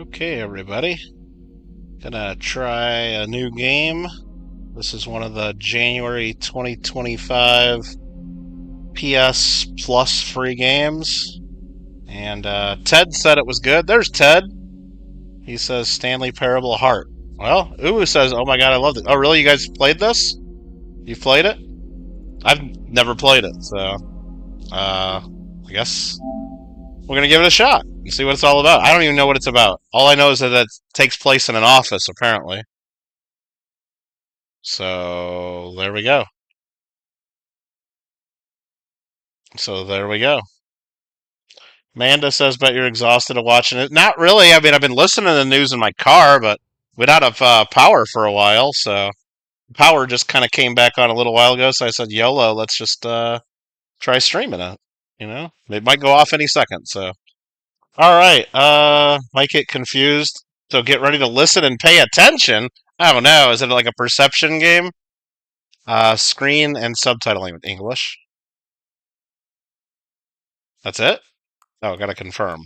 Okay, everybody. Gonna try a new game. This is one of the January 2025 PS Plus free games. And Ted said it was good. There's Ted. He says Stanley Parable Heart. Well, Uwu says, oh my god, I loved it. Oh, really? You guys played this? You played it? I've never played it, so I guess we're gonna give it a shot and see what it's all about. I don't even know what it's about. All I know is that it takes place in an office, apparently. So there we go. Amanda says, "Bet you're exhausted of watching it." Not really. I mean, I've been listening to the news in my car, but we're out of power for a while, so power just kind of came back on a little while ago. So I said, "YOLO, let's just try streaming it." You know, it might go off any second. So, all right, might get confused. So get ready to listen and pay attention. I don't know. Is it like a perception game? Screen and subtitling with English. That's it? Oh, gotta confirm.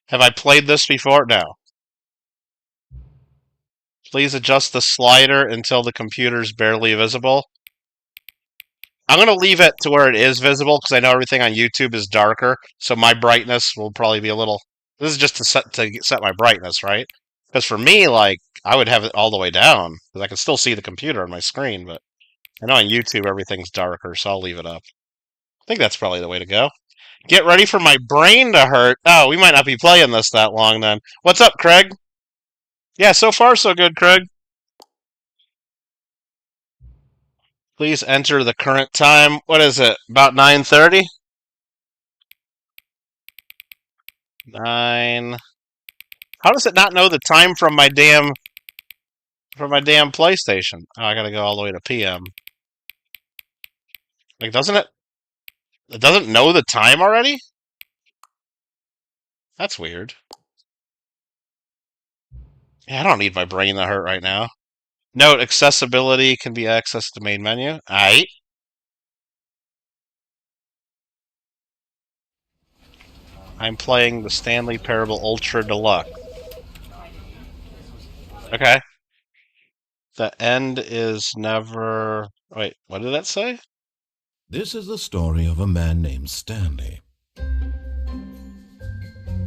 Have I played this before? No. Please adjust the slider until the computer's barely visible. I'm going to leave it to where it is visible because I know everything on YouTube is darker, so my brightness will probably be a little... This is just to set my brightness, right? Because for me, like, I would have it all the way down because I can still see the computer on my screen, but I know on YouTube everything's darker, so I'll leave it up. I think that's probably the way to go. Get ready for my brain to hurt. Oh, we might not be playing this that long then. What's up, Craig? Yeah, so far so good, Craig. Please enter the current time. What is it? About 9:30? 9. How does it not know the time from my damn PlayStation? Oh, I gotta go all the way to PM. Like, doesn't it? It doesn't know the time already? That's weird. Yeah, I don't need my brain to hurt right now. Note, accessibility can be accessed to main menu. Aight. I'm playing the Stanley Parable Ultra Deluxe. Okay. The end is never... Wait, what did that say? This is the story of a man named Stanley.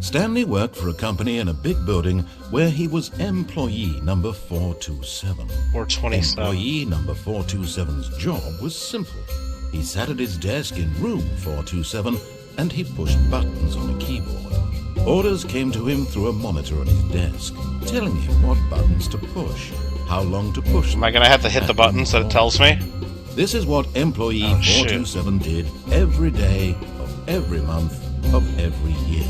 Stanley worked for a company in a big building where he was employee number 427. 427. Employee number 427's job was simple. He sat at his desk in room 427 and he pushed buttons on a keyboard. Orders came to him through a monitor on his desk, telling him what buttons to push, how long to push them. Am I going to have to hit the buttons that it tells me? This is what employee 427 did every day of every month of every year.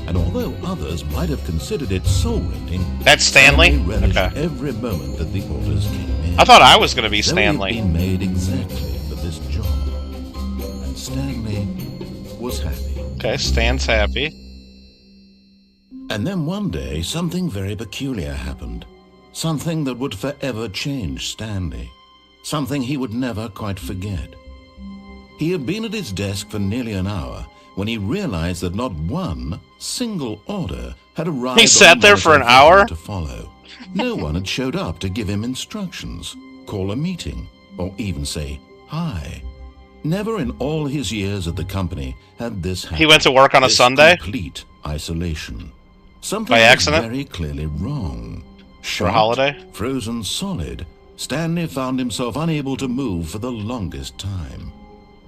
And although others might have considered it soul-rending, that's Stanley? Relished okay. Every moment that the orders came in. I thought I was going to be Stanley. They had been made exactly for this job. And Stanley was happy. Okay, Stan's happy. And then one day, something very peculiar happened. Something that would forever change Stanley. Something he would never quite forget. He had been at his desk for nearly an hour when he realized that not one single order had arrived. He sat there for an hour to follow. No one had showed up to give him instructions, call a meeting, or even say hi. Never in all his years at the company had this happened. He went to work on a Sunday? Complete isolation. Something by accident? Was very clearly wrong. For a holiday? Frozen solid, Stanley found himself unable to move for the longest time.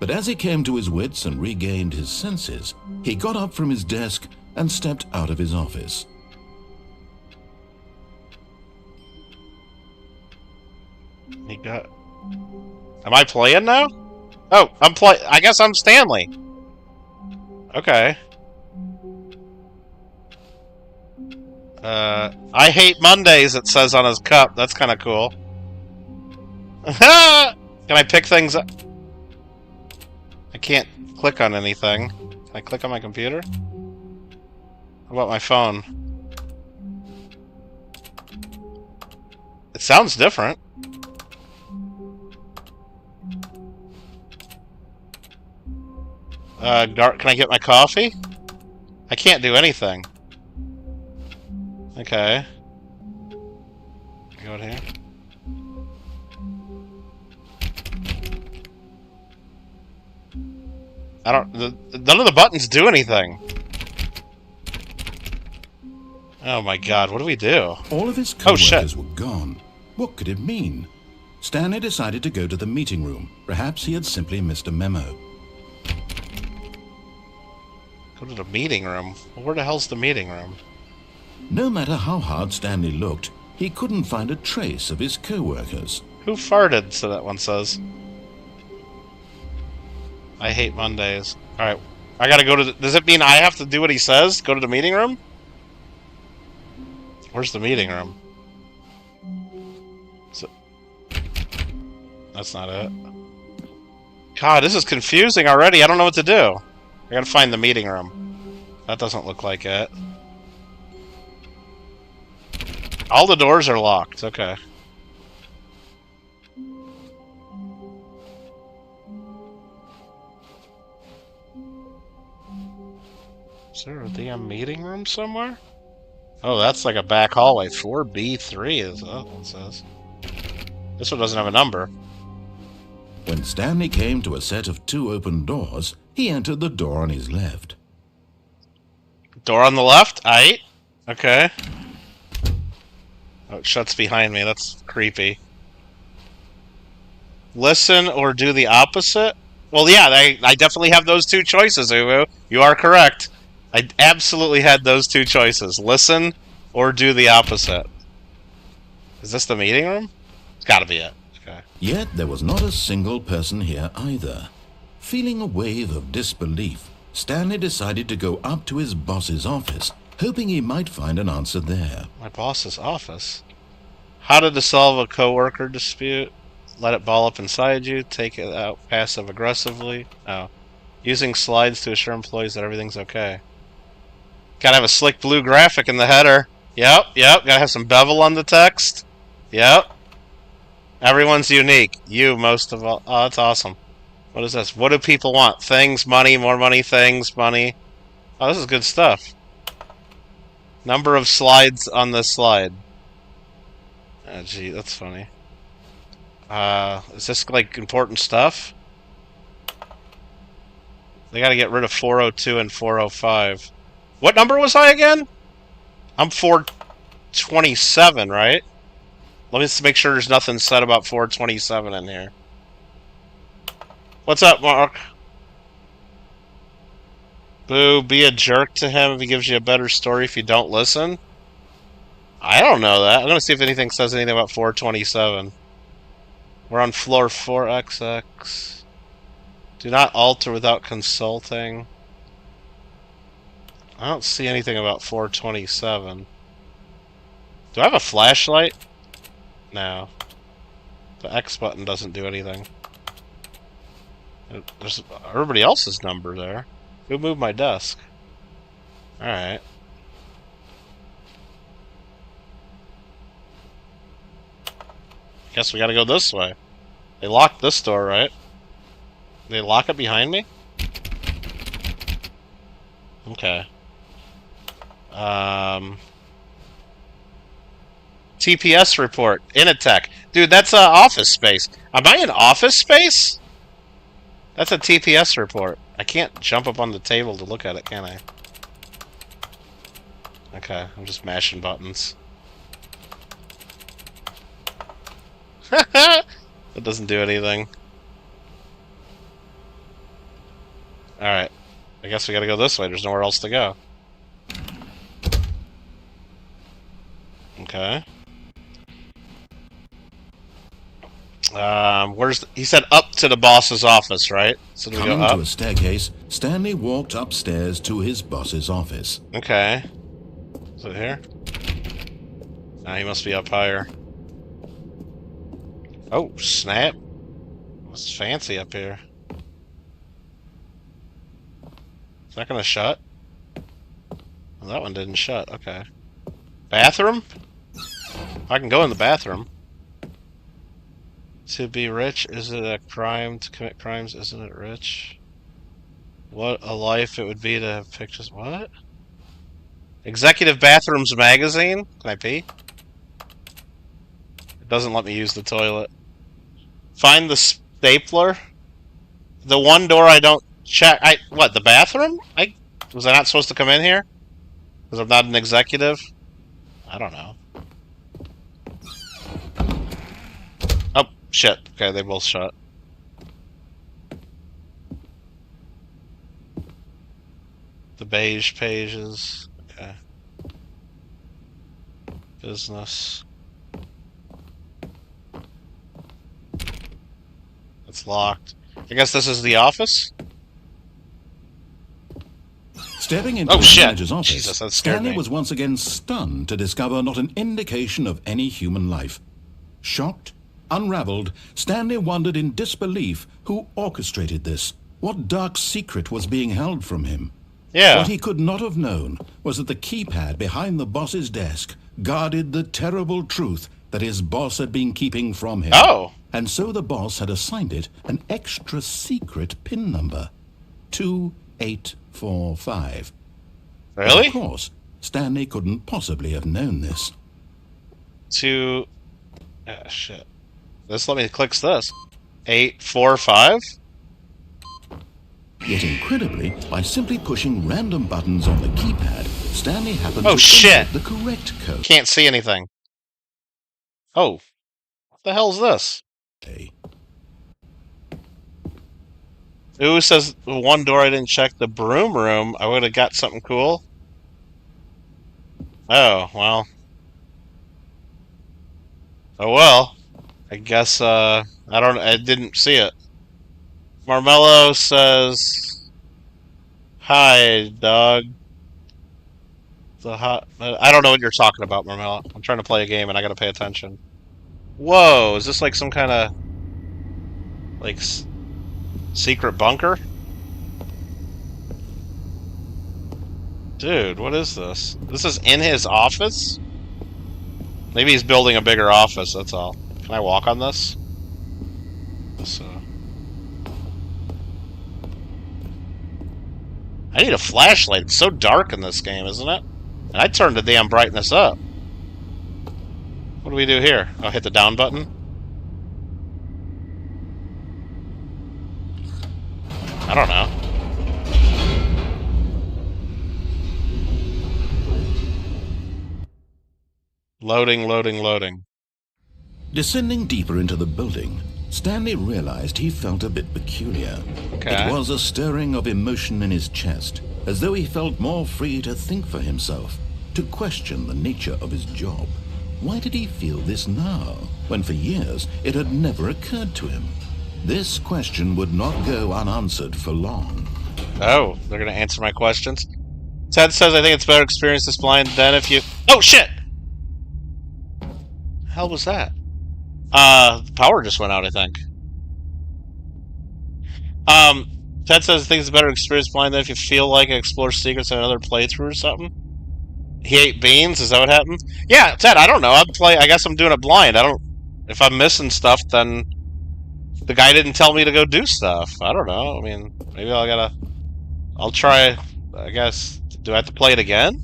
But as he came to his wits and regained his senses, he got up from his desk and stepped out of his office. Am I playing now? Oh, I guess I'm Stanley. Okay. I hate Mondays, it says on his cup. That's kind of cool. Can I pick things up? I can't click on anything. Can I click on my computer? How about my phone? It sounds different. Can I get my coffee? I can't do anything. Okay. Go in here. I don't... none of the buttons do anything. Oh my god, what do we do? All of his co-workers were gone. What could it mean? Stanley decided to go to the meeting room. Perhaps he had simply missed a memo. Go to the meeting room? Where the hell's the meeting room? No matter how hard Stanley looked, he couldn't find a trace of his co-workers. Who farted, so that one says. I hate Mondays. Alright, I gotta go to the... Does it mean I have to do what he says? Go to the meeting room? Where's the meeting room? That's not it. God, this is confusing already. I don't know what to do. I gotta find the meeting room. That doesn't look like it. All the doors are locked. Okay. Is there a damn meeting room somewhere? Oh, that's like a back hallway. 4B3 is that one says. This one doesn't have a number. When Stanley came to a set of 2 open doors, he entered the door on his left. Door on the left? Aight. Okay. Oh, it shuts behind me. That's creepy. Listen or do the opposite? Well, yeah, I definitely have those 2 choices, Uwu. You are correct. I absolutely had those 2 choices. Listen or do the opposite. Is this the meeting room? It's gotta be it. Okay. Yet there was not a single person here either. Feeling a wave of disbelief, Stanley decided to go up to his boss's office, hoping he might find an answer there. My boss's office? How to dissolve a coworker dispute? Let it ball up inside you. Take it out passive-aggressively. Oh. Using slides to assure employees that everything's okay. Gotta have a slick blue graphic in the header. Yep. Gotta have some bevel on the text. Yep. Everyone's unique. You, most of all. Oh, that's awesome. What is this? What do people want? Things, money, more money, things, money. Oh, this is good stuff. Number of slides on this slide. Oh, gee, that's funny. Is this, like, important stuff? They gotta get rid of 402 and 405. What number was I again? I'm 427, right? Let me just make sure there's nothing said about 427 in here. What's up, Mark? Boo, be a jerk to him if he gives you a better story if you don't listen? I don't know that. I'm gonna see if anything says anything about 427. We're on floor 4XX. Do not alter without consulting. I don't see anything about 427. Do I have a flashlight? No. The X button doesn't do anything. There's everybody else's number there. Who moved my desk? Alright. Guess we gotta go this way. They locked this door, right? They lock it behind me? Okay. TPS report. Initech. Dude, that's office space. Am I in office space? That's a TPS report. I can't jump up on the table to look at it, can I? Okay, I'm just mashing buttons. That doesn't do anything. Alright. I guess we gotta go this way. There's nowhere else to go. Okay. He said up to the boss's office, right? So do we go up? Coming to a staircase, Stanley walked upstairs to his boss's office. Okay. Is it here? Nah, he must be up higher. Oh, snap. What's fancy up here? Is that gonna shut? Well, that one didn't shut. Okay. Bathroom? I can go in the bathroom. To be rich, is it a crime? To commit crimes, isn't it rich? What a life it would be to have pictures. What? Executive Bathrooms Magazine? Can I pee? It doesn't let me use the toilet. Find the stapler? The one door I don't check. What, the bathroom? Was I not supposed to come in here? Because I'm not an executive? I don't know. Oh, shit. Okay, they both shut. The beige pages. Okay. Business. It's locked. I guess this is the office? Stepping into the manager's office, Jesus, that scared Stanley me. was once again stunned to discover not an indication of any human life. Shocked, unraveled, Stanley wondered in disbelief who orchestrated this. What dark secret was being held from him? Yeah. What he could not have known was that the keypad behind the boss's desk guarded the terrible truth that his boss had been keeping from him. Oh. And so the boss had assigned it an extra secret PIN number. 2845. Really? Of course, Stanley couldn't possibly have known this. Ah, shit. Let me click this. 845? Yet incredibly, by simply pushing random buttons on the keypad, Stanley happened to enter the correct code. Can't see anything. Oh. What the hell's this? Ooh, says the one door I didn't check, the broom room. I would have got something cool. Oh, well. Oh, well. I guess, I didn't see it. Marmello says, hi, dog. I don't know what you're talking about, Marmello. I'm trying to play a game and I gotta pay attention. Whoa, is this like some kind of, like, secret bunker? Dude, what is this? This is in his office? Maybe he's building a bigger office, that's all. Can I walk on this? I need a flashlight. It's so dark in this game, isn't it? And I turned the damn brightness up. What do we do here? I'll hit the down button. I don't know. Loading, loading, loading. Descending deeper into the building, Stanley realized he felt a bit peculiar. Okay. It was a stirring of emotion in his chest, as though he felt more free to think for himself, to question the nature of his job. Why did he feel this now, when for years it had never occurred to him? This question would not go unanswered for long. Oh, they're gonna answer my questions? Ted says I think it's better experience this blind than if you... Oh, shit! The hell was that? The power just went out, I think. Ted says I think it's a better experience blind than if you feel like explore secrets in another playthrough or something. He ate beans? Is that what happened? Yeah, Ted, I don't know. I guess I'm doing it blind. If I'm missing stuff, then the guy didn't tell me to go do stuff. I don't know. I mean, maybe I'll try, I guess. Do I have to play it again?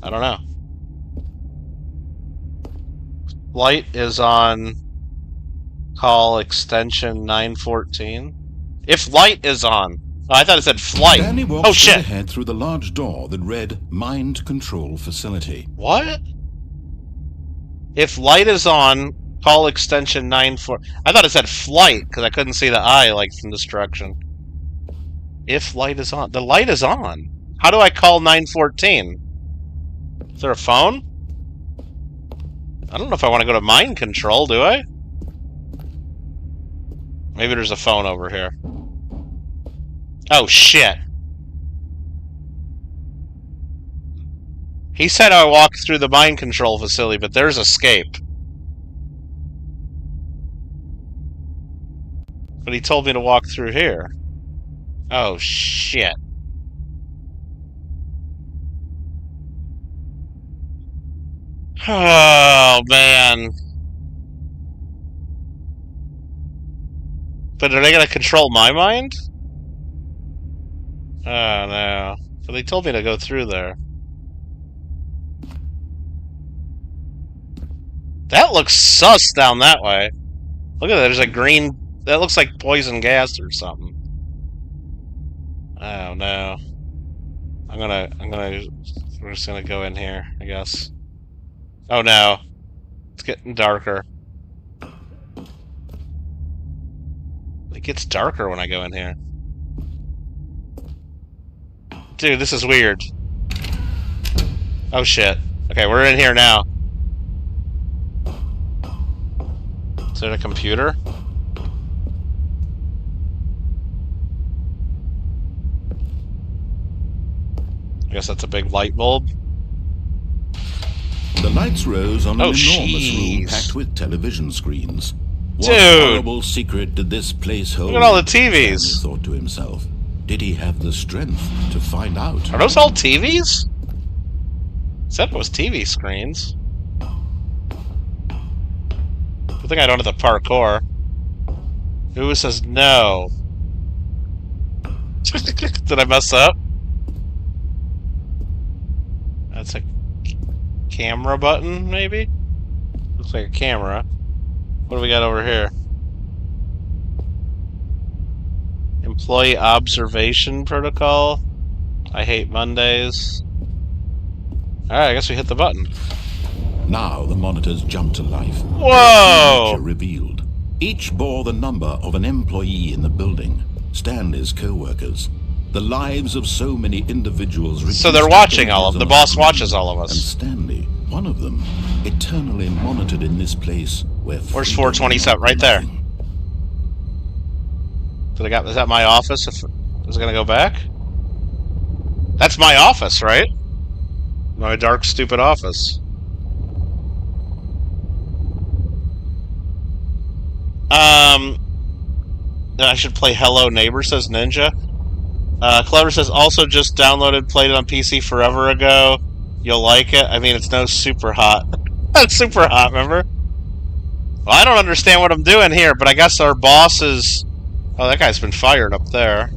I don't know. Light is on call extension 914. If light is on. Oh, I thought it said flight. Stanley walked Oh, shit. ahead through the large door that read Mind Control Facility. What? If light is on, call extension 94. I thought it said flight because I couldn't see the eye like from this direction. If light is on. The light is on. How do I call 914? Is there a phone? I don't know if I want to go to mind control, do I? Maybe there's a phone over here. Oh, shit. He said I walked through the mind control facility, but there's escape. But he told me to walk through here. Oh, shit. Oh, man. But are they going to control my mind? Oh, no. But they told me to go through there. That looks sus down that way. Look at that, there's a green... That looks like poison gas or something. Oh no. We're just gonna go in here, I guess. Oh no. It's getting darker. It gets darker when I go in here. Dude, this is weird. Oh shit. Okay, we're in here now. Is there a computer? I guess that's a big light bulb. The lights rose on an enormous room packed with television screens. What horrible secret did this place hold? Look at all the TVs. Stanley thought to himself. Did he have the strength to find out? Are those all TVs? Said it was TV screens. I think I don't have the parkour. Who says no? Did I mess up? That's a camera button, maybe? Looks like a camera. What do we got over here? Employee observation protocol. I hate Mondays. Alright, I guess we hit the button. Now the monitors jumped to life. Whoa! Revealed. Each bore the number of an employee in the building. Stanley's co-workers. The lives of so many individuals. So they're watching all of them. The boss watches all of us. And Stanley, one of them, eternally monitored in this place where. Where's 427? Right there. Is that my office? Is it gonna go back? That's my office, right? My dark, stupid office. I should play Hello Neighbor, says Ninja. Clever says, also just downloaded, played it on PC forever ago. You'll like it. I mean, it's no super hot. It's super hot, remember? Well, I don't understand what I'm doing here, but I guess our boss is... Oh, that guy's been fired up there.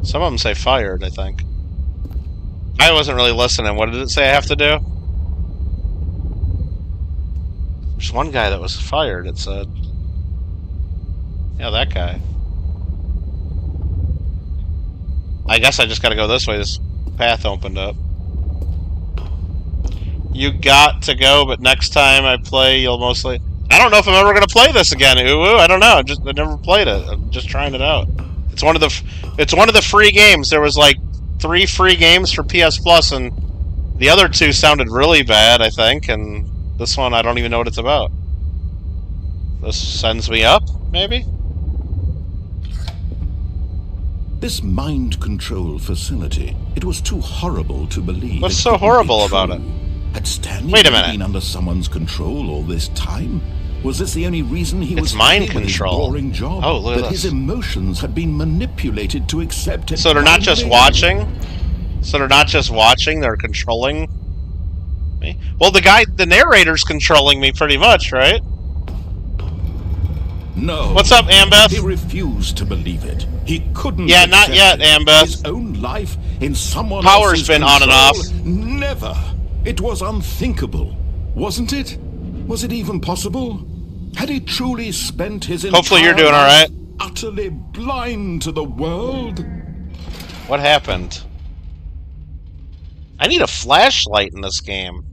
Some of them say fired, I think. I wasn't really listening. What did it say I have to do? There's one guy that was fired, it said. Yeah, that guy. I guess I just gotta go this way. This path opened up. You got to go, but next time I play, you'll mostly... I don't know if I'm ever gonna play this again, Uwu. I don't know. I never played it. I'm just trying it out. It's one of the free games. There was like 3 free games for PS Plus, and the other 2 sounded really bad, I think, and this one I don't even know what it's about. This sends me up, maybe? This mind control facility, it was too horrible to believe. What's so horrible about it? Had Stanley been under someone's control all this time? Was this the only reason he was mind control? Boring job? Oh, look at that this. His emotions had been manipulated to accept it. So they're not just watching? So they're not just watching, they're controlling me? Well, the narrator's controlling me pretty much, right? No. What's up, Ambeth? He refused to believe it. He couldn't. Yeah, not yet, Ambeth. His own life in someone Power's been on and off. Never. It was unthinkable, wasn't it? Was it even possible? Had he truly spent his entire Hopefully you're doing all right. Utterly blind to the world? What happened? I need a flashlight in this game.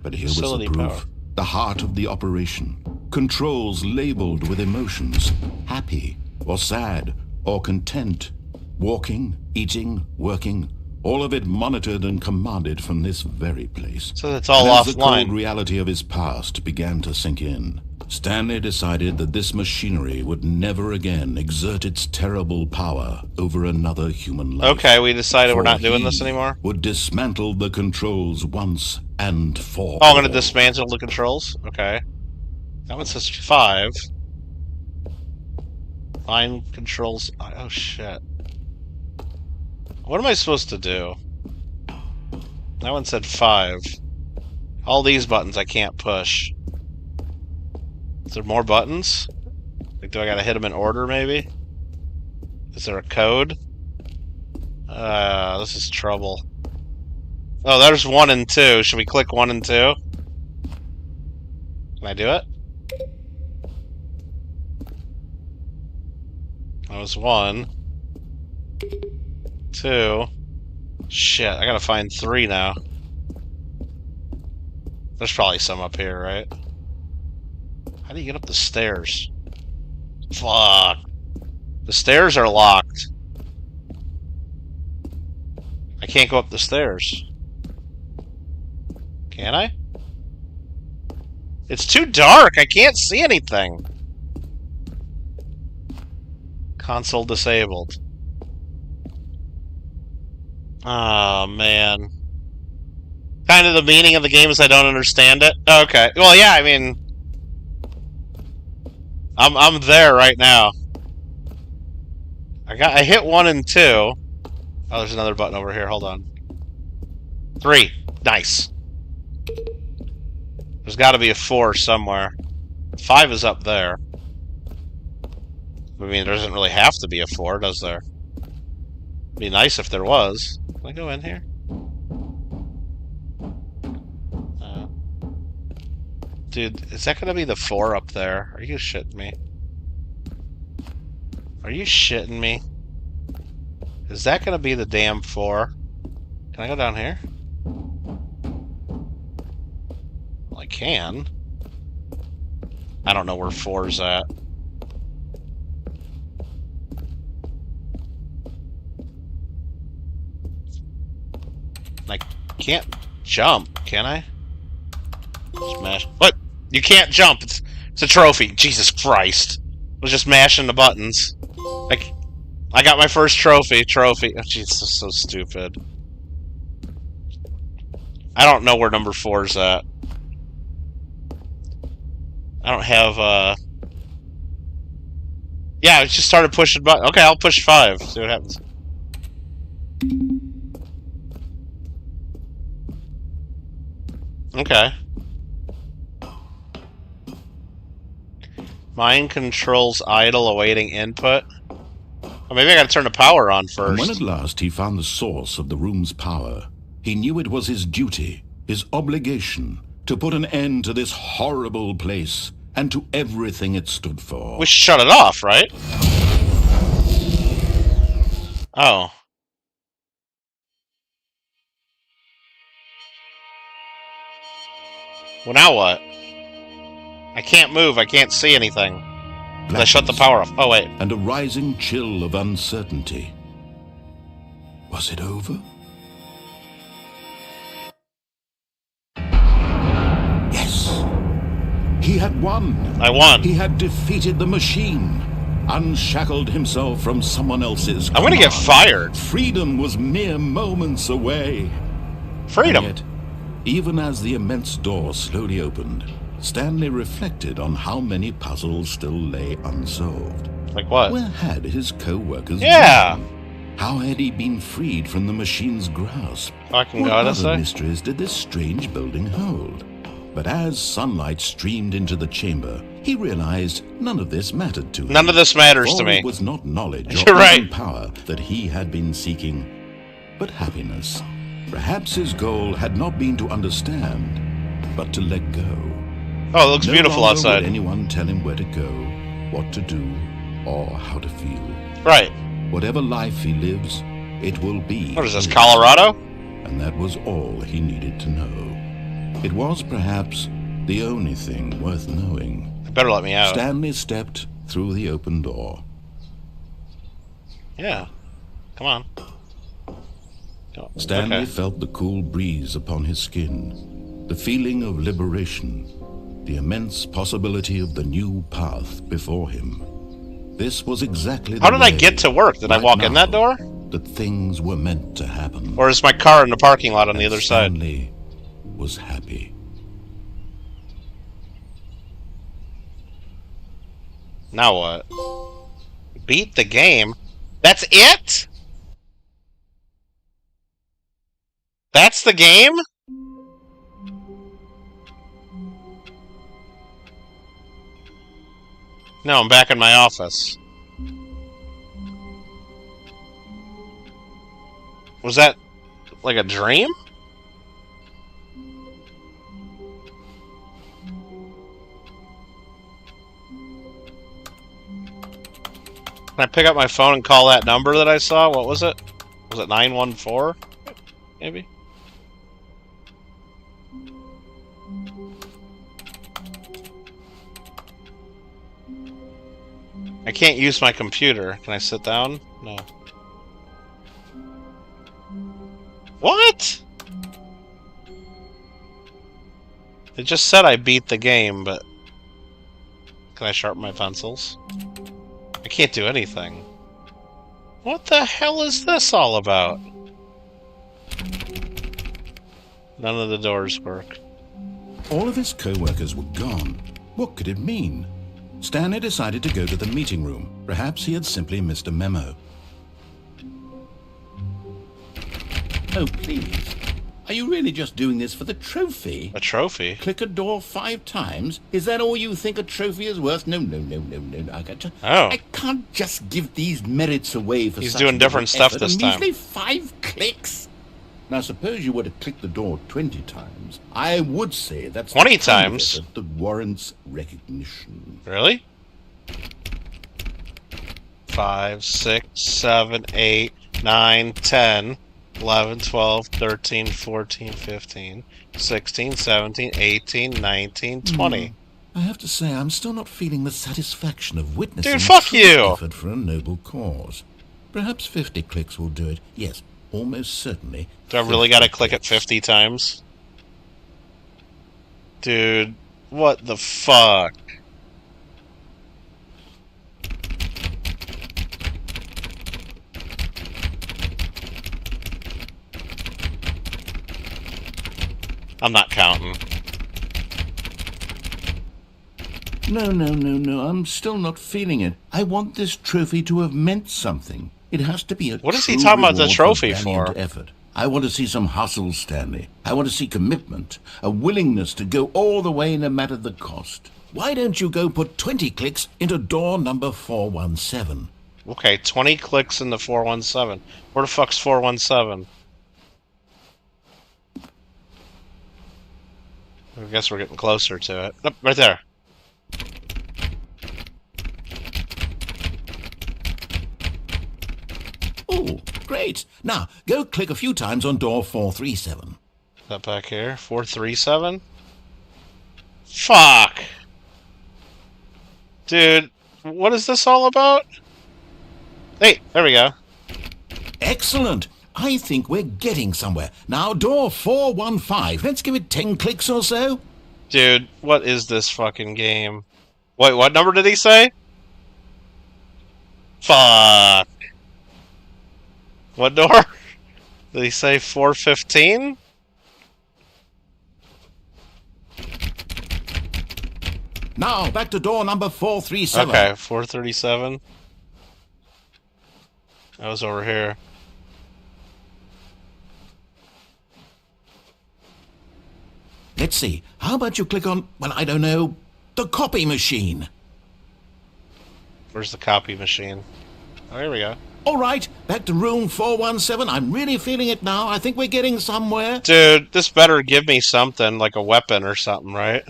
But here was the proof. The heart of the operation. Controls labeled with emotions. Happy, or sad, or content. Walking, eating, working. All of it monitored and commanded from this very place. So it's all offline. As the cold reality of his past began to sink in, Stanley decided that this machinery would never again exert its terrible power over another human life. Okay, we decided we're not doing this anymore? Would dismantle the controls once and for all. Oh, I'm going to dismantle the controls? Okay. That one says 5. Find controls... Oh, shit. What am I supposed to do? That one said 5. All these buttons I can't push. Is there more buttons? Like, do I gotta hit them in order, maybe? Is there a code? This is trouble. Oh, there's 1 and 2. Should we click 1 and 2? do it? That was 1. 2. Shit, I gotta find 3 now. There's probably some up here, right? How do you get up the stairs? Fuck. The stairs are locked. I can't go up the stairs. Can I? It's too dark. I can't see anything. Console disabled. Oh, man. Kind of the meaning of the game is I don't understand it. Okay. Well, yeah, I mean, I'm there right now. I hit 1 and 2. Oh, there's another button over here. Hold on. 3. Nice. There's got to be a 4 somewhere. 5 is up there. I mean, there doesn't really have to be a 4, does there? It'd be nice if there was. Can I go in here? Dude, is that gonna be the 4 up there? Are you shitting me? Are you shitting me? Is that gonna be the damn 4? Can I go down here? Well, I can. I don't know where 4's at. I can't jump, can I? Smash. What? You can't jump. It's a trophy. Jesus Christ. I was just mashing the buttons. I got my first trophy. Trophy. Oh, Jesus, so stupid. I don't know where number 4's at. I don't have, Yeah, I just started pushing buttons. Okay, I'll push 5. See what happens. Okay. Mind controls idle awaiting input. Oh, maybe I gotta turn the power on first. And when at last he found the source of the room's power, he knew it was his duty, his obligation, to put an end to this horrible place and to everything it stood for. We should shut it off, right? Oh. Well, now what? I can't move. I can't see anything. I shut the power off. Oh, wait. And a rising chill of uncertainty. Was it over? Yes. He had won. I won. He had defeated the machine. Unshackled himself from someone else's I'm gonna get fired. Freedom was mere moments away. Freedom. And yet, even as the immense door slowly opened, Stanley reflected on how many puzzles still lay unsolved. Like what? Where had his co-workers been? How had he been freed from the machine's grasp? Fucking What God, other mysteries did this strange building hold? But as sunlight streamed into the chamber, he realized none of this mattered to him. None of this matters to me. It was not knowledge You're or right. even power that he had been seeking, but happiness. Perhaps his goal had not been to understand, but to let go. Oh, it looks beautiful longer outside. Would anyone tell him where to go, what to do, or how to feel. Right. Whatever life he lives, it will be. What is this, Colorado? And that was all he needed to know. It was perhaps the only thing worth knowing. You better let me out. Stanley stepped through the open door. Yeah. Come on. Stanley Okay. felt the cool breeze upon his skin, the feeling of liberation, the immense possibility of the new path before him. This was exactly the How did I way, get to work? Did I right walk in that now, door? that things were meant to happen. Or is my car in the parking lot on the other side? Stanley was happy. Now what? Beat the game? That's it? That's the game? No, I'm back in my office. Was that like a dream? Can I pick up my phone and call that number that I saw? What was it? Was it 914? Maybe? I can't use my computer. Can I sit down? No. What? It just said I beat the game, but... Can I sharpen my pencils? I can't do anything. What the hell is this all about? None of the doors work. All of his co-workers were gone. What could it mean? Stanley decided to go to the meeting room. Perhaps he had simply missed a memo. Oh, please. Are you really just doing this for the trophy? A trophy? Click a door 5 times? Is that all you think a trophy is worth? No. I can't just give these merits away for He's such doing different stuff effort. this A time. measly 5 clicks? Now, suppose you were to click the door 20 times. I would say that's 20 the kind of times? effort that warrants recognition. Really? 5, 6, 7, 8, 9, 10, 11, 12, 13, 14, 15, 16, 17, 18, 19, 20. I have to say, I'm still not feeling the satisfaction of witnessing Dude, fuck true you! effort for a noble cause. Perhaps 50 clicks will do it. Yes, almost certainly. Do I really gotta 50 click it clicks. 50 times? Dude, what the fuck? I'm not counting. No. I'm still not feeling it. I want this trophy to have meant something. It has to be a What is he true talking about the reward trophy valiant for? effort. I want to see some hustle, Stanley. I want to see commitment, a willingness to go all the way no matter the cost. Why don't you go put 20 clicks into door number 417? Okay, 20 clicks in the 417. Where the fuck's 417? I guess we're getting closer to it. Oh, right there. Oh, great. Now, go click a few times on door 437. Is that back here? 437? Fuck! Dude, what is this all about? Hey, there we go. Excellent. I think we're getting somewhere. Now, door 415. Let's give it 10 clicks or so. Dude, what is this fucking game? Wait, what number did he say? Fuck. What door? Did he say 415? Now, back to door number 437. Okay, 437. That was over here. Let's see. How about you click on, well, I don't know, the copy machine? Where's the copy machine? Oh, here we go. All right, back to room 417. I'm really feeling it now. I think we're getting somewhere. Dude, this better give me something, like a weapon or something, right?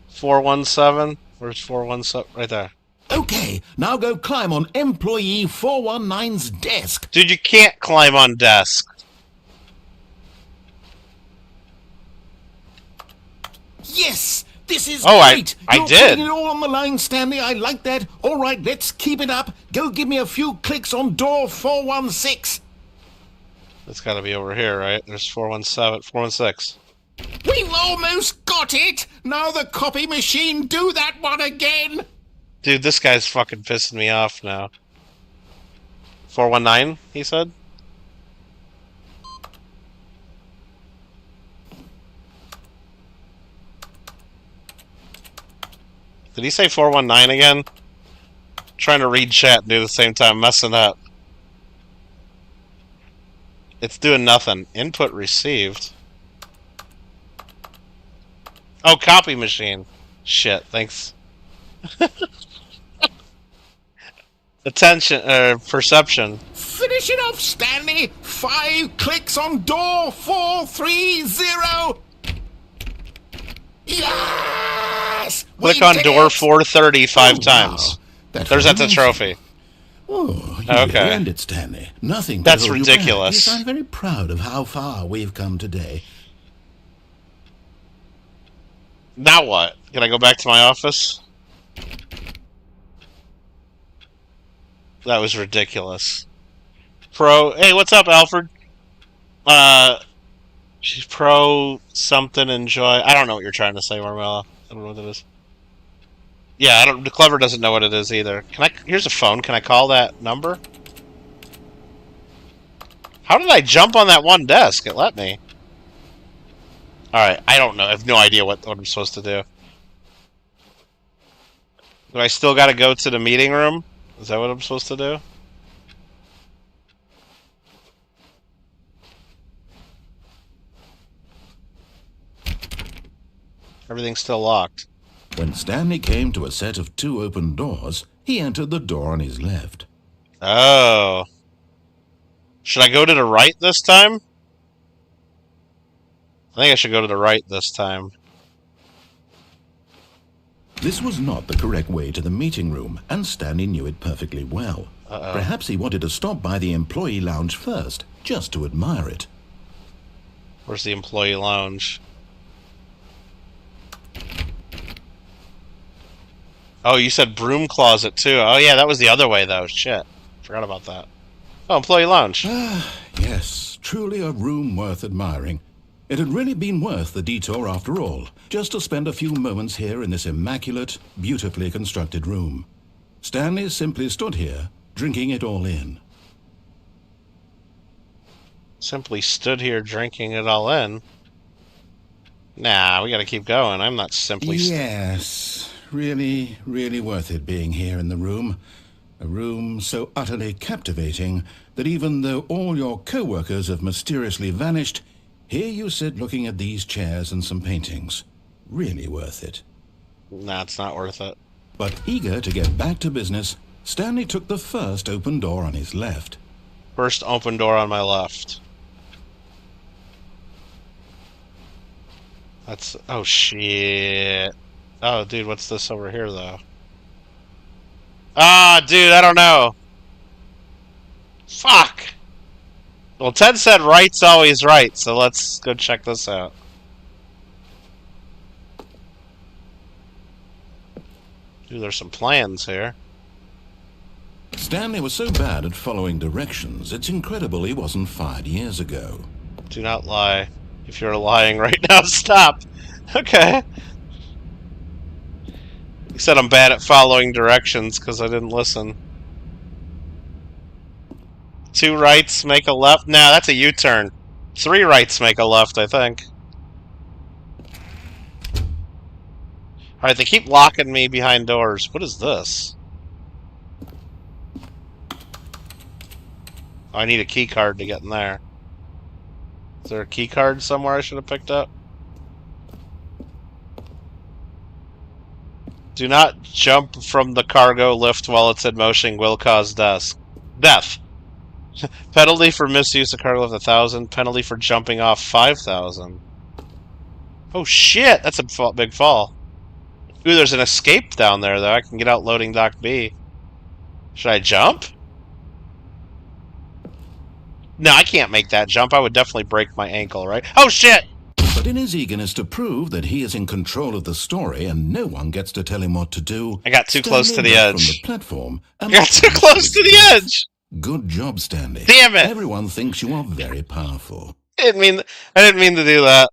417? Where's 417? Right there. Okay, now go climb on employee 419's desk. Dude, you can't climb on desk. Yes! This is Oh, great! I You're did. putting it all on the line, Stanley. I like that. All right, let's keep it up. Go give me a few clicks on door 416. That's gotta be over here, right? There's 417, 416. We've almost got it! Now the copy machine, do that one again! Dude, this guy's fucking pissing me off now. 419, he said? Did he say 419 again? Trying to read chat and do the same time, messing up. It's doing nothing. Input received. Oh, copy machine. Shit, thanks. Attention, perception. Finish it off, Stanley! 5 clicks on door 430! Yes! Click We on did door it! 430 5 Oh, times. wow. That's the amazing. trophy. Oh, you Okay. really earned it, Stanley. Nothing That's to hold ridiculous. you back. Yes, I'm very proud of how far we've come today. Now what? Can I go back to my office? That was ridiculous. Hey, what's up, Alfred? She's pro something enjoy. I don't know what you're trying to say, Marmella. I don't know what it is. Yeah, the Clever doesn't know what it is either. Here's a phone. Can I call that number? How did I jump on that one desk? It let me. Alright, I don't know. I have no idea what I'm supposed to do. Do I still gotta go to the meeting room? Is that what I'm supposed to do? Everything's still locked. When Stanley came to a set of 2 open doors, he entered the door on his left. Oh. Should I go to the right this time? I think I should go to the right this time. This was not the correct way to the meeting room, and Stanley knew it perfectly well. Perhaps he wanted to stop by the employee lounge first, just to admire it. Where's the employee lounge? Oh, you said broom closet too. Oh yeah, that was the other way though. Shit. Forgot about that. Oh, employee lounge. Ah, yes, truly a room worth admiring. It had really been worth the detour after all, just to spend a few moments here in this immaculate, beautifully constructed room. Stanley simply stood here, drinking it all in. Simply stood here drinking it all in. Nah, we gotta keep going. I'm not simply... Yes, really, really worth it being here in the room. A room so utterly captivating that even though all your co-workers have mysteriously vanished, here you sit looking at these chairs and some paintings. Really worth it. Nah, it's not worth it. But eager to get back to business, Stanley took the first open door on his left. First open door on my left. That's... Oh, shit. Oh, dude, what's this over here, though? Ah, dude, I don't know. Fuck! Well, Ted said right's always right, so let's go check this out. Dude, there's some plans here. Stanley was so bad at following directions, it's incredible he wasn't fired years ago. Do not lie. If you're lying right now, stop. Okay. He said I'm bad at following directions because I didn't listen. 2 rights make a left. Nah, that's a U-turn. 3 rights make a left, I think. Alright, they keep locking me behind doors. What is this? Oh, I need a key card to get in there. Is there a key card somewhere I should have picked up? Do not jump from the cargo lift while it's in motion will cause death. Penalty for misuse of cargo lift 1,000. Penalty for jumping off 5,000. Oh shit, that's a big fall. Ooh, there's an escape down there though. I can get out loading dock B. Should I jump? No, I can't make that jump. I would definitely break my ankle, right? Oh shit! But in his eagerness to prove that he is in control of the story and no one gets to tell him what to do, I got too close to the edge. From the platform I got too close to the edge! Good job, Stanley. Damn it! Everyone thinks you are very powerful. I didn't mean to do that.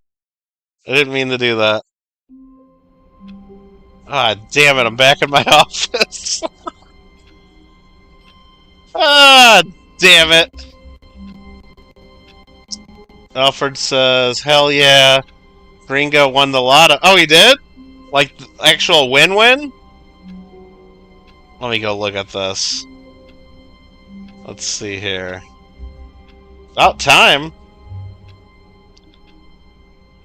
I didn't mean to do that. Ah, damn it, I'm back in my office. Ah, damn it. Alfred says, hell yeah. Gringo won the lotto. Oh, he did? Like, the actual win-win? Let me go look at this. Let's see here. About time.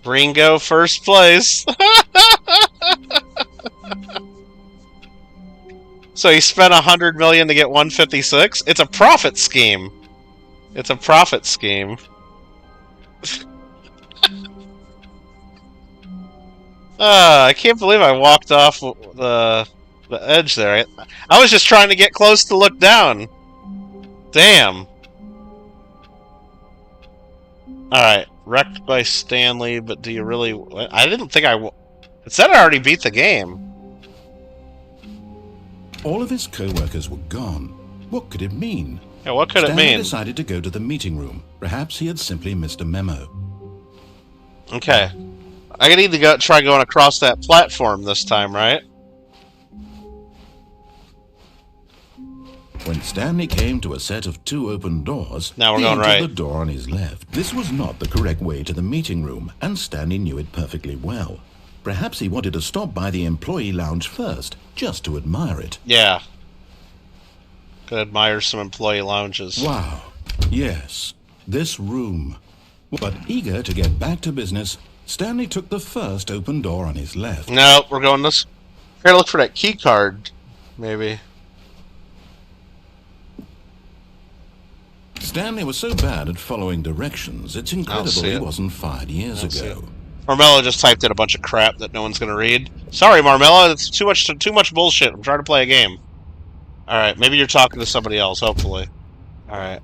Gringo first place. So he spent 100 million to get 156? It's a profit scheme. It's a profit scheme. I can't believe I walked off the edge there. I was just trying to get close to look down. Damn. Alright. Wrecked by Stanley, but do you really... I didn't think It said I already beat the game. All of his co-workers were gone. What could it mean? Yeah, what could Stanley it mean? decided to go to the meeting room. Perhaps he had simply missed a memo. Okay. I need to try going across that platform this time, right? When Stanley came to a set of 2 open doors, now we're he going entered right. the door on his left. This was not the correct way to the meeting room, and Stanley knew it perfectly well. Perhaps he wanted to stop by the employee lounge first, just to admire it. Yeah. Could admire some employee lounges. Wow. Yes, this room. But eager to get back to business, Stanley took the first open door on his left. No, we're going this. I gotta look for that key card, maybe. Stanley was so bad at following directions, it's incredible he wasn't fired years ago. Marmello just typed in a bunch of crap that no one's gonna read. Sorry, Marmello, it's too much bullshit. I'm trying to play a game. Alright, maybe you're talking to somebody else, hopefully. Alright.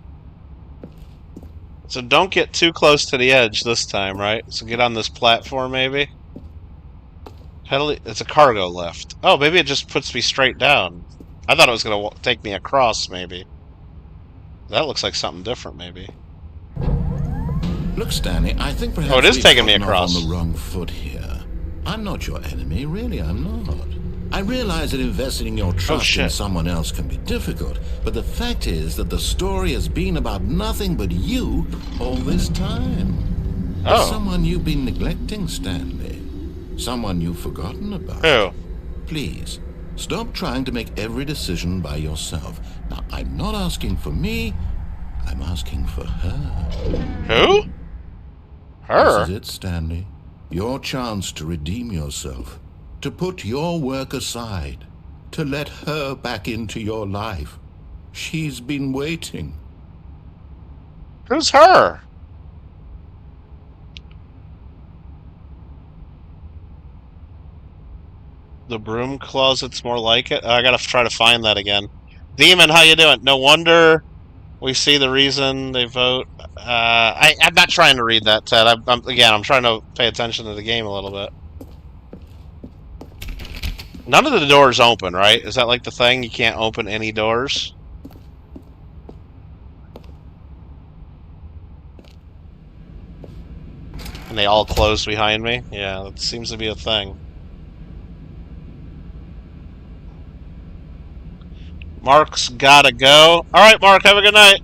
So don't get too close to the edge this time, right? So get on this platform, maybe? It's a cargo lift. Oh, maybe it just puts me straight down. I thought it was gonna take me across, maybe. That looks like something different, maybe. Look, Stanley, I think perhaps it is taking me across. On the wrong foot here. I'm not your enemy, really, I'm not. I realize that investing your trust in someone else can be difficult, but the fact is that the story has been about nothing but you all this time. Oh. Someone you've been neglecting, Stanley. Someone you've forgotten about. Who? Please, stop trying to make every decision by yourself. Now, I'm not asking for me, I'm asking for her. Who? Her? This is it, Stanley. Your chance to redeem yourself. To put your work aside. To let her back into your life. She's been waiting. Who's her? The broom closet's more like it? I gotta try to find that again. Demon, how you doing? No wonder we see the reason they vote. I'm not trying to read that, Ted. I'm trying to pay attention to the game a little bit. None of the doors open, right? Is that like the thing? You can't open any doors? And they all close behind me? Yeah, that seems to be a thing. Mark's gotta go. Alright, Mark, have a good night.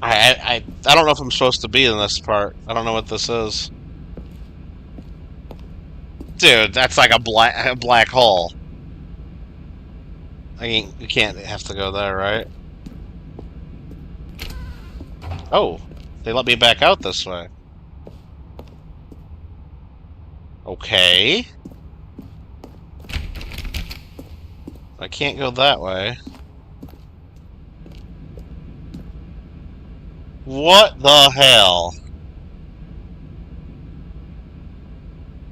I don't know if I'm supposed to be in this part. I don't know what this is. Dude, that's like a black hole. I mean, you can't have to go there, right? Oh, they let me back out this way. Okay. I can't go that way. What the hell?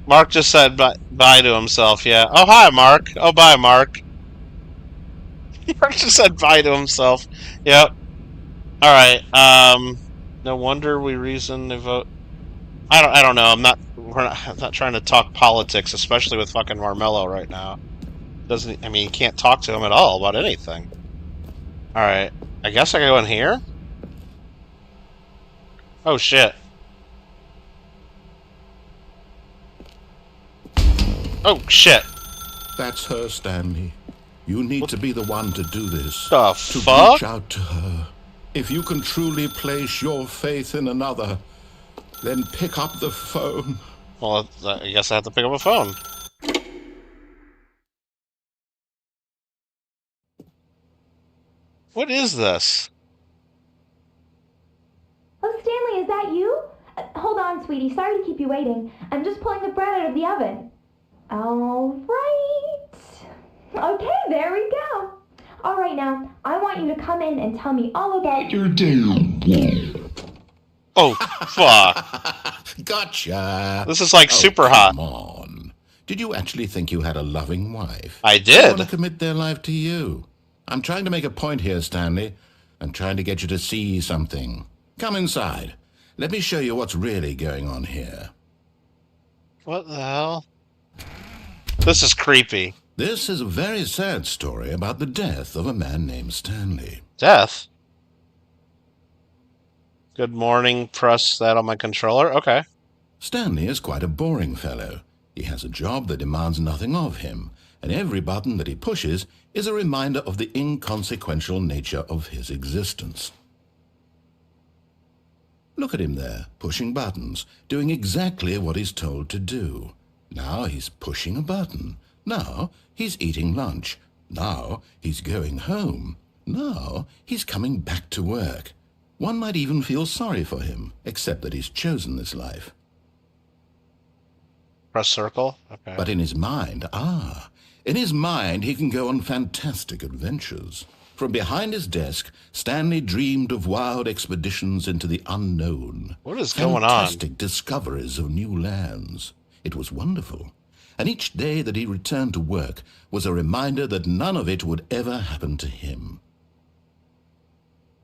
Mark just said bye to himself, yeah. Oh, hi, Mark. Oh, bye, Mark. Mark just said bye to himself. Yep. Alright, no wonder we reason to vote. I don't know. I'm not trying to talk politics, especially with fucking Marmello right now. I mean, you can't talk to him at all about anything. Alright. I guess I gotta go in here? Oh, shit. Oh, shit. That's her, Stanley. You need to be the one to do this. The to fuck? reach out to her. If you can truly place your faith in another, then pick up the phone. Well, I guess I have to pick up a phone. What is this? Oh, Stanley, is that you? Hold on, sweetie. Sorry to keep you waiting. I'm just pulling the bread out of the oven. All right. Okay, there we go. All right, now, I want you to come in and tell me all about your day. Oh, fuck. Gotcha. This is like super hot. Come on. Did you actually think you had a loving wife? I They want to did. commit their life to you. I'm trying to make a point here, Stanley. I'm trying to get you to see something. Come inside. Let me show you what's really going on here. What the hell? This is creepy. This is a very sad story about the death of a man named Stanley. Death? Good morning, press that on my controller. Okay. Stanley is quite a boring fellow. He has a job that demands nothing of him, and every button that he pushes is a reminder of the inconsequential nature of his existence. Look at him there, pushing buttons, doing exactly what he's told to do. Now he's pushing a button. Now he's eating lunch. Now he's going home. Now he's coming back to work. One might even feel sorry for him, except that he's chosen this life. Press circle. Okay. But in his mind, he can go on fantastic adventures. From behind his desk, Stanley dreamed of wild expeditions into the unknown. What is going on? Fantastic discoveries of new lands. It was wonderful. And each day that he returned to work was a reminder that none of it would ever happen to him.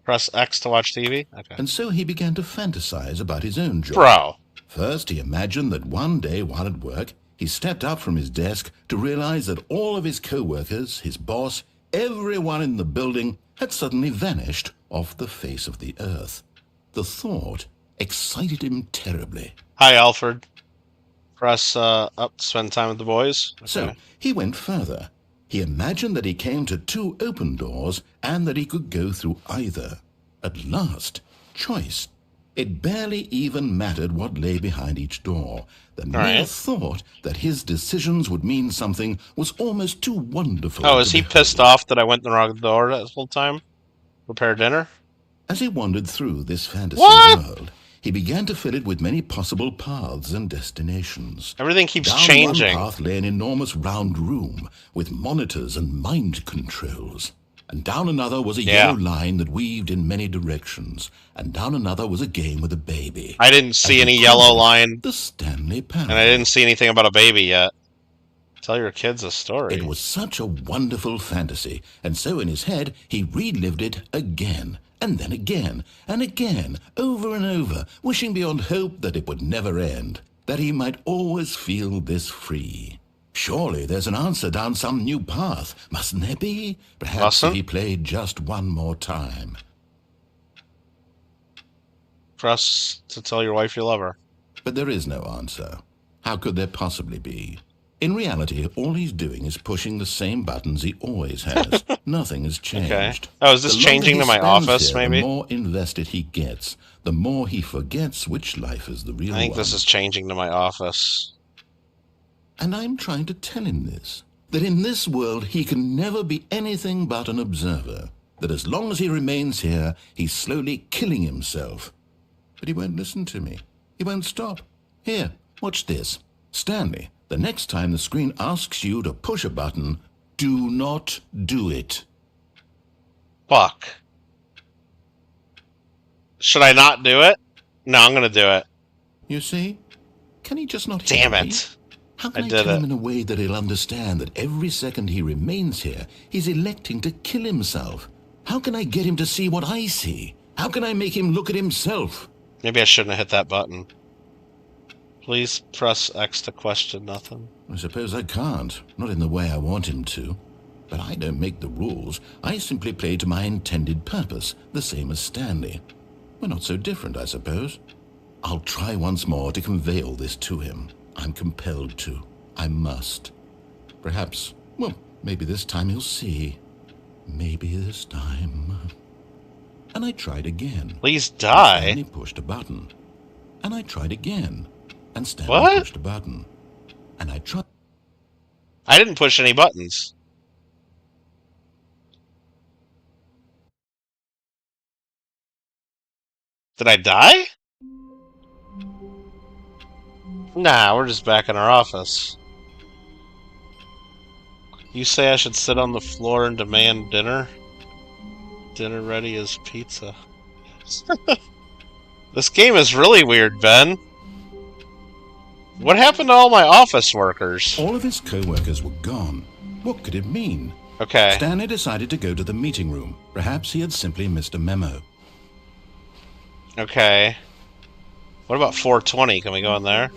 Press X to watch TV. Okay. And so he began to fantasize about his own job. Bro. First, he imagined that one day while at work, he stepped up from his desk to realize that all of his co-workers, his boss, everyone in the building had suddenly vanished off the face of the earth. The thought excited him terribly. Hi, Alfred. Press up to spend time with the boys. Okay. So he went further. He imagined that he came to two open doors and that he could go through either. At last, choice. It barely even mattered what lay behind each door. The mere thought that his decisions would mean something was almost too wonderful. Oh, is he pissed off that I went in the wrong door that whole time? Prepare dinner? As he wandered through this fantasy world, he began to fill it with many possible paths and destinations. Everything keeps Down changing. one path lay an enormous round room with monitors and mind controls. And down another was a yellow line that weaved in many directions. And down another was a game with a baby. I didn't see any yellow line. The Stanley panel. And I didn't see anything about a baby yet. Tell your kids a story. It was such a wonderful fantasy, and so in his head he relived it again, and then again, and again, over and over, wishing beyond hope that it would never end, that he might always feel this free. Surely there's an answer down some new path, mustn't there be? Perhaps if he played just one more time. Press to tell your wife you love her. But there is no answer. How could there possibly be? In reality, all he's doing is pushing the same buttons he always has. Nothing has changed. Okay. Oh, is this changing to my office, maybe? The more invested he gets, the more he forgets which life is the real one. I think this is changing to my office. And I'm trying to tell him this, that in this world he can never be anything but an observer, that as long as he remains here, he's slowly killing himself. But he won't listen to me. He won't stop. Here, watch this. Stanley, the next time the screen asks you to push a button, do not do it. Fuck. Should I not do it? No, I'm gonna do it. You see? Can he just not hear Damn me? it. How can I tell him in a way that he'll understand that every second he remains here, he's electing to kill himself? How can I get him to see what I see? How can I make him look at himself? Maybe I shouldn't have hit that button. Please press X to question nothing. I suppose I can't. Not in the way I want him to. But I don't make the rules. I simply play to my intended purpose, the same as Stanley. We're not so different, I suppose. I'll try once more to convey all this to him. I'm compelled to. I must. Perhaps, well, maybe this time he'll see. Maybe this time. And I tried again. Please die. Stanley pushed a button. And I tried again. And Stanley pushed a button. And I tried. I didn't push any buttons. Did I die? Nah, we're just back in our office. You say I should sit on the floor and demand dinner? Dinner ready as pizza. This game is really weird, Ben. What happened to all my office workers? All of his co-workers were gone. What could it mean? Okay. Stanley decided to go to the meeting room. Perhaps he had simply missed a memo. Okay. What about 420? Can we go in there?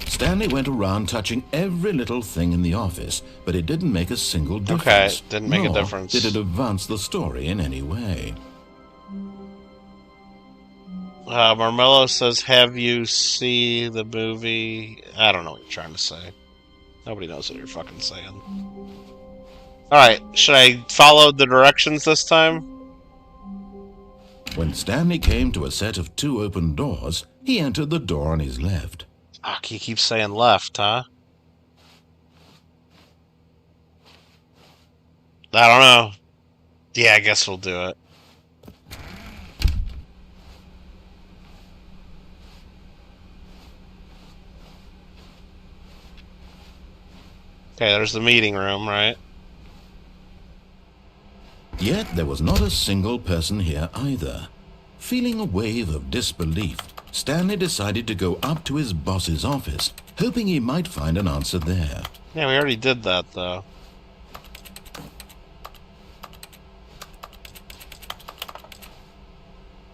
Stanley went around touching every little thing in the office, but it didn't make a single difference. Okay, didn't make a nor difference. Did it advance the story in any way? Marmello says, have you see the movie? I don't know what you're trying to say. Nobody knows what you're fucking saying. Alright, should I follow the directions this time? When Stanley came to a set of 2 open doors, he entered the door on his left. Ah, he keeps saying left, huh? I don't know. Yeah, I guess we'll do it. Okay, there's the meeting room, right? Yet there was not a single person here either. Feeling a wave of disbelief, Stanley decided to go up to his boss's office, hoping he might find an answer there. Yeah, we already did that, though.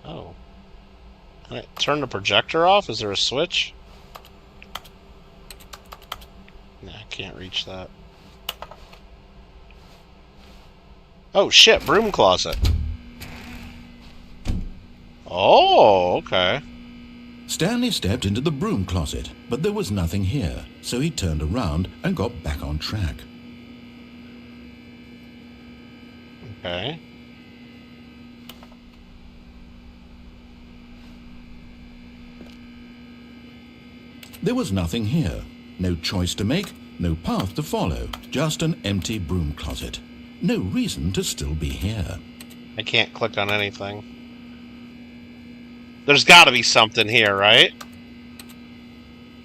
Oh. Can I turn the projector off? Is there a switch? Nah, I can't reach that. Oh, shit, broom closet. Oh, okay. Stanley stepped into the broom closet, but there was nothing here, so he turned around and got back on track. Okay. There was nothing here. No choice to make, no path to follow, just an empty broom closet. No reason to still be here. I can't click on anything. There's gotta be something here, right?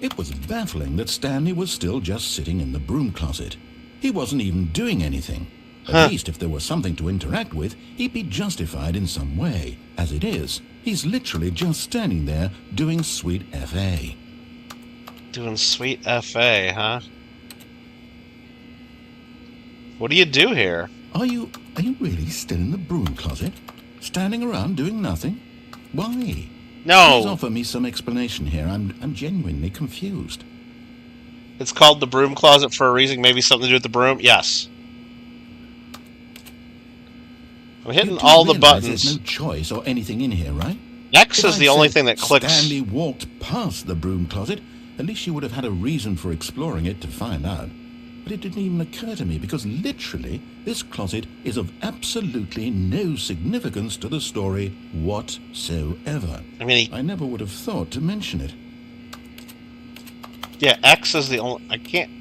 It was baffling that Stanley was still just sitting in the broom closet. He wasn't even doing anything. At least if there was something to interact with, he'd be justified in some way. As it is, he's literally just standing there doing sweet FA. Doing sweet FA, huh? What do you do here? Are you really still in the broom closet? Standing around doing nothing? Why? No! Please offer me some explanation here. I'm genuinely confused. It's called the broom closet for a reason. Maybe something to do with the broom? Yes. I'm hitting all the buttons. There's no choice or anything in here, right? X is the only thing that clicks. Stanley walked past the broom closet. At least you would have had a reason for exploring it to find out. But it didn't even occur to me because literally this closet is of absolutely no significance to the story whatsoever. I mean, I never would have thought to mention it. Yeah, X is the only... I can't...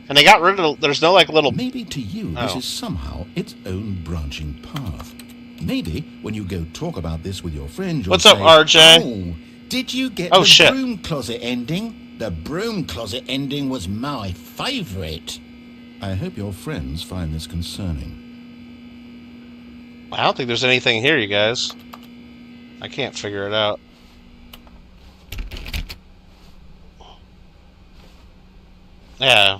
And they got rid of... There's no, like, little... Maybe to you this is somehow its own branching path. Maybe when you go talk about this with your friends, you'll What's up, say, RJ? "Oh, did you get Oh, the shit. broom closet ending? The broom closet ending was my favorite." I hope your friends find this concerning. I don't think there's anything here, you guys. I can't figure it out. Yeah.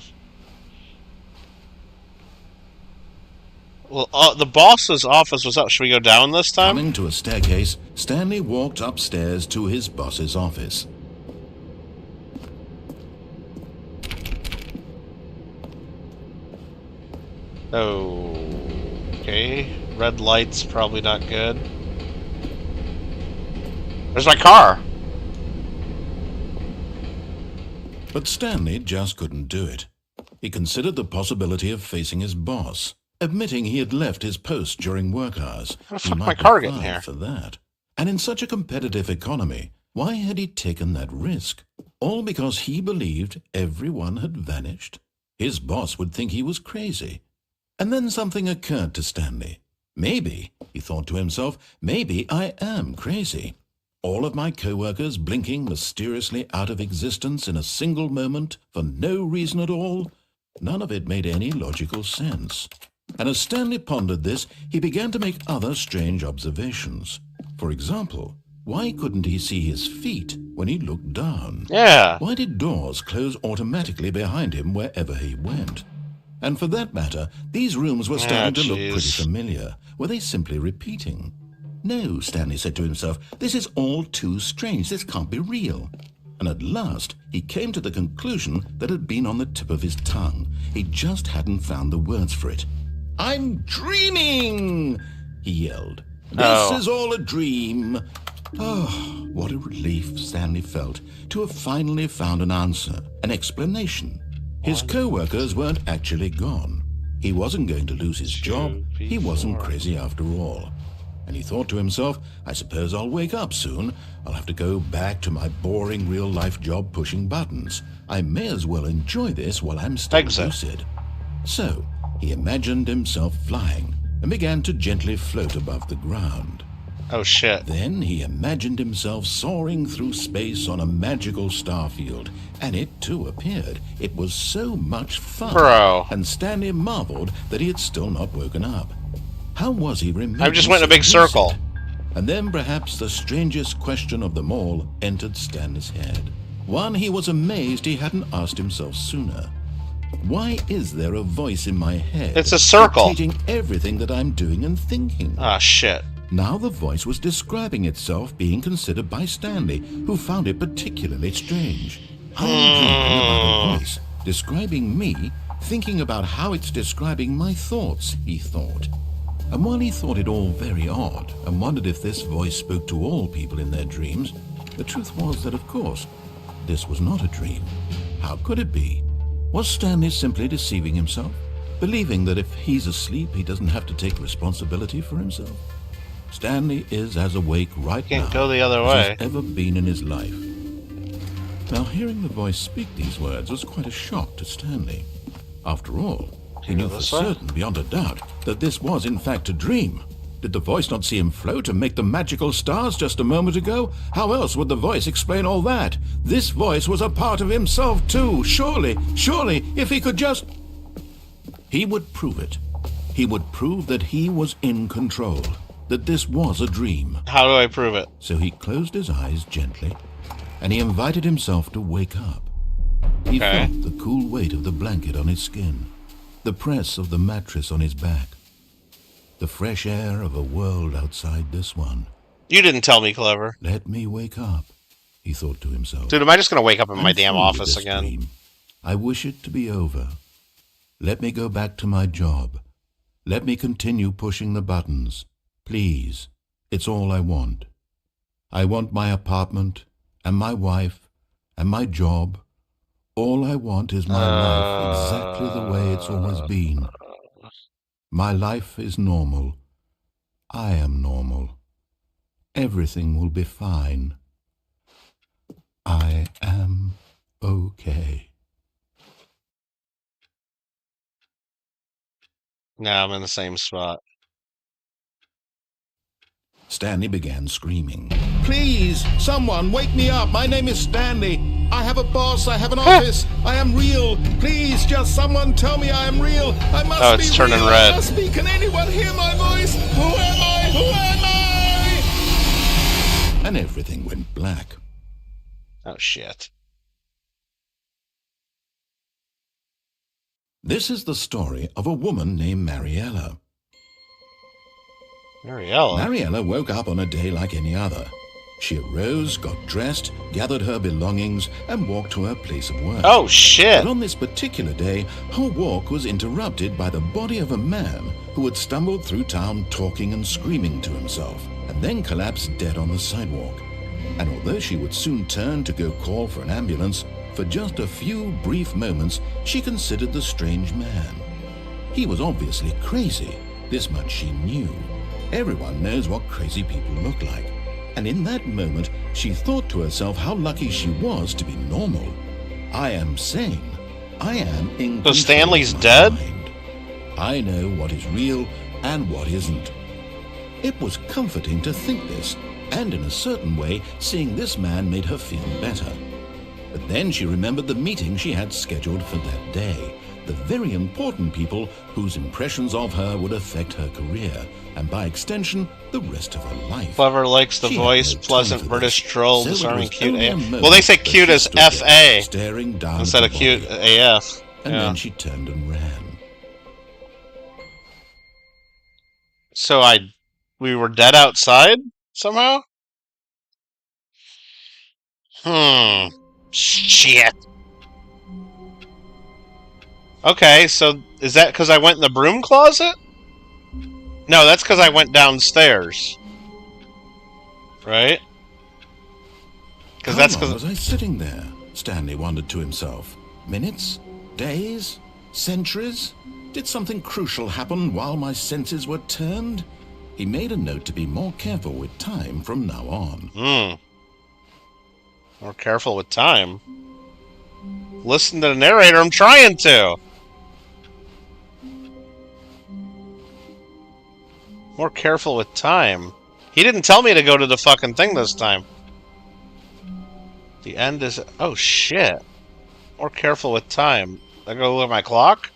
Well, the boss's office was up. Should we go down this time? Coming to a staircase, Stanley walked upstairs to his boss's office. Okay. Red light's probably not good. Where's my car? But Stanley just couldn't do it. He considered the possibility of facing his boss, admitting he had left his post during work hours. How the He fuck might my be car getting fired here? for that. And in such a competitive economy, why had he taken that risk? All because he believed everyone had vanished? His boss would think he was crazy. And then something occurred to Stanley. Maybe, he thought to himself, maybe I am crazy. All of my co-workers blinking mysteriously out of existence in a single moment for no reason at all? None of it made any logical sense. And as Stanley pondered this, he began to make other strange observations. For example, Why couldn't he see his feet when he looked down? Yeah. Why did doors close automatically behind him wherever he went? And for that matter, these rooms were starting to look pretty familiar. Were they simply repeating? No, Stanley said to himself, this is all too strange. This can't be real. And at last, he came to the conclusion that had been on the tip of his tongue. He just hadn't found the words for it. I'm dreaming, he yelled. This is all a dream. Oh, what a relief Stanley felt to have finally found an answer, an explanation. His co-workers weren't actually gone. He wasn't going to lose his job. He wasn't crazy after all. And he thought to himself, I suppose I'll wake up soon. I'll have to go back to my boring real-life job pushing buttons. I may as well enjoy this while I'm still lucid. So, he imagined himself flying and began to gently float above the ground. Oh, shit. Then he imagined himself soaring through space on a magical starfield, and it too appeared. It was so much fun. Bro. And Stanley marveled that he had still not woken up. How was he remembering? I just went in a big circle. And then perhaps the strangest question of them all entered Stanley's head. One he was amazed he hadn't asked himself sooner. Why is there a voice in my head? It's a circle. Dictating everything that I'm doing and thinking. Ah, shit. Now the voice was describing itself being considered by Stanley, who found it particularly strange. I'm dreaming about a voice describing me, thinking about how it's describing my thoughts, he thought. And while he thought it all very odd, and wondered if this voice spoke to all people in their dreams, the truth was that, of course, this was not a dream. How could it be? Was Stanley simply deceiving himself, believing that if he's asleep, he doesn't have to take responsibility for himself? Stanley is as awake right now Can't go the other as way. he's ever been in his life. Now, hearing the voice speak these words was quite a shock to Stanley. After all, he knew for certain, beyond a doubt, that this was in fact a dream. Did the voice not see him float and make the magical stars just a moment ago? How else would the voice explain all that? This voice was a part of himself too. Surely, if he could just... He would prove it. He would prove that he was in control, that this was a dream. How do I prove it? So he closed his eyes gently, and he invited himself to wake up. He felt the cool weight of the blanket on his skin, the press of the mattress on his back, the fresh air of a world outside this one. You didn't tell me, Clever. Let me wake up, he thought to himself. Dude, am I just going to wake up in my I'm damn through with office this again? dream. I wish it to be over. Let me go back to my job. Let me continue pushing the buttons. Please, it's all I want. I want my apartment, and my wife, and my job. All I want is my life exactly the way it's always been. My life is normal. I am normal. Everything will be fine. I am okay. Now I'm in the same spot. Stanley began screaming. Please, someone, wake me up. My name is Stanley. I have a boss. I have an office. I am real. Please, just someone tell me I am real. I must be real. Oh, it's turning red. I must be. Can anyone hear my voice? Who am I? Who am I? And everything went black. Oh, shit. This is the story of a woman named Mariella. Mariella woke up on a day like any other. She arose, got dressed, gathered her belongings, and walked to her place of work. Oh, shit! But on this particular day, her walk was interrupted by the body of a man who had stumbled through town talking and screaming to himself, and then collapsed dead on the sidewalk. And although she would soon turn to go call for an ambulance, for just a few brief moments, she considered the strange man. He was obviously crazy. This much she knew. Everyone knows what crazy people look like. And in that moment, she thought to herself how lucky she was to be normal. I am sane. I am in control. So Stanley's of my dead? mind. I know what is real and what isn't. It was comforting to think this, and in a certain way, seeing this man made her feel better. But then she remembered the meeting she had scheduled for that day, the very important people whose impressions of her would affect her career, and by extension, the rest of her life. Clever likes the She had voice, no time pleasant for British this, troll, so it disarming was cute only a AF. moment Well, they say that cute she as stood there, FA staring down instead at of the cute body. AF. And Yeah. then she turned and ran. So we were dead outside somehow? Shit. Okay, so is that because I went in the broom closet? No, that's because I went downstairs. Right? Because that's How long because was I sitting there? Stanley wondered to himself. Minutes? Days? Centuries? Did something crucial happen while my senses were turned? He made a note to be more careful with time from now on. More careful with time. Listen to the narrator, I'm trying to. More careful with time. He didn't tell me to go to the fucking thing this time. The end is... Oh, shit. More careful with time. I go look at my clock?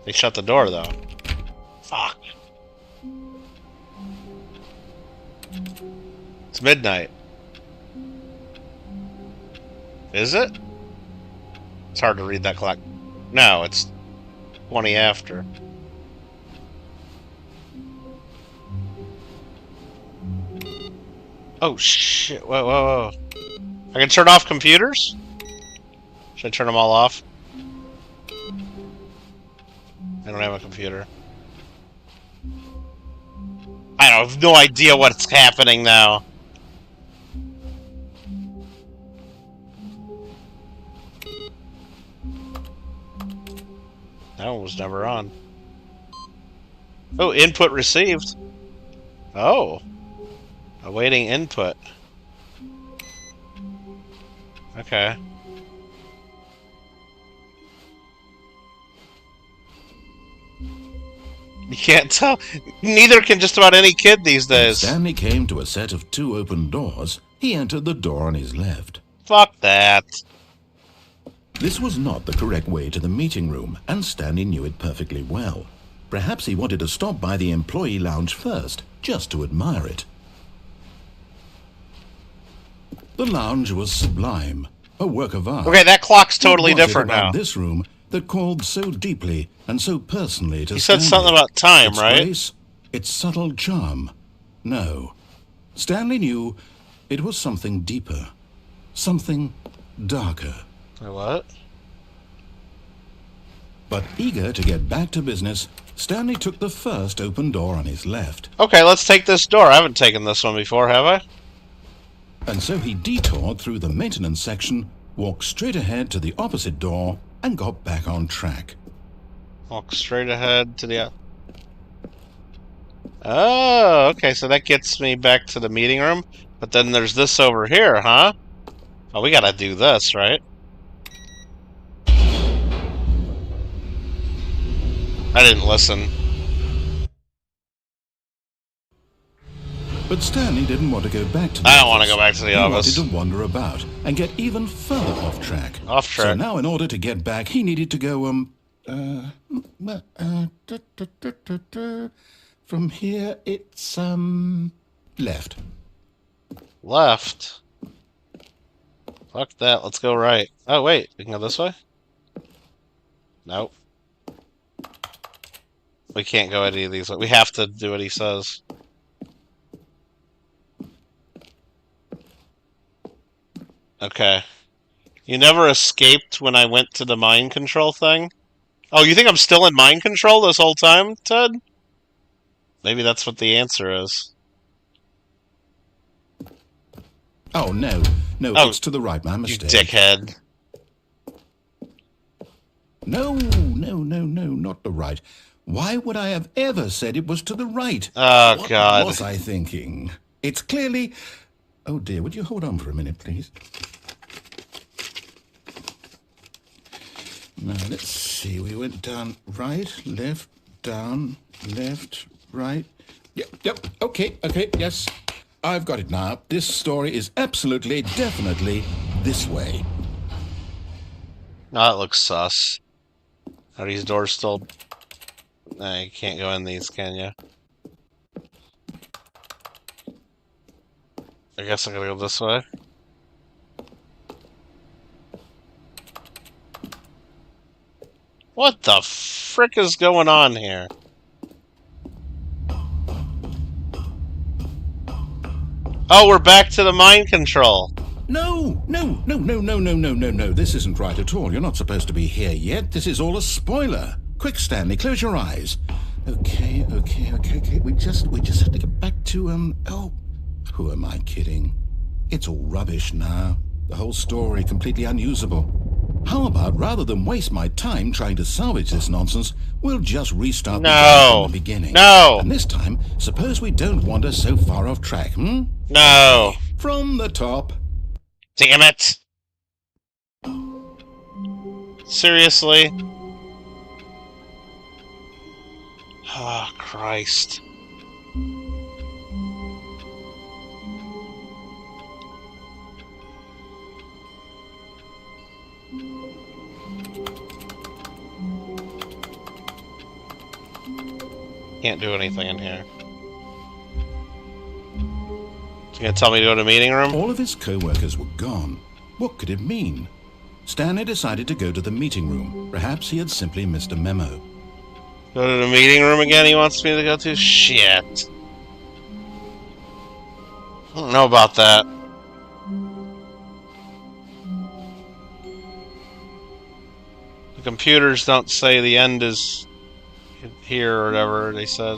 They shut the door, though. Fuck. It's midnight. Is it? It's hard to read that clock. No, it's 20 after. Oh, shit. Whoa, whoa, whoa. I can turn off computers? Should I turn them all off? I don't have a computer. I have no idea what's happening now. That one was never on. Oh, input received. Oh. Awaiting input. Okay. You can't tell. Neither can just about any kid these When days. Stanley came to a set of 2 open doors. He entered the door on his left. Fuck that. This was not the correct way to the meeting room, and Stanley knew it perfectly well. Perhaps he wanted to stop by the employee lounge first, just to admire it. The lounge was sublime, a work of art. Okay, that clock's totally What was it different about now. this room that called so deeply and so personally to He said Stanley? something about time, Its right? grace, its subtle charm. No. Stanley knew it was something deeper, something darker. What? But eager to get back to business, Stanley took the first open door on his left. Okay, let's take this door. I haven't taken this one before, have I? And so he detoured through the maintenance section, walked straight ahead to the opposite door, and got back on track. Walk straight ahead to the... Oh, okay, so that gets me back to the meeting room. But then there's this over here, huh? Oh, we gotta do this, right? I didn't listen. But Stanley didn't want to go back to the I don't want to office. go back to the He office. wanted to wander about and get even further off track. Off So track. now in order to get back, he needed to go, from here it's, left. Left. Fuck that, let's go right. Oh, wait, we can go this way? Nope. We can't go any of these. We have to do what he says. Okay. You never escaped when I went to the mind control thing? Oh, you think I'm still in mind control this whole time, Ted? Maybe that's what the answer is. Oh, no. No, Oh, it's to the right, my You mistake. dickhead. No, not the right. Why would I have ever said it was to the right? Oh, What God. was I thinking? It's clearly... Oh, dear, would you hold on for a minute, please? Now, let's see. We went down right, left, down, left, right. Yep, okay, yes. I've got it now. This story is absolutely, definitely this way. No, that looks sus. Are these doors still... Nah, you can't go in these, can you? I guess I gotta go this way. What the frick is going on here? Oh, we're back to the mind control. No, no, no, no, no, no, no, no, no. This isn't right at all. You're not supposed to be here yet. This is all a spoiler. Quick, Stanley, close your eyes. Okay. We just have to get back to, oh, who am I kidding? It's all rubbish now. The whole story completely unusable. How about, rather than waste my time trying to salvage this nonsense, we'll just restart the game from the beginning. No! And this time, suppose we don't wander so far off track, hmm? No! Okay, from the top. Damn it! Seriously? Oh, Christ. Can't do anything in here. You gonna tell me to go to the meeting room? All of his co-workers were gone. What could it mean? Stanley decided to go to the meeting room. Perhaps he had simply missed a memo. Go to the meeting room again he wants me to go to? Shit. I don't know about that. The computers don't say the end is here or whatever they said.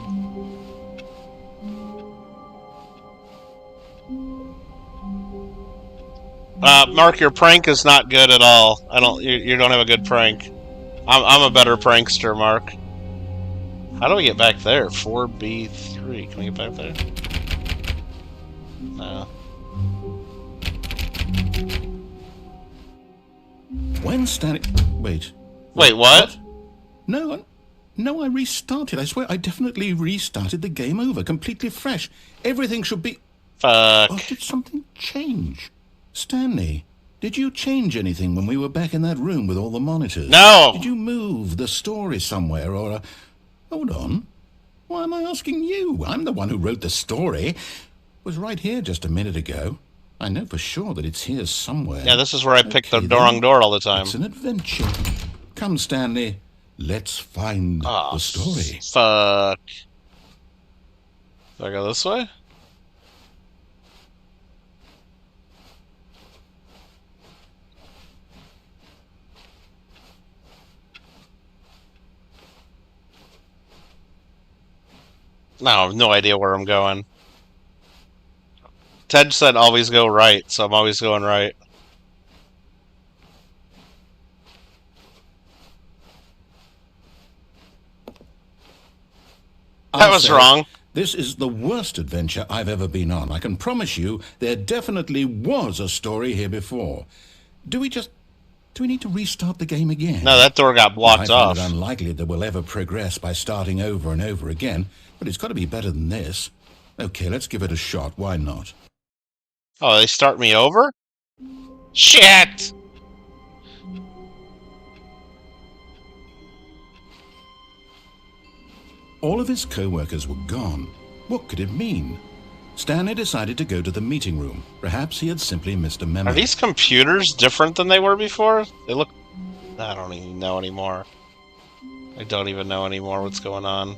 Mark, your prank is not good at all. You don't have a good prank. I'm a better prankster, Mark. How do we get back there? 4B3. Can we get back there? No. When Stanley... Wait, what? No, I restarted. I swear, I definitely restarted the game over, completely fresh. Everything should be... Fuck. Or did something change? Stanley, did you change anything when we were back in that room with all the monitors? No! Did you move the story somewhere, or... Hold on. Why am I asking you? I'm the one who wrote the story. It was right here just a minute ago. I know for sure that it's here somewhere. Yeah, this is where I pick the wrong door all the time. It's an adventure. Come, Stanley. Let's find the story. Fuck. Do I go this way? No, I have no idea where I'm going. Ted said always go right, so I'm always going right. That was wrong. This is the worst adventure I've ever been on. I can promise you there definitely was a story here before. Do we need to restart the game again? No, that door got blocked off. I find it unlikely that we'll ever progress by starting over and over again, but it's got to be better than this. Okay, let's give it a shot. Why not? Oh, they start me over? Shit! All of his co-workers were gone. What could it mean? Stanley decided to go to the meeting room. Perhaps he had simply missed a memo. Are these computers different than they were before? They look... I don't even know anymore. I don't even know anymore what's going on.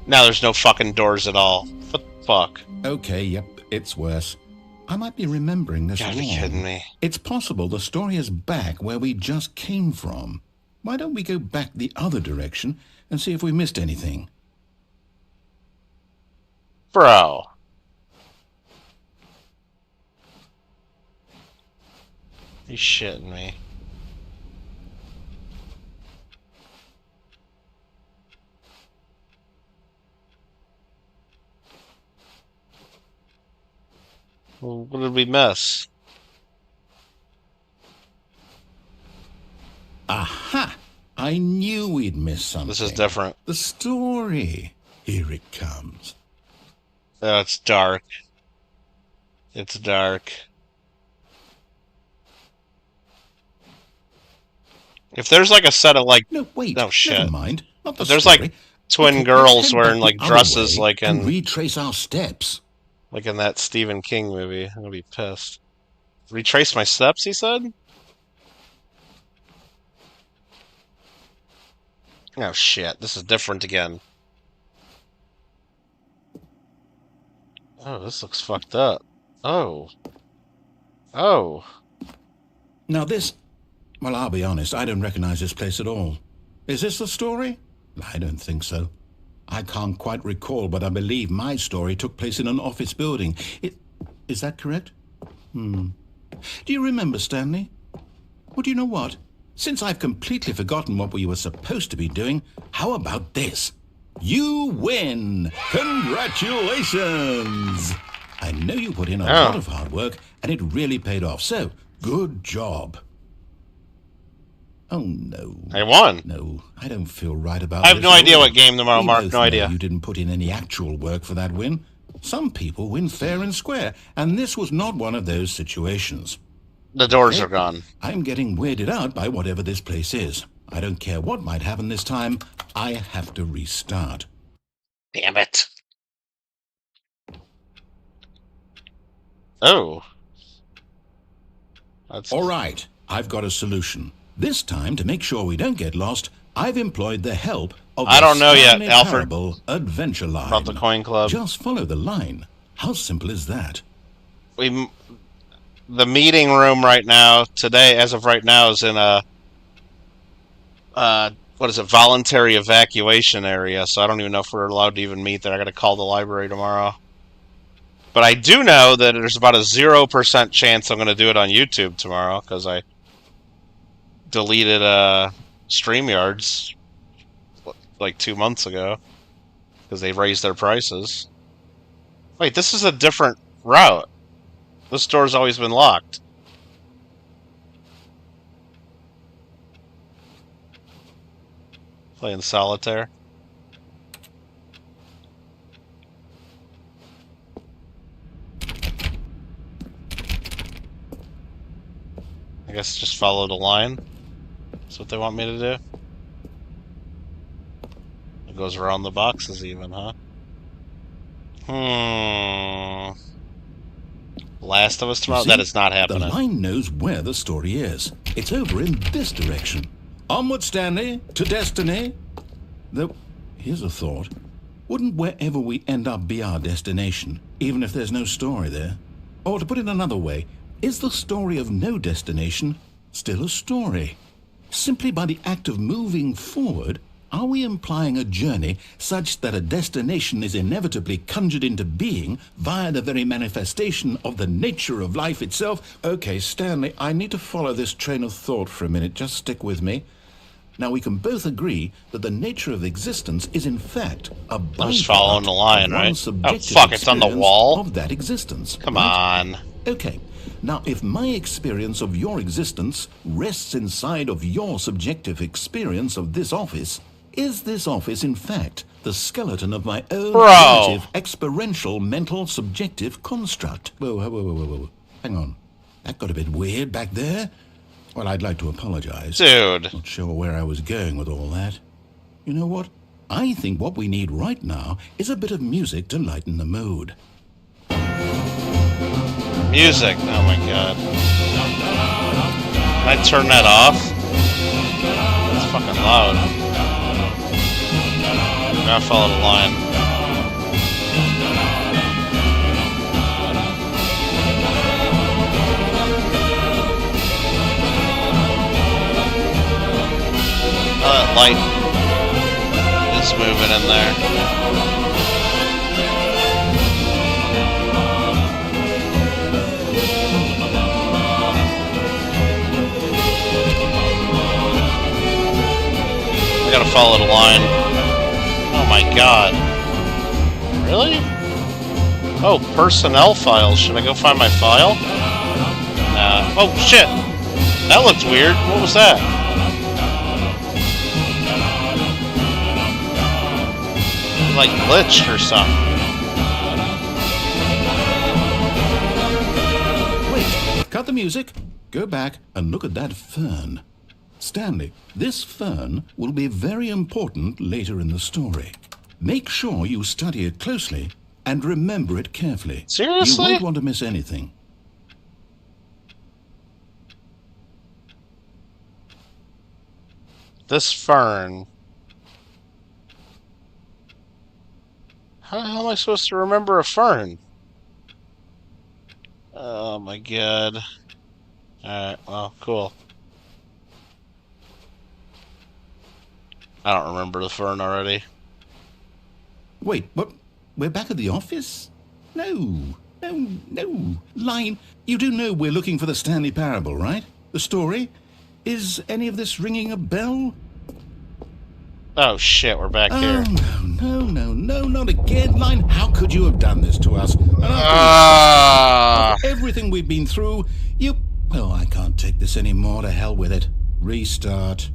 Now there's no fucking doors at all. What the fuck? Okay, yep, it's worse. I might be remembering this wrong. Are you kidding me? It's possible the story is back where we just came from. Why don't we go back the other direction and see if we missed anything? Bro. You shitting me. Well, what did we miss? Aha! I knew we'd we'd miss something. This is different. The story. Here it comes. Oh, it's dark. It's dark. If there's like a set of like... No, wait. Oh, shit. Never mind. Not the If there's story. like twin Okay, girls let's head wearing back like the other dresses way like and in... retrace our steps. Like in that Stephen King movie. I'm gonna be pissed. Retrace my steps, he said? Oh shit, this is different again. Oh, this looks fucked up. Oh. Oh. Now this... Well, I'll be honest, I don't recognize this place at all. Is this the story? I don't think so. I can't quite recall, but I believe my story took place in an office building. Is that correct? Do you remember, Stanley? Well, do you know what? Since I've completely forgotten what we were supposed to be doing, how about this? You win! Congratulations! I know you put in a lot of hard work, and it really paid off, so good job. Oh, no. I won. No, I don't feel right about I have this no at idea all. what game tomorrow, We Mark. both No know idea. You didn't put in any actual work for that win. Some people win fair and square, and this was not one of those situations. The doors are gone. I'm getting weirded out by whatever this place is. I don't care what might happen this time. I have to restart. Damn it. Oh. That's... All right, I've got a solution. This time, to make sure we don't get lost, I've employed the help of I don't know yet, Stanley Alfred. Parable Adventure Line. About the coin club. Just follow the line. How simple is that? The meeting room right now, today, as of right now, is in a... what is it? Voluntary evacuation area, so I don't even know if we're allowed to even meet there. I gotta call the library tomorrow. But I do know that there's about a 0% chance I'm gonna do it on YouTube tomorrow, because I deleted StreamYards like 2 months ago because they raised their prices. Wait, this is a different route. This door's always been locked. Playing solitaire. I guess just follow the line. That's what they want me to do. It goes around the boxes even, huh? Last of Us tomorrow? See, that is not the happening. line knows where the story is. It's over in this direction. Onward, Stanley, to destiny. Though, here's a thought. Wouldn't wherever we end up be our destination, even if there's no story there? Or to put it another way, is the story of no destination still a story? Simply by the act of moving forward, are we implying a journey such that a destination is inevitably conjured into being via the very manifestation of the nature of life itself? Okay, Stanley, I need to follow this train of thought for a minute. Just stick with me. Now, we can both agree that the nature of existence is, in fact, a byproduct I'm just following the line, of right? one's Oh, subjective fuck, it's on the experience wall? of that existence. Come right? on. Okay. Now, if my experience of your existence rests inside of your subjective experience of this office, is this office, in fact, the skeleton of my own relative, experiential, mental, subjective construct? Whoa. Hang on. That got a bit weird back there. Well, I'd like to apologize. Dude. Not sure where I was going with all that. You know what? I think what we need right now is a bit of music to lighten the mood. Music. Oh my god. Can I turn that off? It's fucking loud. I'm gonna follow the line. That light is moving in there. I gotta follow the line. Oh my god. Really? Oh, personnel files. Should I go find my file? Nah. Oh shit! That looked weird. What was that? like glitched or something. Wait, cut the music. Go back and look at that fern. Stanley, this fern will be very important later in the story. Make sure you study it closely and remember it carefully. Seriously? You won't want to miss anything. This fern. How the hell am I supposed to remember a fern? Oh my god. Alright, well, cool. I don't remember the fern already. Wait, what? We're back at the office? No. Line, you do know we're looking for the Stanley Parable, right? The story? Is any of this ringing a bell? Oh shit, we're back here. No, not again, Line. How could you have done this to us? Everything we've been through, Oh, I can't take this anymore. To hell with it. Restart.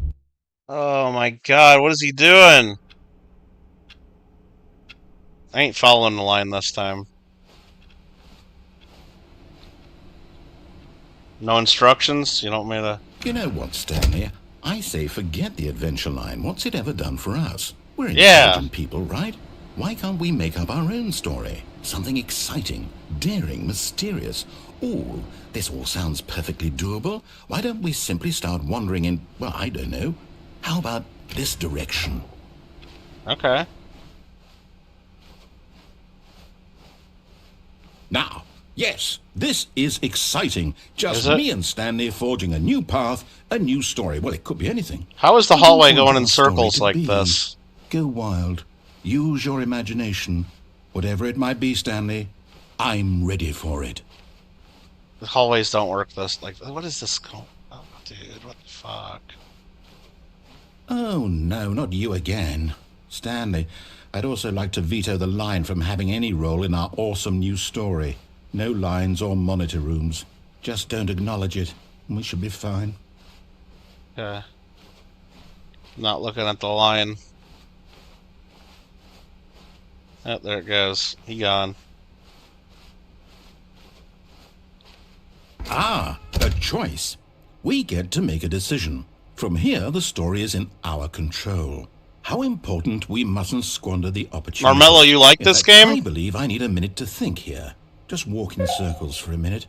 Oh my god, what is he doing? I ain't following the line this time. No instructions? You don't want me to... You know what, Stanley? I say forget the adventure line. What's it ever done for us? We're Yeah. intelligent people, right? Why can't we make up our own story? Something exciting, daring, mysterious. Ooh, this all sounds perfectly doable. Why don't we simply start wandering in, well, I don't know. How about this direction? Okay. Now, yes, this is exciting. Just Is it? me and Stanley forging a new path, a new story. Well, it could be anything. How is the What do you hallway want going in our story circles to like be? this? Go wild. Use your imagination. Whatever it might be, Stanley, I'm ready for it. The hallways don't work this like... What is this called? Oh, dude, what the fuck? Oh, no, not you again. Stanley, I'd also like to veto the line from having any role in our awesome new story. No lines or monitor rooms. Just don't acknowledge it, and we should be fine. Okay. Not looking at the line. Oh, there it goes. He gone. Ah, a choice. We get to make a decision. From here, the story is in our control. How important we mustn't squander the opportunity. Marmello, you like In this fact, game? I believe I need a minute to think here. Just walk in circles for a minute.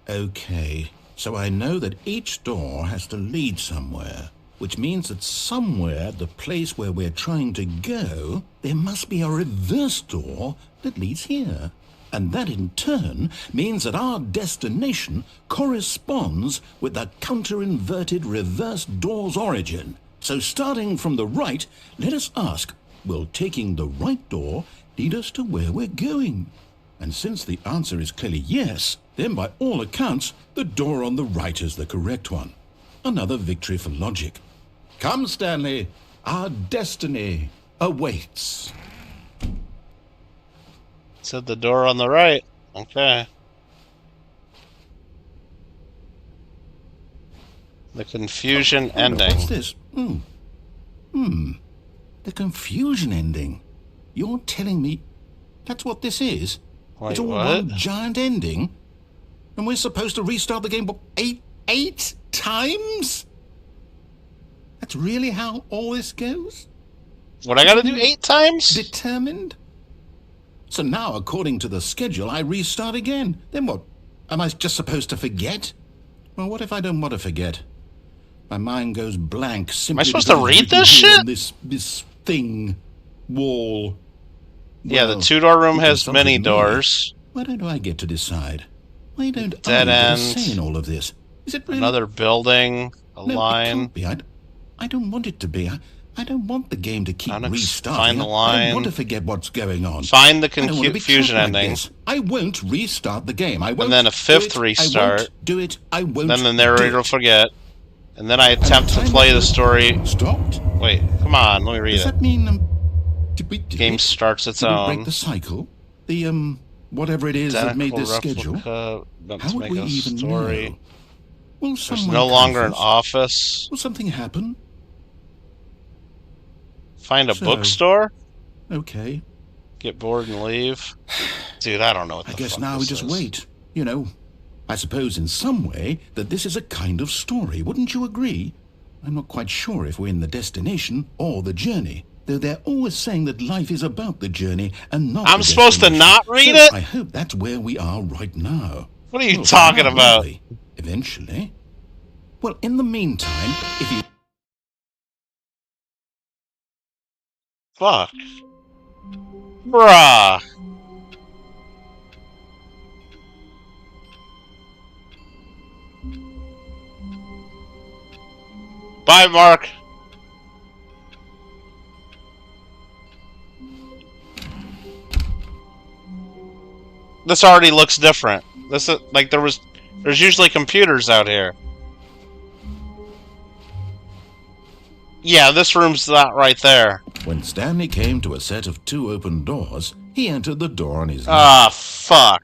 Okay, so I know that each door has to lead somewhere, which means that somewhere at the place where we're trying to go, there must be a reverse door that leads here. And that in turn means that our destination corresponds with the counter-inverted reverse door's origin. So starting from the right, let us ask, will taking the right door lead us to where we're going? And since the answer is clearly yes, then by all accounts, the door on the right is the correct one. Another victory for logic. Come, Stanley, our destiny awaits. Said the door on the right. Okay. The confusion ending. What's this? The confusion ending. You're telling me that's what this is? Wait, It's all what? one giant ending? And we're supposed to restart the game eight times? That's really how all this goes? What I gotta do 8 times? Determined? So now, according to the schedule, I restart again. Then what? Am I just supposed to forget? Well, what if I don't want to forget? My mind goes blank simply supposed to because read it's written this here shit? on this thing, wall. Yeah, the Well, 2-door room it was has something many new. doors. Why don't I get to decide? Why don't Dead I get a end. say in all of this? Is it really? Another building. A No, it line. can't be. I don't want it to be. I don't want the game to keep restarting. Find the I line. don't want to forget what's going on. Find the I don't want to be confusion trapped like ending. this. I won't restart the game. I won't. then a fifth do it. restart. I won't do it. I won't. Then the do narrator will it. forget. And then I attempt to time play the is story. Stopped. Wait, come on, let me read Does it. that mean did we Game starts its did we own. break the cycle? The whatever it is that made this schedule. Let's How would make we a even story. know? Will There's someone no longer an confess? office. Will something happen? Find a So- bookstore? okay. Get bored and leave. Dude, I don't know what the I guess fuck now we this just is. wait. You know, I suppose in some way that this is a kind of story, wouldn't you agree? I'm not quite sure if we're in the destination or the journey, though they're always saying that life is about the journey and not I'm the supposed to destination. not read So it? I hope that's where we are right now. What are you Well, talking we are, about? aren't we? Eventually. Well, in the meantime, if you... Fuck. Bruh. Bye, Mark. This already looks different. This is like there's usually computers out here. Yeah, this room's not right there. When Stanley came to a set of 2 open doors, he entered the door on his Ah, left. fuck.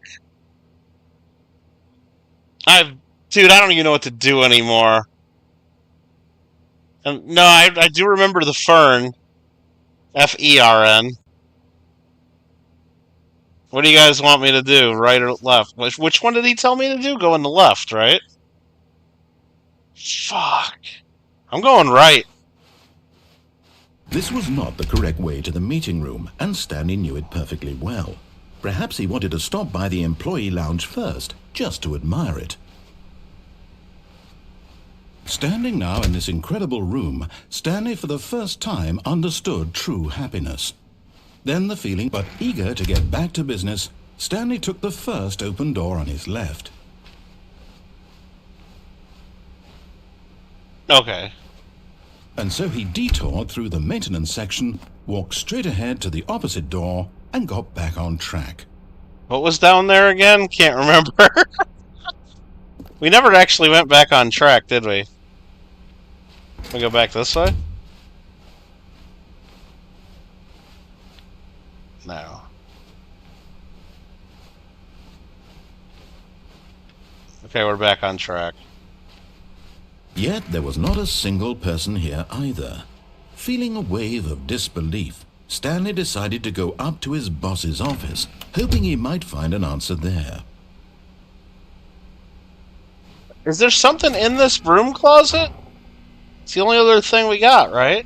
Dude, I don't even know what to do anymore. And no, I do remember the Fern. Fern. What do you guys want me to do? Right or left? Which one did he tell me to do? Go in the left, right? Fuck. I'm going right. This was not the correct way to the meeting room, and Stanley knew it perfectly well. Perhaps he wanted to stop by the employee lounge first, just to admire it. Standing now in this incredible room, Stanley for the first time understood true happiness. Then the feeling, but eager to get back to business, Stanley took the first open door on his left. Okay. And so he detoured through the maintenance section, walked straight ahead to the opposite door, and got back on track. What was down there again? Can't remember. We never actually went back on track, did we? We go back this way? No. Okay, we're back on track. Yet there was not a single person here either. Feeling a wave of disbelief, Stanley decided to go up to his boss's office, hoping he might find an answer there. Is there something in this broom closet? It's the only other thing we got, right?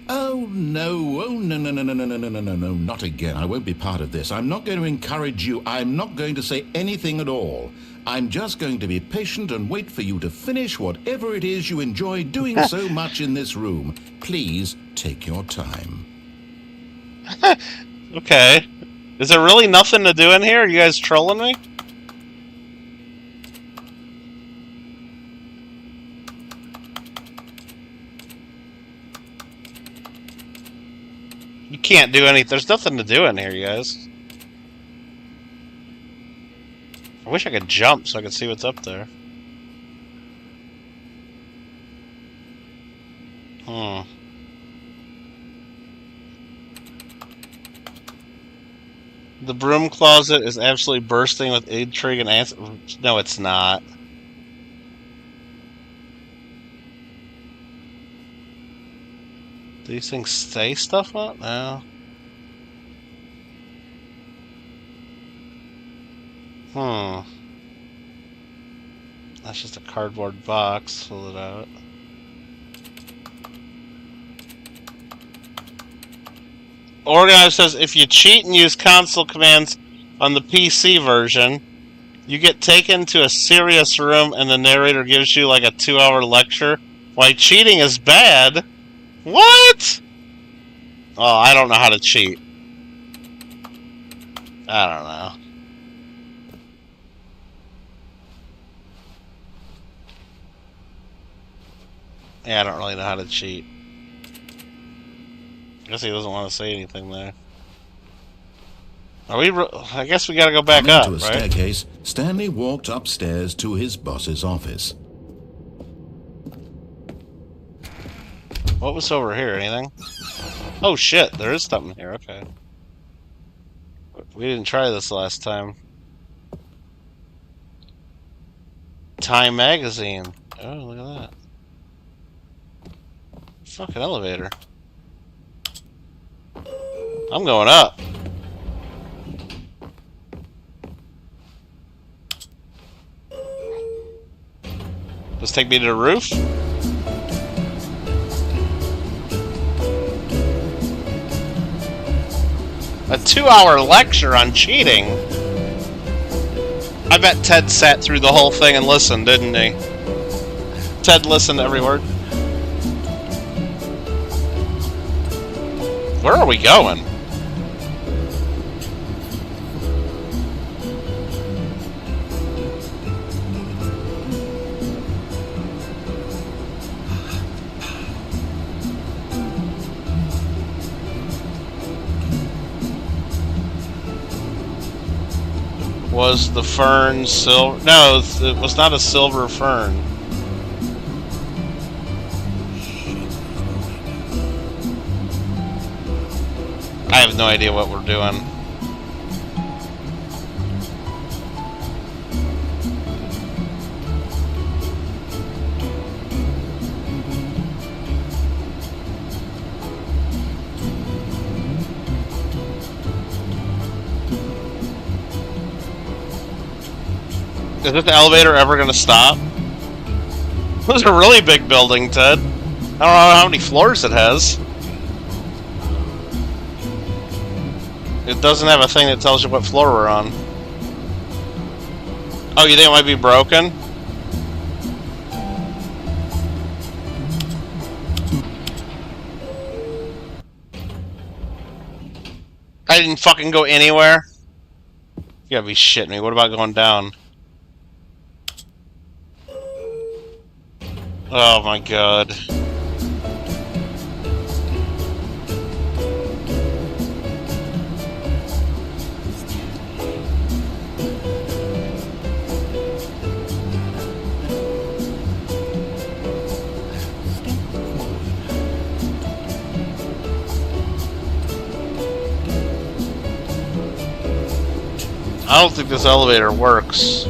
Oh no, no, not again. I won't be part of this. I'm not going to encourage you. I'm not going to say anything at all. I'm just going to be patient and wait for you to finish whatever it is you enjoy doing so much in this room. Please take your time. Okay. Is there really nothing to do in here? Are you guys trolling me? You can't do anything. There's nothing to do in here, you guys. I wish I could jump so I could see what's up there. The broom closet is absolutely bursting with intrigue and answer. No, it's not. Do these things say stuff up? No. That's just a cardboard box. Fill it out. Organizer says if you cheat and use console commands on the PC version, you get taken to a serious room and the narrator gives you like a 2-hour lecture why cheating is bad. What? Oh, I don't know how to cheat. I don't know. Yeah, I don't really know how to cheat. I guess he doesn't want to say anything there. Are we? I guess we gotta go back up, to a right? staircase, Stanley walked upstairs to his boss's office. What was over here? Anything? Oh shit! There is something here. Okay. We didn't try this last time. Time magazine. Oh, look at that. Fucking elevator. I'm going up. Just take me to the roof? A 2-hour lecture on cheating? I bet Ted sat through the whole thing and listened, didn't he? Ted listened to every word. Where are we going? Was the fern silver? No, it was not a silver fern. I have no idea what we're doing. Is this elevator ever going to stop? This is a really big building, Ted. I don't know how many floors it has. It doesn't have a thing that tells you what floor we're on. Oh, you think it might be broken? I didn't fucking go anywhere? You gotta be shitting me. What about going down? Oh my god. I don't think this elevator works.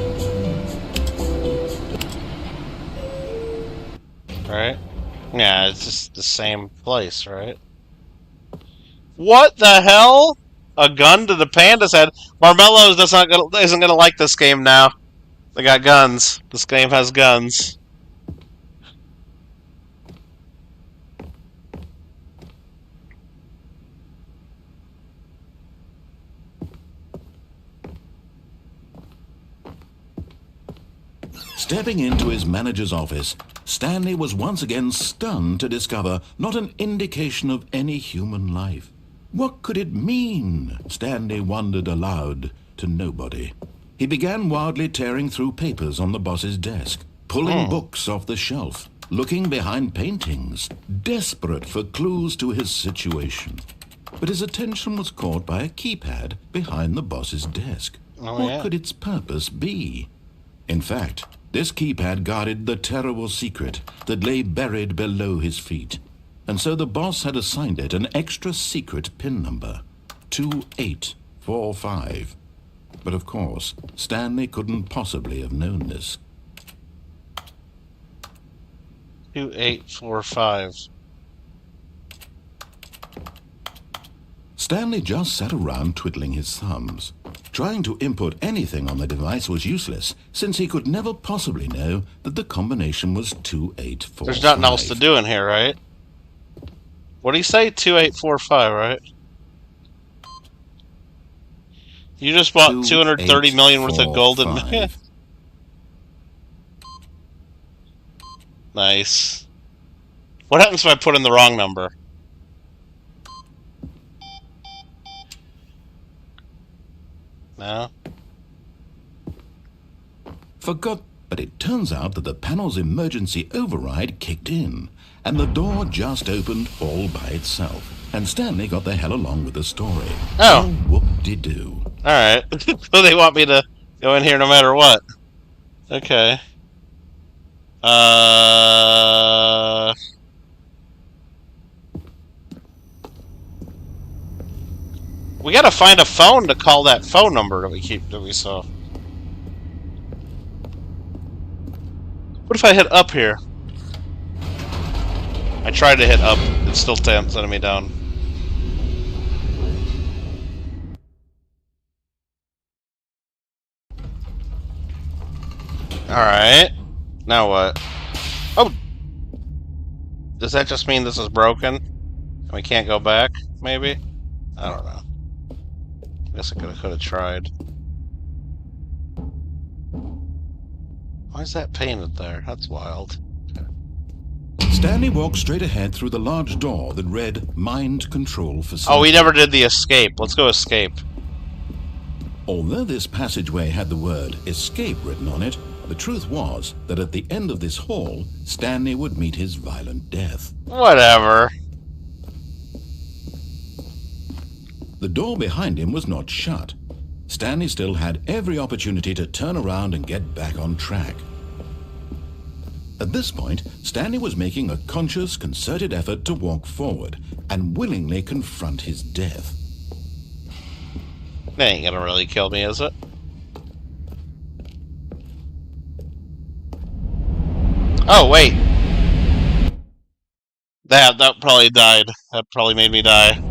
Right? Yeah, it's just the same place, right? What the hell? A gun to the panda's head? Marmello isn't gonna like this game now. They got guns. This game has guns. Stepping into his manager's office, Stanley was once again stunned to discover not an indication of any human life. What could it mean? Stanley wondered aloud to nobody. He began wildly tearing through papers on the boss's desk, pulling books off the shelf, looking behind paintings, desperate for clues to his situation. But his attention was caught by a keypad behind the boss's desk. What could its purpose be? In fact, this keypad guarded the terrible secret that lay buried below his feet. And so the boss had assigned it an extra secret PIN number, 2845. But of course, Stanley couldn't possibly have known this. 2845. Stanley just sat around twiddling his thumbs. Trying to input anything on the device was useless, since he could never possibly know that the combination was 2845. There's nothing else to do in here, right? What do you say? 2845, right? You just bought 230 million worth of golden. Nice. What happens if I put in the wrong number? No? Forgot, but it turns out that the panel's emergency override kicked in, and the door just opened all by itself, and Stanley got the hell along with the story. Oh. Whoop-de-doo. Alright. So they want me to go in here no matter what. Okay. We gotta find a phone to call that phone number that we saw. What if I hit up here? I tried to hit up, it's still sending me down. Alright. Now what? Oh! Does that just mean this is broken? And we can't go back, maybe? I don't know. I guess I could have tried. Why is that painted there? That's wild. Stanley walked straight ahead through the large door that read Mind Control Facility. Oh, we never did the escape. Let's go escape. Although this passageway had the word escape written on it, the truth was that at the end of this hall, Stanley would meet his violent death. Whatever. The door behind him was not shut. Stanley still had every opportunity to turn around and get back on track. At this point, Stanley was making a conscious, concerted effort to walk forward and willingly confront his death. That ain't gonna really kill me, is it? Oh, wait. That probably died. That probably made me die.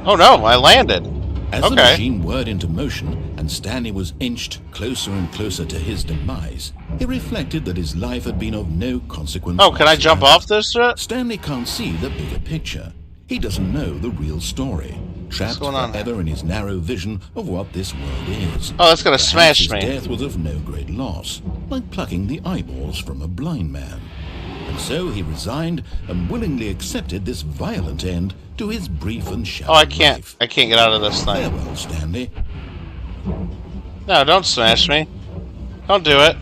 Oh no, I landed. As the machine whirred into motion and Stanley was inched closer and closer to his demise, he reflected that his life had been of no consequence. Oh, can I jump off this shit? Stanley can't see the bigger picture. He doesn't know the real story, trapped forever in his narrow vision of what this world is. Oh, that's gonna smash me. His death was of no great loss, like plucking the eyeballs from a blind man. And so he resigned and willingly accepted this violent end to his brief and shallow life. I can't get out of this thing. Farewell, Stanley. No, don't smash me. Don't do it.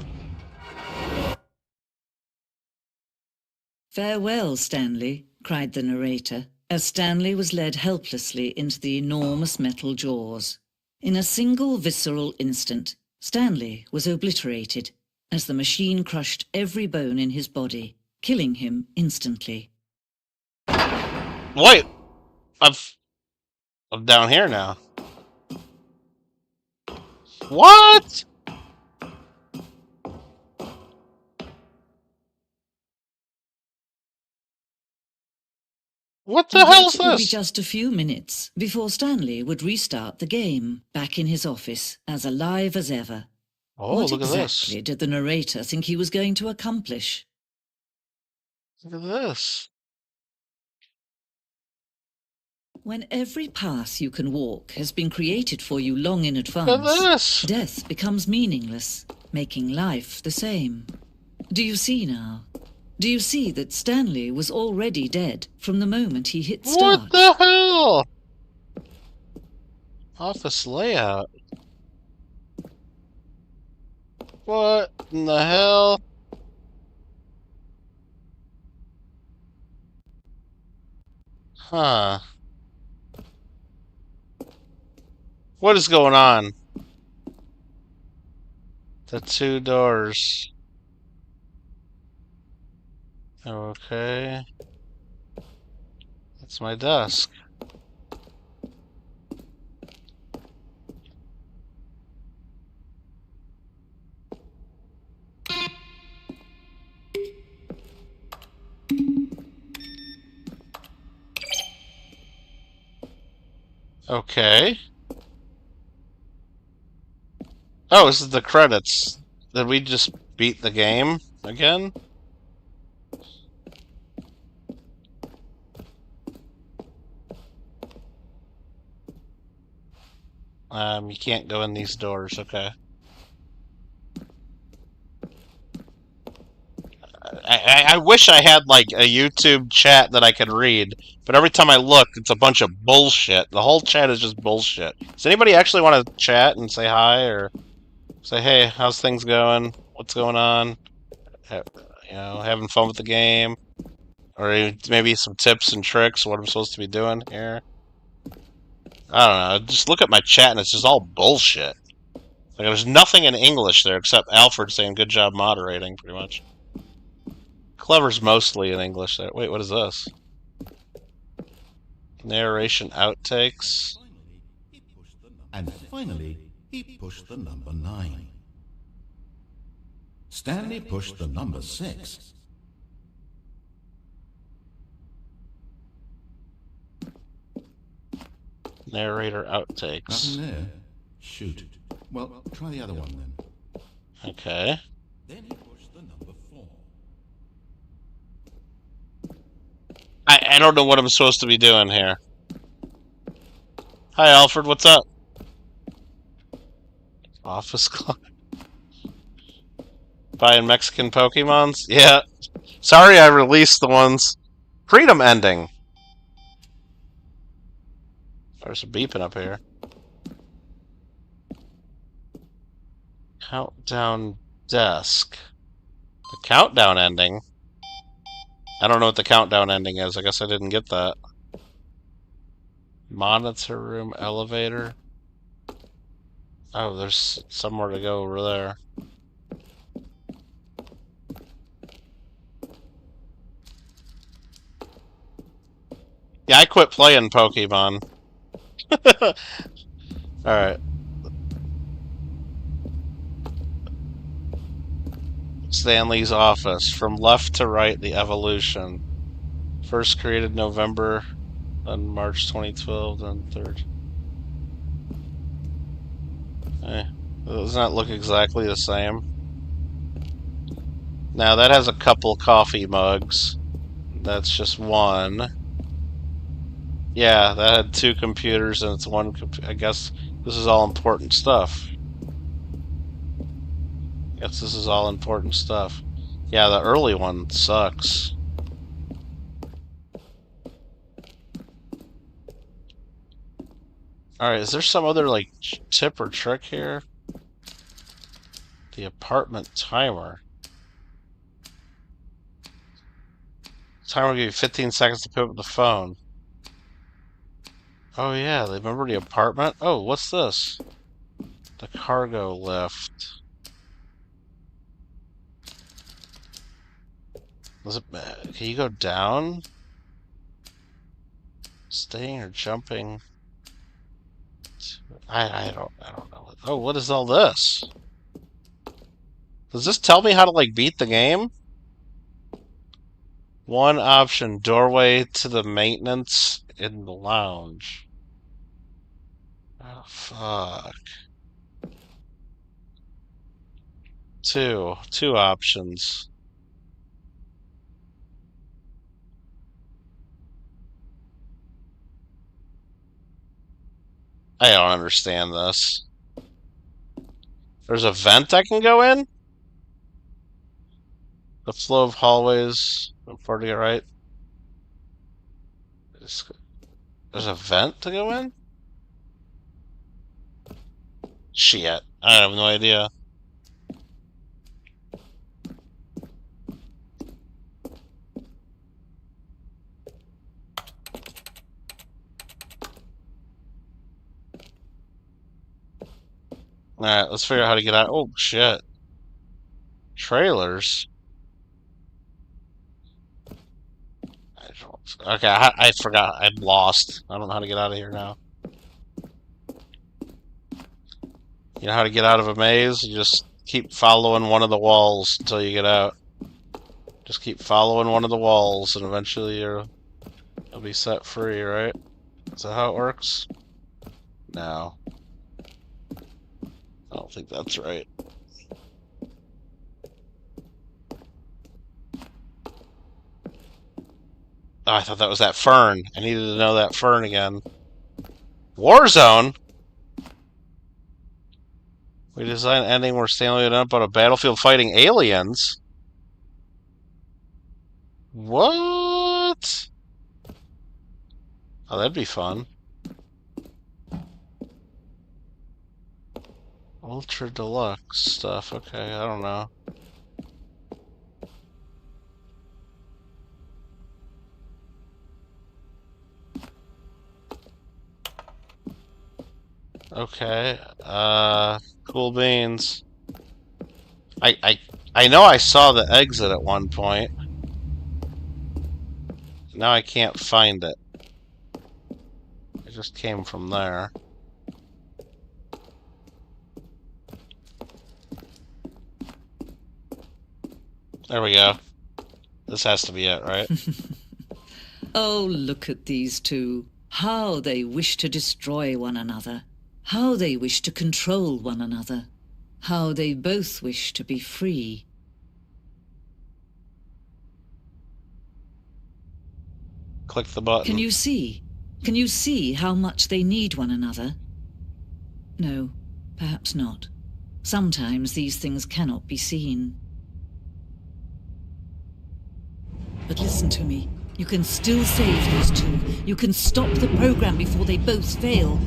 Farewell, Stanley, cried the narrator, as Stanley was led helplessly into the enormous metal jaws. In a single visceral instant, Stanley was obliterated, as the machine crushed every bone in his body, killing him instantly. Wait! I'm down here now. What? What the hell is this? It would be just a few minutes before Stanley would restart the game, back in his office, as alive as ever. Oh, what look at this. What exactly did the narrator think he was going to accomplish? Look at this. When every path you can walk has been created for you long in advance, death becomes meaningless, making life the same. Do you see now? Do you see that Stanley was already dead from the moment he hit start? What the hell? Office layout. What in the hell? Huh. What is going on? The two doors. Okay. That's my desk. Okay. Oh, this is the credits. Did we just beat the game again? You can't go in these doors, okay. I wish I had, like, a YouTube chat that I could read, but every time I look, it's a bunch of bullshit. The whole chat is just bullshit. Does anybody actually want to chat and say hi, or say, hey, how's things going? What's going on? You know, having fun with the game? Or maybe some tips and tricks, what I'm supposed to be doing here? I don't know, just look at my chat and it's just all bullshit. Like, there's nothing in English there except Alfred saying good job moderating, pretty much. Clever's mostly in English there. Wait, what is this? Narration outtakes. And finally, he pushed the number 9. Stanley pushed the number 6. Narrator outtakes. Nothing there? Shoot. Well, try the other one then. Okay. Then he pushed the number 4. I don't know what I'm supposed to be doing here. Hi, Alfred. What's up? Office clock. Buying Mexican Pokemons? Yeah. Sorry I released the ones. Freedom ending. There's a beeping up here. Countdown desk. The countdown ending? I don't know what the countdown ending is. I guess I didn't get that. Monitor room, elevator. Oh, there's somewhere to go over there. Yeah, I quit playing Pokemon. Alright. Stanley's office. From left to right, the evolution. First created November on March 2012, then 3rd. Doesn't that look exactly the same? Now that has a couple coffee mugs. That's just one. Yeah, that had 2 computers and it's one I guess this is all important stuff. Guess this is all important stuff. Yeah, the early one sucks. Alright, is there some other, like, tip or trick here? The apartment timer. Timer will give you 15 seconds to pick up the phone. Oh yeah, they remember the apartment? Oh, what's this? The cargo lift. Can you go down? Staying or jumping? I don't know. Oh, what is all this? Does this tell me how to, like, beat the game? One option, doorway to the maintenance in the lounge. Oh, fuck. Two options. I don't understand this. There's a vent I can go in? The flow of hallways. Far to get right. There's a vent to go in? Shit. I have no idea. Alright, let's figure out how to get out. Oh, shit. Trailers? Okay, I forgot. I'm lost. I don't know how to get out of here now. You know how to get out of a maze? You just keep following one of the walls until you get out. Just keep following one of the walls and eventually you'll be set free, right? Is that how it works? No. I don't think that's right. Oh, I thought that was that fern. I needed to know that fern again. Warzone? We designed an ending where Stanley ended up on a battlefield fighting aliens? What? Oh, that'd be fun. Ultra deluxe stuff. Okay, I don't know. Okay, cool beans. I know I saw the exit at one point. Now I can't find it. It just came from there. There we go. This has to be it, right? Oh, look at these two. How they wish to destroy one another. How they wish to control one another. How they both wish to be free. Click the button. Can you see? Can you see how much they need one another? No, perhaps not. Sometimes these things cannot be seen. But listen to me. You can still save these two. You can stop the program before they both fail.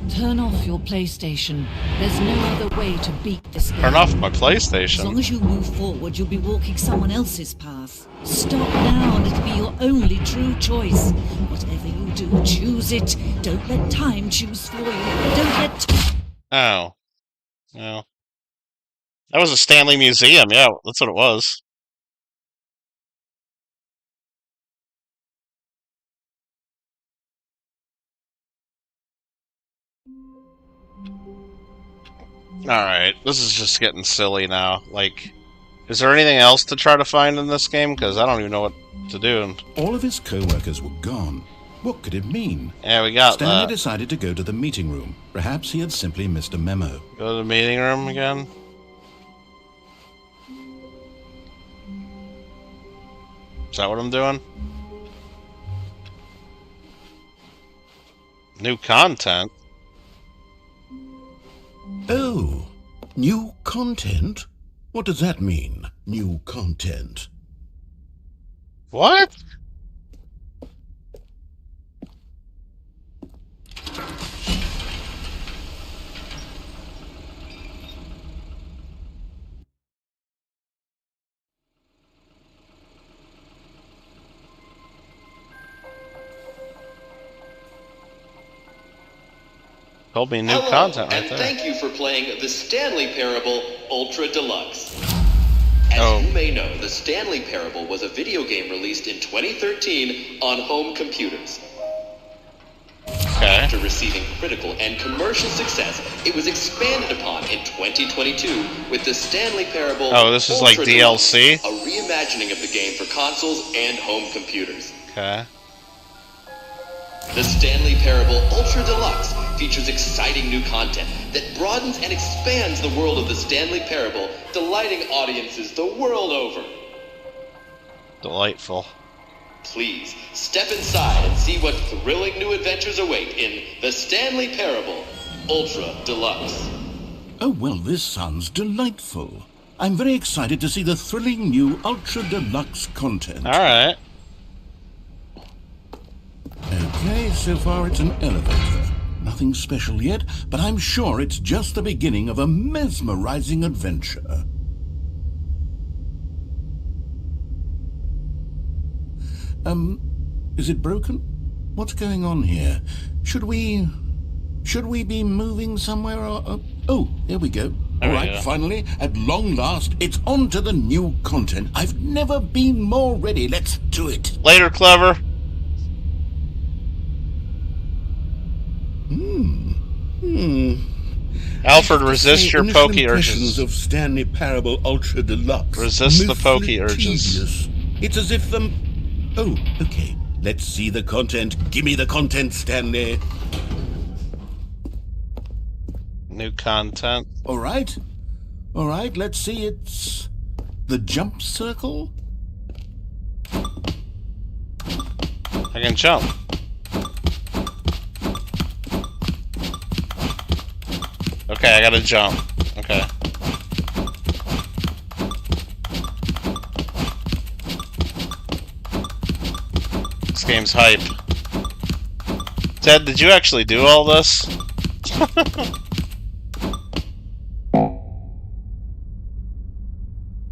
Turn off your PlayStation. There's no other way to beat this game. Turn off my PlayStation. As long as you move forward, you'll be walking someone else's path. Stop now and it'll be your only true choice. Whatever you do, choose it. Don't let time choose for you. Don't let... Oh. No. That was a Stanley museum. Yeah, that's what it was. Alright, this is just getting silly now. Like, is there anything else to try to find in this game? Because I don't even know what to do. All of his co-workers were gone. What could it mean? Yeah, we got Stanley decided to go to the meeting room. Perhaps he had simply missed a memo. Go to the meeting room again. Is that what I'm doing? New content? Oh, new content? What does that mean, new content? What? Told me new content right there. Thank you for playing the Stanley Parable Ultra Deluxe. As you may know, the Stanley Parable was a video game released in 2013 on home computers. Okay. After receiving critical and commercial success, it was expanded upon in 2022 with the Stanley Parable this is like DLC? Deluxe, a reimagining of the game for consoles and home computers. Okay. The Stanley Parable Ultra Deluxe features exciting new content that broadens and expands the world of the Stanley Parable, delighting audiences the world over. Delightful. Please, step inside and see what thrilling new adventures await in the Stanley Parable Ultra Deluxe. Oh, well, this sounds delightful. I'm very excited to see the thrilling new Ultra Deluxe content. Alright. Okay, so far it's an elevator. Nothing special yet, but I'm sure it's just the beginning of a mesmerizing adventure. Is it broken? What's going on here? Should we be moving somewhere or... Oh, there we go. All right, finally, at long last, it's on to the new content. I've never been more ready. Let's do it. Later, Clever. Alfred, resist your pokey urges. Of Stanley Parable Ultra Deluxe. Resist the pokey urges. Tedious. It's as if the... Oh, okay. Let's see the content. Give me the content, Stanley. New content. All right, let's see. It's the jump circle. I can jump. Okay, I gotta jump. Okay. This game's hype. Ted, did you actually do all this?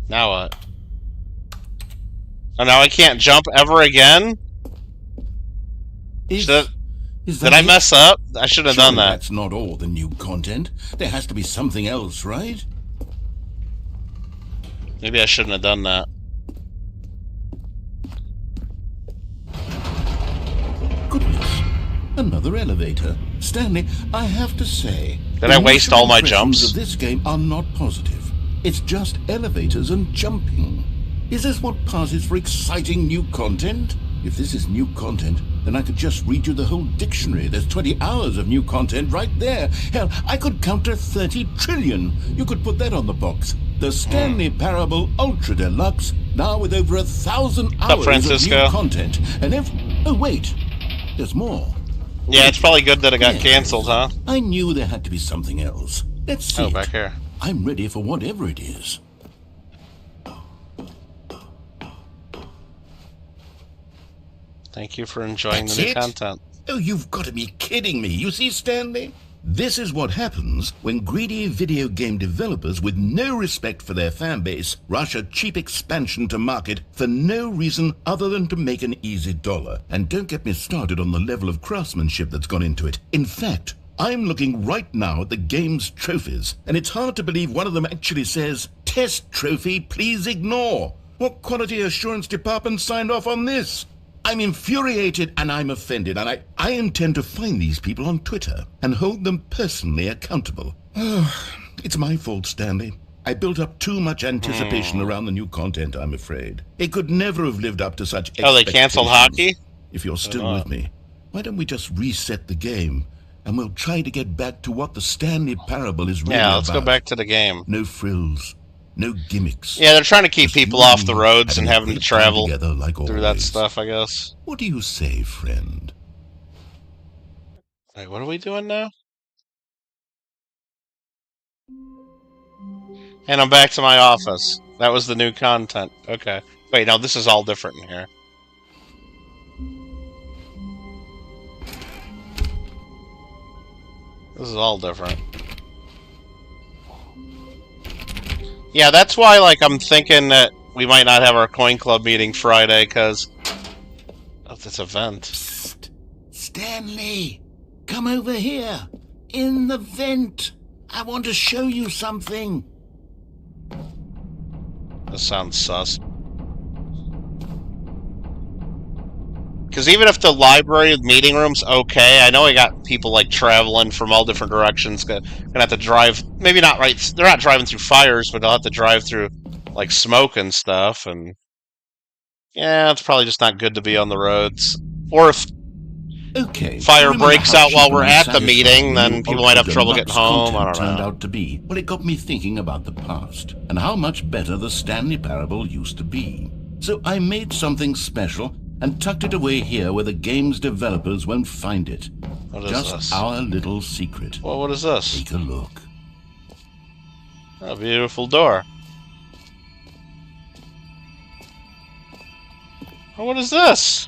Now what? Oh, now I can't jump ever again? Did I mess up? I should have done that. That's not all the new content. There has to be something else, right? Maybe I shouldn't have done that. Goodness. Another elevator. Stanley, I have to say... Did I waste all my jumps? Of this game are not positive. It's just elevators and jumping. Is this what passes for exciting new content? If this is new content, then I could just read you the whole dictionary. There's 20 hours of new content right there. Hell, I could count to 30 trillion. You could put that on the box. The Stanley Parable Ultra Deluxe, now with over 1,000 hours of new content. And oh, wait, there's more. Yeah, it's probably good that it got canceled, huh? I knew there had to be something else. Let's see. Oh, back here. I'm ready for whatever it is. Thank you for enjoying the new content. Oh, you've got to be kidding me. You see, Stanley? This is what happens when greedy video game developers with no respect for their fan base rush a cheap expansion to market for no reason other than to make an easy dollar. And don't get me started on the level of craftsmanship that's gone into it. In fact, I'm looking right now at the game's trophies, and it's hard to believe one of them actually says, "Test trophy, please ignore." What quality assurance department signed off on this? I'm infuriated and I'm offended, and I intend to find these people on Twitter and hold them personally accountable. It's my fault, Stanley. I built up too much anticipation around the new content, I'm afraid. It could never have lived up to such expectations. Oh, they canceled hockey? If you're still with me, why don't we just reset the game and we'll try to get back to what the Stanley Parable is really about. Yeah, let's go back to the game. No frills. No gimmicks. Yeah, they're trying to keep people off the roads and having to travel through that stuff, I guess. What do you say, friend? Wait, what are we doing now? And I'm back to my office. That was the new content. Okay. Wait, no, this is all different in here. This is all different. Yeah, that's why, like, I'm thinking that we might not have our Coin Club meeting Friday, because of this event. Psst. Stanley, come over here. In the vent. I want to show you something. This sounds sus. Because even if the library meeting room's okay, I know I got people like traveling from all different directions. Gonna have to drive, maybe not right. They're not driving through fires, but they'll have to drive through like smoke and stuff. And yeah, it's probably just not good to be on the roads. Or if fire breaks out while we're at the meeting, then people might have trouble getting home. I don't know. Turned out to be. Well, it got me thinking about the past and how much better the Stanley Parable used to be. So I made something special and tucked it away here where the game's developers won't find it. What is Just this? our little secret. Well, what is this? Take a look. A beautiful door. Oh, what is this?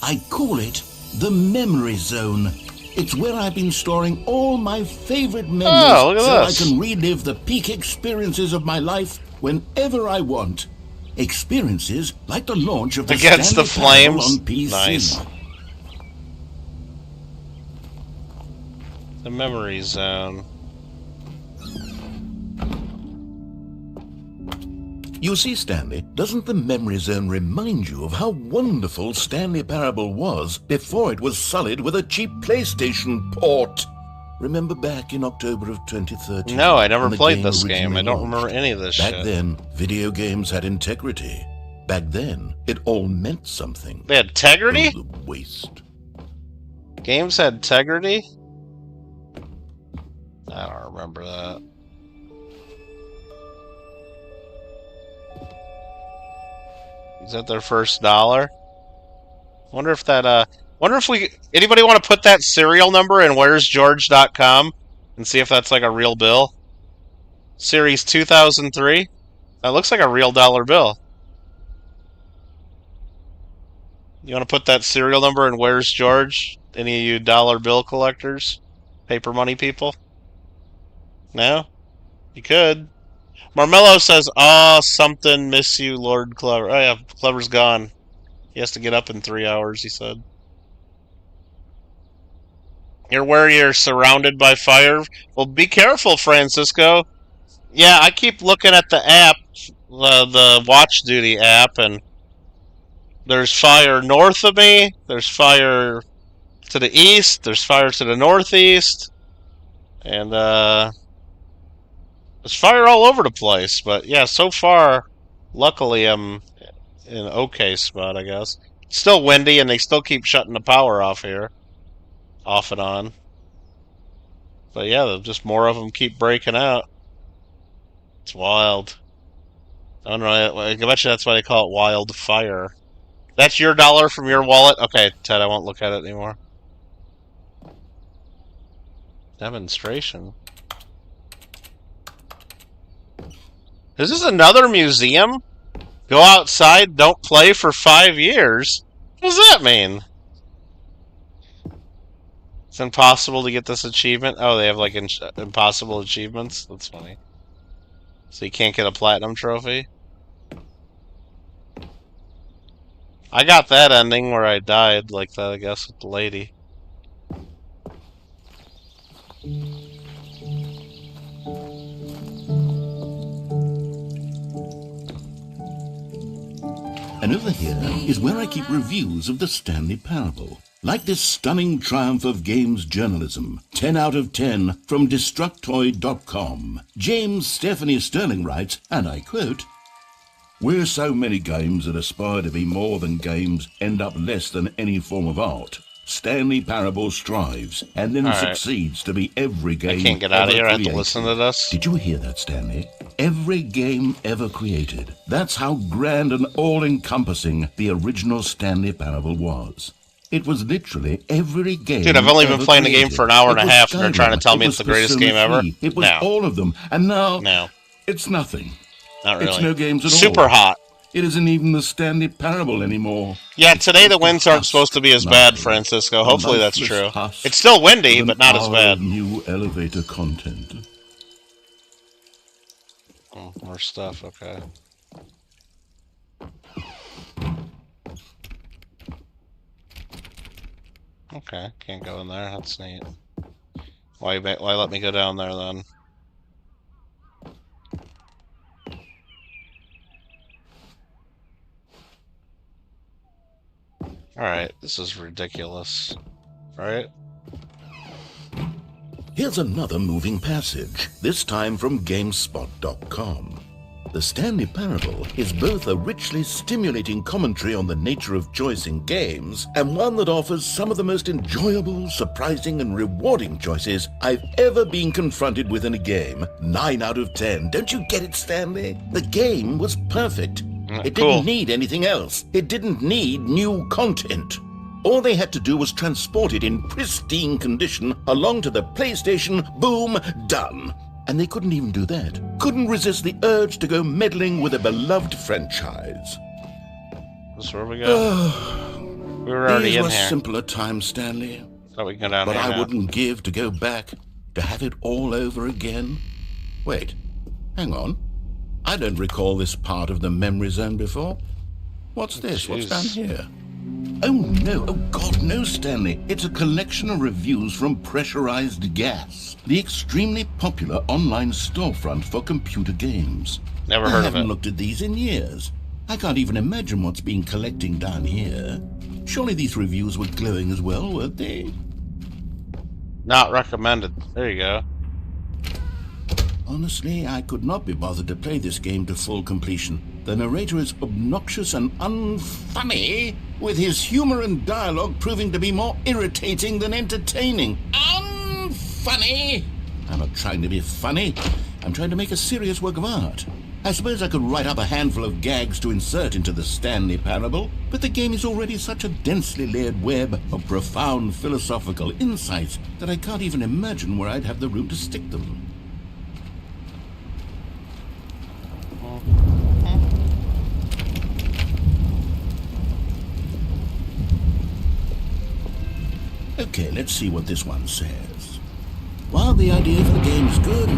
I call it the Memory Zone. It's where I've been storing all my favorite memories so I can relive the peak experiences of my life whenever I want. Experiences like the launch of the Against the Stanley Parable Flames. on PC. Nice. The Memory Zone. You see, Stanley, doesn't the Memory Zone remind you of how wonderful Stanley Parable was before it was sullied with a cheap PlayStation port? Remember back in October of 2013? No, I never played this game. I don't remember any of this shit. Back then, video games had integrity. Back then, it all meant something. They had integrity? Oh, the waste. Games had integrity? I don't remember that. Is that their first dollar? Wonder if that, wonder if anybody want to put that serial number in where'sgeorge.com and see if that's like a real bill? Series 2003? That looks like a real dollar bill. You want to put that serial number in Where's George? Any of you dollar bill collectors? Paper money people? No? You could. Marmello says, something, miss you, Lord Clever. Oh yeah, Clever's gone. He has to get up in 3 hours, he said. You're where you're surrounded by fire? Well, be careful, Francisco. Yeah, I keep looking at the app, the Watch Duty app, and there's fire north of me, there's fire to the east, there's fire to the northeast, and there's fire all over the place. But yeah, so far, luckily I'm in an okay spot, I guess. Still windy, and they still keep shutting the power off here. Off and on. But yeah, just more of them keep breaking out. It's wild. I don't know. I bet you that's why they call it wildfire. That's your dollar from your wallet? Okay, Ted, I won't look at it anymore. Demonstration. Is this another museum? Go outside, don't play for 5 years? What does that mean? It's impossible to get this achievement? Oh, they have like impossible achievements? That's funny. So you can't get a platinum trophy? I got that ending where I died like that, I guess, with the lady. And over here is where I keep reviews of the Stanley Parable. Like this stunning triumph of games journalism, 10 out of 10 from Destructoid.com. James Stephanie Sterling writes, and I quote, "Where so many games that aspire to be more than games end up less than any form of art, Stanley Parable strives and then succeeds to be every game I can't get out of here, I have to created." listen to this. Did you hear that, Stanley? Every game ever created. That's how grand and all-encompassing the original Stanley Parable was. It was literally every game. Dude, I've only been playing created. the game for an hour and a half, and they're trying to tell me it's the greatest game ever? It was all of them, and now it's nothing. Not really. It's no games at all. Super hot. It isn't even the Stanley Parable anymore. Yeah, today the winds aren't supposed to be as bad, Francisco. Hopefully that's true. It's still windy, but not as bad. New elevator content. Oh, more stuff, okay. Okay, can't go in there, that's neat. Why let me go down there then? Alright, this is ridiculous. Right? Here's another moving passage, this time from GameSpot.com. The Stanley Parable is both a richly stimulating commentary on the nature of choice in games and one that offers some of the most enjoyable, surprising, and rewarding choices I've ever been confronted with in a game. 9 out of 10. Don't you get it, Stanley? The game was perfect. It didn't need anything else. It didn't need new content. All they had to do was transport it in pristine condition along to the PlayStation, boom, done. And they couldn't even do that. Couldn't resist the urge to go meddling with a beloved franchise. That's where we go. We were already in here. These were simpler times, Stanley. So we can go down but here I now. wouldn't give to go back, to have it all over again. Wait, hang on. I don't recall this part of the memory zone before. What's this? What's down here? Oh no, oh God, no, Stanley. It's a collection of reviews from Pressurized Gas, the extremely popular online storefront for computer games. Never heard of it. I haven't looked at these in years. I can't even imagine what's been collecting down here. Surely these reviews were glowing as well, weren't they? Not recommended. There you go. Honestly, I could not be bothered to play this game to full completion. The narrator is obnoxious and unfunny, with his humor and dialogue proving to be more irritating than entertaining. Unfunny! I'm not trying to be funny. I'm trying to make a serious work of art. I suppose I could write up a handful of gags to insert into the Stanley Parable, but the game is already such a densely layered web of profound philosophical insights that I can't even imagine where I'd have the room to stick them. Okay, let's see what this one says. While the idea for the game is good,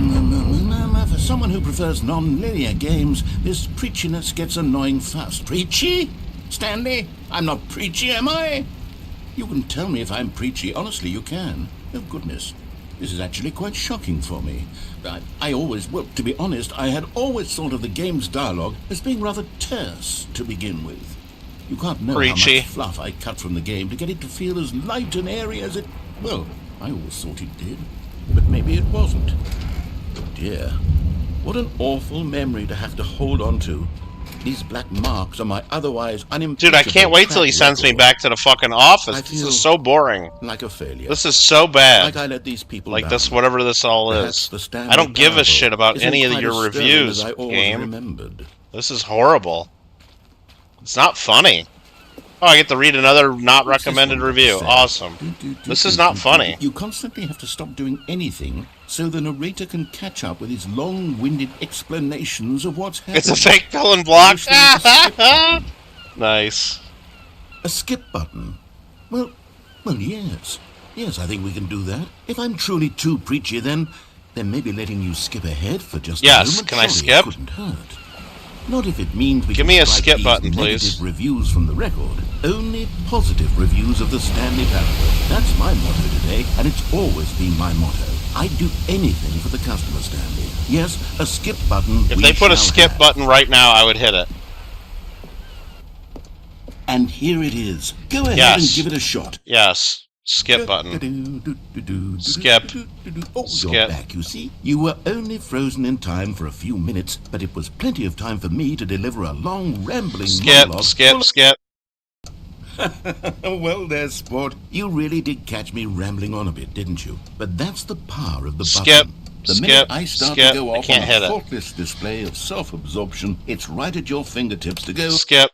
for someone who prefers non-linear games, this preachiness gets annoying fast. Preachy? Stanley? I'm not preachy, am I? You can tell me if I'm preachy. Honestly, you can. Oh, goodness. This is actually quite shocking for me. Well, to be honest, I had always thought of the game's dialogue as being rather terse to begin with. You can't know how much fluff I cut from the game to get it to feel as light and airy as it... Well, I always thought it did, but maybe it wasn't. Oh dear, what an awful memory to have to hold on to. These black marks on my otherwise unimpeachable Dude, I can't wait till he sends me record. back to the fucking office. I This feel is so boring. like a failure. This is so bad. Like I let these people Like down. this, whatever this all Perhaps is. the Stanley I don't give a Parable shit about isn't any of quite your as sterling reviews, as I always game. remembered. This is horrible. It's not funny. Oh, I get to read another not recommended review. Awesome. This is not funny. You constantly have to stop doing anything so the narrator can catch up with his long-winded explanations of what's happening. It's a fake fill and block. Additionally, Nice. a skip button. Well, yes. Yes, I think we can do that. If I'm truly too preachy, then maybe letting you skip ahead for just a moment. Can I surely skip? Couldn't hurt. Not if it means we Give can me a strike skip these button, please. negative reviews from the record. Only positive reviews of the Stanley Parable. That's my motto today, and it's always been my motto. I'd do anything for the customer, Stanley. Yes, a skip button. If they put a skip button right now, I would hit it. And here it is. Go ahead and give it a shot. Yes. Skip button. Skip. Oh, Skip. you're back, you see. You were only frozen in time for a few minutes, but it was plenty of time for me to deliver a long, rambling monologue. Skip. Well there, sport. You really did catch me rambling on a bit, didn't you? But that's the power of the Skip. button. The minute I start to go off on can't hit a it. faultless display of self-absorption, it's right at your fingertips to go. Skip.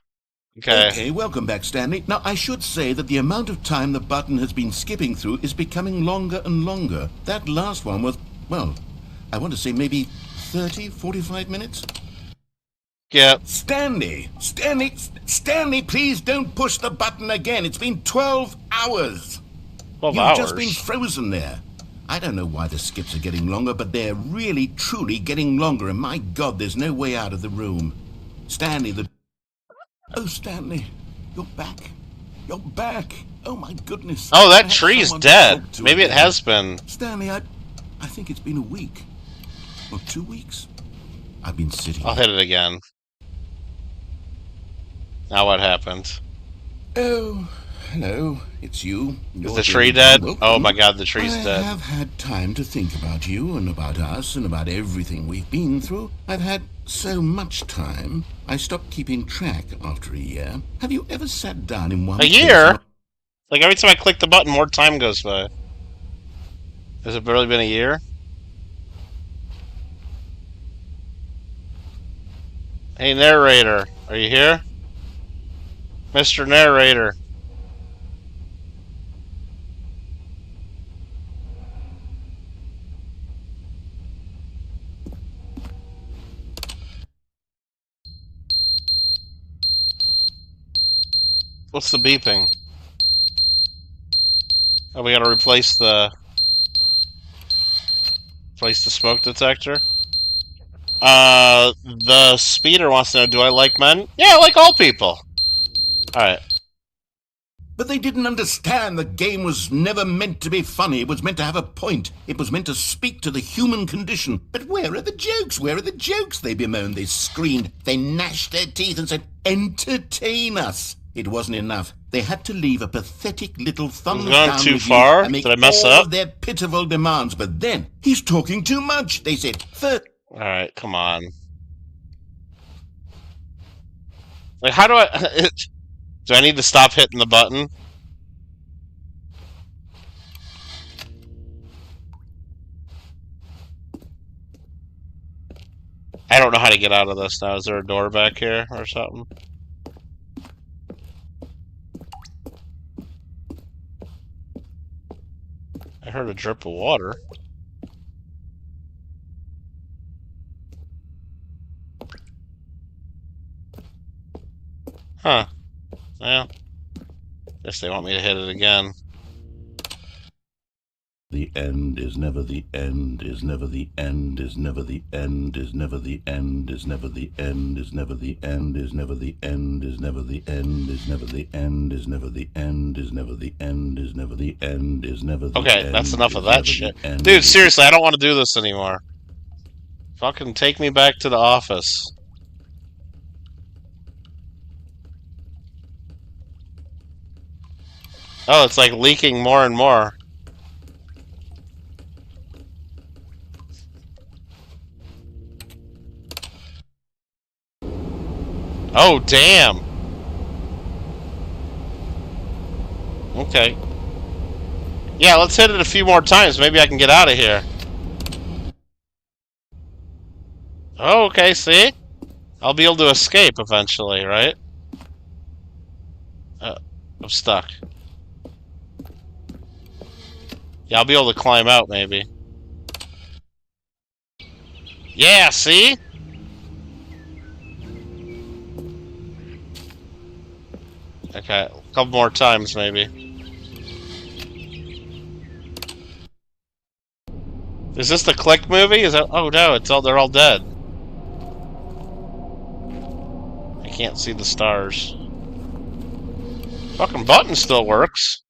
Okay. Okay, welcome back, Stanley. Now, I should say that the amount of time the button has been skipping through is becoming longer and longer. That last one was, well, I want to say maybe 30, 45 minutes? Skip. Stanley, please don't push the button again. It's been 12 hours. 12 You've hours. just been frozen there. I don't know why the skips are getting longer, but they're really, truly getting longer, and my God, there's no way out of the room. Stanley, Oh, Stanley, you're back. You're back. Oh, my goodness. Oh, that I have tree's someone to dead. talk to Maybe it again. has been. Stanley, I think it's been a week. Or 2 weeks. I've been sitting. I'll hit it again. Now what happened? Oh, hello. It's you. Is the tree dead? Oh my God, the tree's I dead. have had time to think about you and about us and about everything we've been through. I've had so much time. I stopped keeping track after a year. Have you ever sat down in one A year? Like every time I click the button, more time goes by. Has it really been a year? Hey, narrator, are you here? Mr. Narrator. What's the beeping? Oh, we gotta replace the smoke detector. The speeder wants to know, do I like men? Yeah, I like all people. Alright. But they didn't understand the game was never meant to be funny. It was meant to have a point. It was meant to speak to the human condition. But where are the jokes? Where are the jokes? They bemoaned, they screamed, they gnashed their teeth and said, entertain us. It wasn't enough. They had to leave a pathetic little thumbs gone down too review far? and make Did I mess all up? of their pitiful demands. But then, he's talking too much, they said. Alright, come on. Like, how do I... Do I need to stop hitting the button? I don't know how to get out of this now. Is there a door back here or something? I heard a drip of water. Huh. Well, guess they want me to hit it again. The end is never the end, is never the end, is never the end, is never the end, is never the end, is never the end, is never the end, is never the end, is never the end, is never the end, is never the end, is never the end, is never the end. Okay, that's enough of that shit. Dude, seriously, I don't want to do this anymore. Fucking take me back to the office. Oh, it's like leaking more and more. Oh, damn. Okay. Yeah, let's hit it a few more times. Maybe I can get out of here. Oh, okay, see? I'll be able to escape eventually, right? I'm stuck. Yeah, I'll be able to climb out, maybe. Yeah, see? Okay, a couple more times, maybe. Is this the Click movie? Is that? Oh no, it's all. They're all dead. I can't see the stars. Fucking button still works.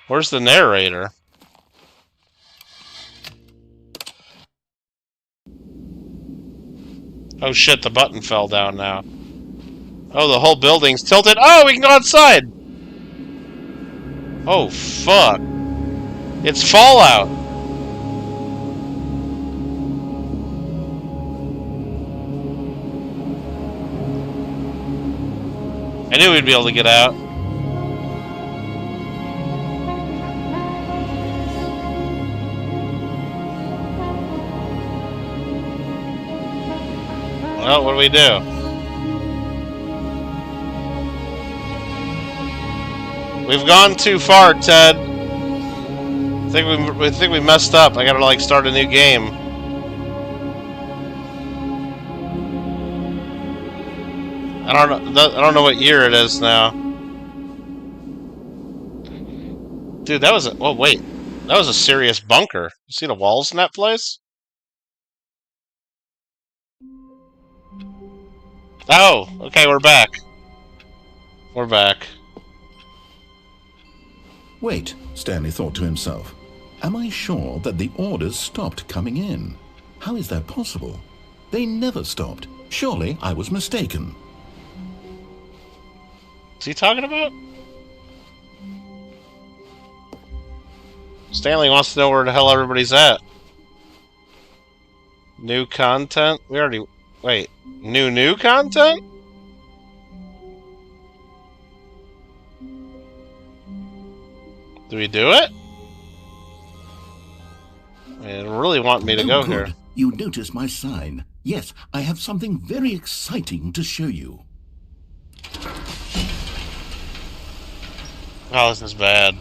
Where's the narrator? Oh shit, the button fell down now. Oh, the whole building's tilted. Oh, we can go outside! Oh, fuck. It's Fallout! I knew we'd be able to get out. Well, what do we do? We've gone too far, Ted. I think we messed up. I gotta like start a new game. I don't know what year it is now. Dude, that was a... Oh, wait. That was a serious bunker. You see the walls in that place? Oh, okay, we're back. We're back. Wait, Stanley thought to himself. Am I sure that the orders stopped coming in? How is that possible? They never stopped. Surely I was mistaken. What's he talking about? Stanley wants to know where the hell everybody's at. New content? We already... Wait. New content? Do we do it? They really want me to go here. You notice my sign. Yes, I have something very exciting to show you. Oh, this is bad.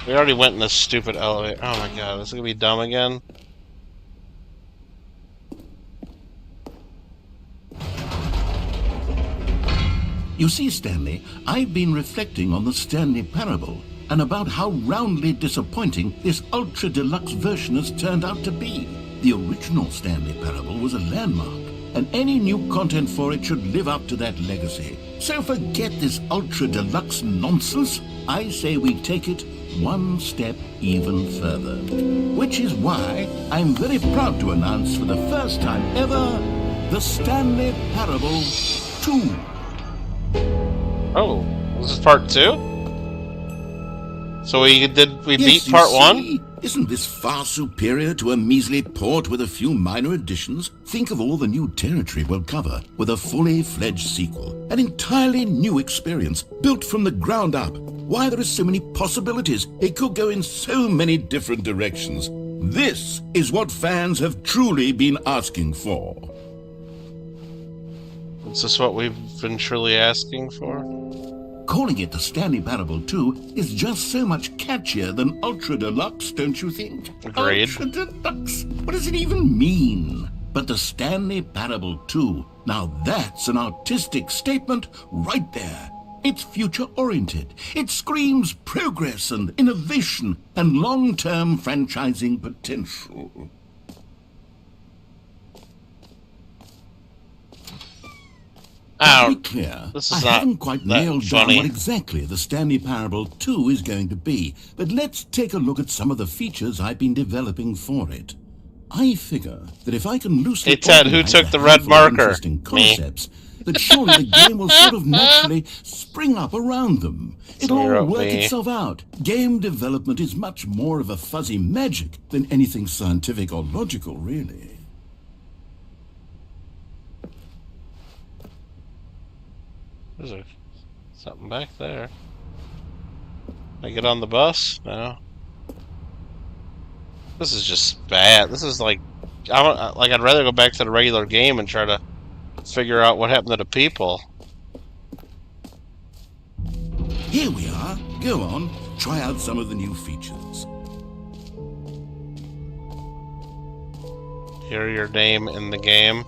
We already went in this stupid elevator. Oh my god, this is gonna be dumb again. You see, Stanley, I've been reflecting on the Stanley Parable and about how roundly disappointing this ultra deluxe version has turned out to be. The original Stanley Parable was a landmark, and any new content for it should live up to that legacy. So forget this ultra deluxe nonsense. I say we take it one step even further. Which is why I'm very proud to announce for the first time ever, the Stanley Parable 2. Oh, this is part 2? So we beat part 1? Isn't this far superior to a measly port with a few minor additions? Think of all the new territory we'll cover with a fully fledged sequel. An entirely new experience, built from the ground up. Why, there are so many possibilities. It could go in so many different directions. This is what fans have truly been asking for. Is this what we've been truly asking for? Calling it the Stanley Parable 2 is just so much catchier than Ultra Deluxe, don't you think? Agreed. Ultra Deluxe? What does it even mean? But the Stanley Parable 2, now that's an artistic statement right there. It's future-oriented. It screams progress and innovation and long-term franchising potential. To be clear, I haven't quite nailed down what exactly the Stanley Parable 2 is going to be, but let's take a look at some of the features I've been developing for it. I figure that if I can loosely... Hey Ted, who took the red marker? Concepts, that surely the game will sort of naturally spring up around them. It'll all work itself out. Game development is much more of a fuzzy magic than anything scientific or logical, really. There's something back there. Can I get on the bus? No. This is just bad. This is like, I'd rather go back to the regular game and try to figure out what happened to the people. Here we are. Go on, try out some of the new features. Hear your name in the game.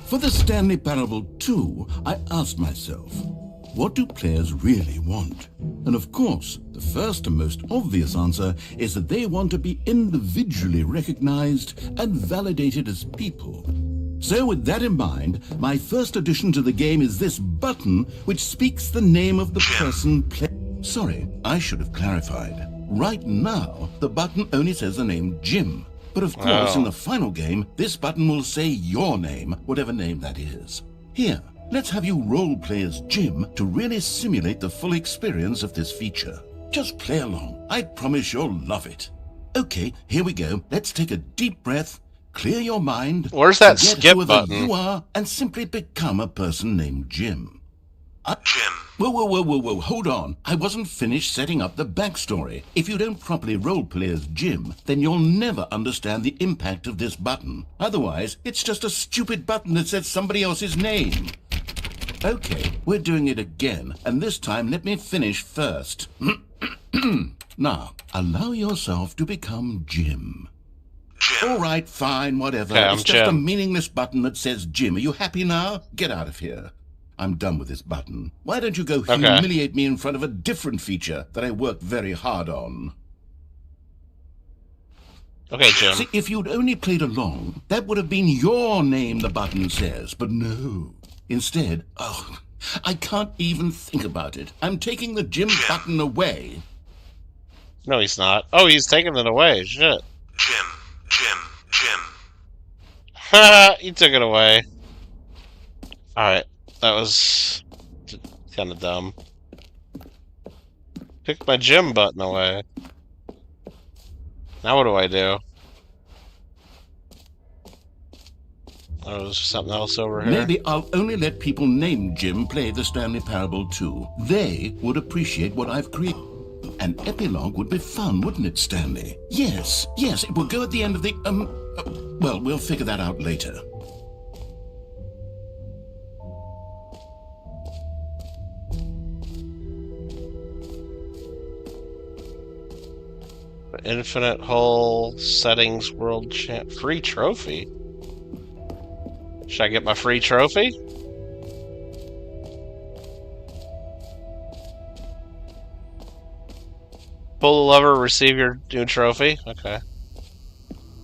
For the Stanley Parable 2, I asked myself, what do players really want? And of course, the first and most obvious answer is that they want to be individually recognized and validated as people. So with that in mind, my first addition to the game is this button which speaks the name of the person playing. Sorry, I should have clarified. Right now, the button only says the name Jim. But of course, in the final game, this button will say your name, whatever name that is. Here, let's have you role-play as Jim to really simulate the full experience of this feature. Just play along. I promise you'll love it. Okay, here we go. Let's take a deep breath, clear your mind. Where's that skip button? You are, and simply become a person named Jim. Jim. Whoa, hold on. I wasn't finished setting up the backstory. If you don't properly roleplay as Jim, then you'll never understand the impact of this button. Otherwise, it's just a stupid button that says somebody else's name. Okay, we're doing it again, and this time let me finish first. Now, allow yourself to become Jim. Jim. All right, fine, whatever. Okay, it's just a meaningless button that says Jim. Are you happy now? Get out of here. I'm done with this button. Why don't you go humiliate me in front of a different feature that I worked very hard on? Okay, Jim. See, if you'd only played along, that would have been your name, the button says. But no. Instead, I can't even think about it. I'm taking the Jim button away. No, he's not. Oh, he's taking it away. Shit. Jim. Ha! He took it away. Alright. That was kind of dumb. Pick my Jim button away. Now what do I do? Oh, there's something else over here. Maybe I'll only let people named Jim play the Stanley Parable 2. They would appreciate what I've created. An epilogue would be fun, wouldn't it, Stanley? Yes, it will go at the end of the, well, we'll figure that out later. Infinite Hull Settings World Champ free trophy. Should I get my free trophy? Pull the lever, receive your new trophy. Okay.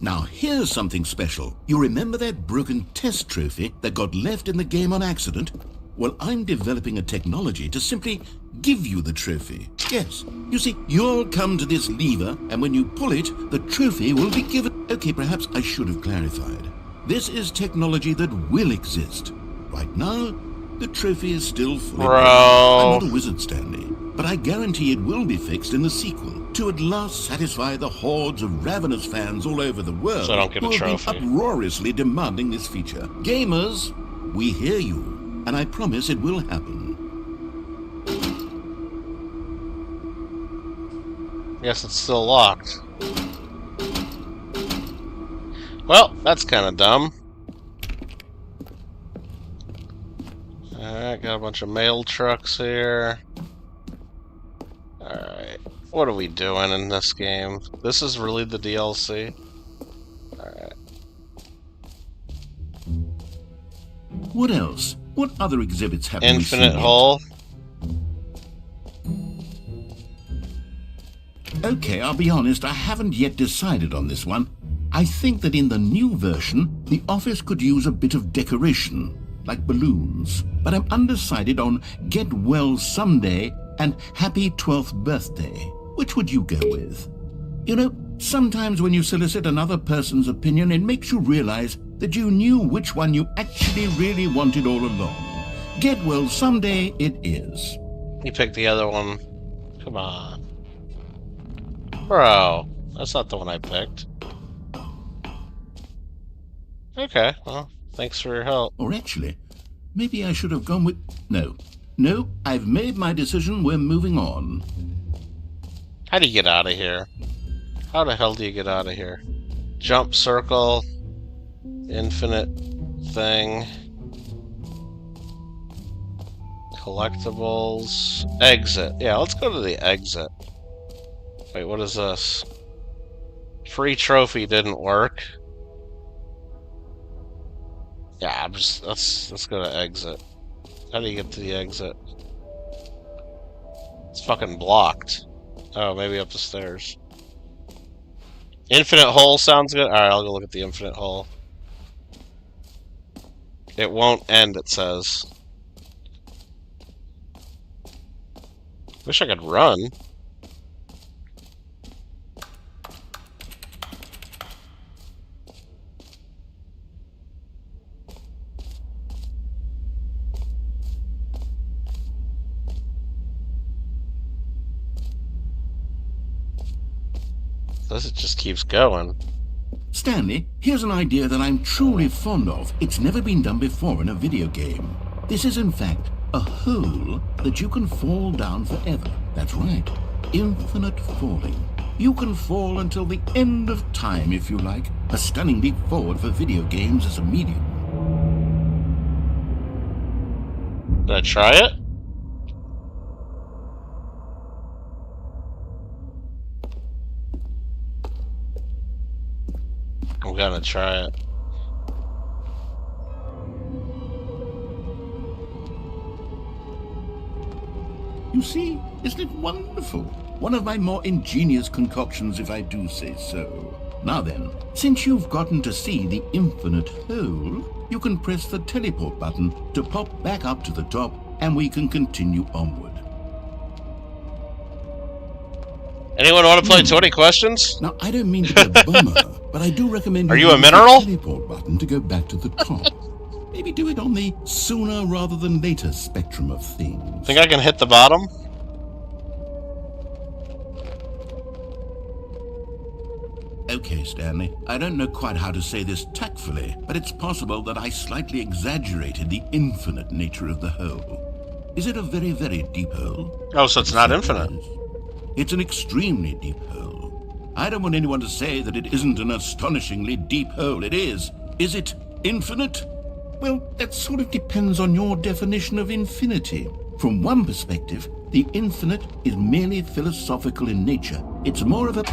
Now here's something special. You remember that broken test trophy that got left in the game on accident? Well, I'm developing a technology to simply give you the trophy. Yes, you see, you'll come to this lever, and when you pull it, the trophy will be given. Okay, perhaps I should have clarified. This is technology that will exist. Right now, the trophy is still fully broken. I'm not a wizard, Stanley, but I guarantee it will be fixed in the sequel to at last satisfy the hordes of ravenous fans all over the world so I don't get a who trophy. have been uproariously demanding this feature. Gamers, we hear you. And I promise it will happen. Guess it's still locked. Well, that's kind of dumb. Alright, got a bunch of mail trucks here. Alright, what are we doing in this game? This is really the DLC? Alright. What else? What other exhibits have we seen? Infinite Hull. Okay, I'll be honest, I haven't yet decided on this one. I think that in the new version, the office could use a bit of decoration, like balloons. But I'm undecided on Get Well Someday and Happy 12th Birthday. Which would you go with? You know, sometimes when you solicit another person's opinion, it makes you realize that you knew which one you actually really wanted all along. Get well someday it is. You picked the other one. Come on. Bro, that's not the one I picked. Okay, well, thanks for your help. Or actually, maybe I should have gone with... No, I've made my decision. We're moving on. How do you get out of here? How the hell do you get out of here? Jump circle, infinite thing, collectibles, exit. Yeah, let's go to the exit. Wait, what is this? Free trophy didn't work. Yeah, let's go to exit. How do you get to the exit? It's fucking blocked. Oh, maybe up the stairs. Infinite hole sounds good. Alright, I'll go look at the infinite hole. It won't end, it says. Wish I could run. This it just keeps going. Stanley, here's an idea that I'm truly fond of. It's never been done before in a video game. This is in fact a hole that you can fall down forever. That's right. Infinite falling. You can fall until the end of time if you like. A stunning leap forward for video games as a medium. Did I try it? I'm gonna try it. You see, isn't it wonderful? One of my more ingenious concoctions, if I do say so. Now then, since you've gotten to see the infinite hole, you can press the teleport button to pop back up to the top, and we can continue onward. Anyone want to play 20 questions? Now, I don't mean to be a bummer, but I do recommend Are you use a mineral? the teleport button to go back to the top. Maybe do it on the sooner rather than later spectrum of things. Think I can hit the bottom? Okay, Stanley. I don't know quite how to say this tactfully, but it's possible that I slightly exaggerated the infinite nature of the hole. Is it a very, very deep hole? Oh, so it's not infinite. It's an extremely deep hole. I don't want anyone to say that it isn't an astonishingly deep hole. It is. Is it infinite? Well, that sort of depends on your definition of infinity. From one perspective, the infinite is merely philosophical in nature. It's more of a...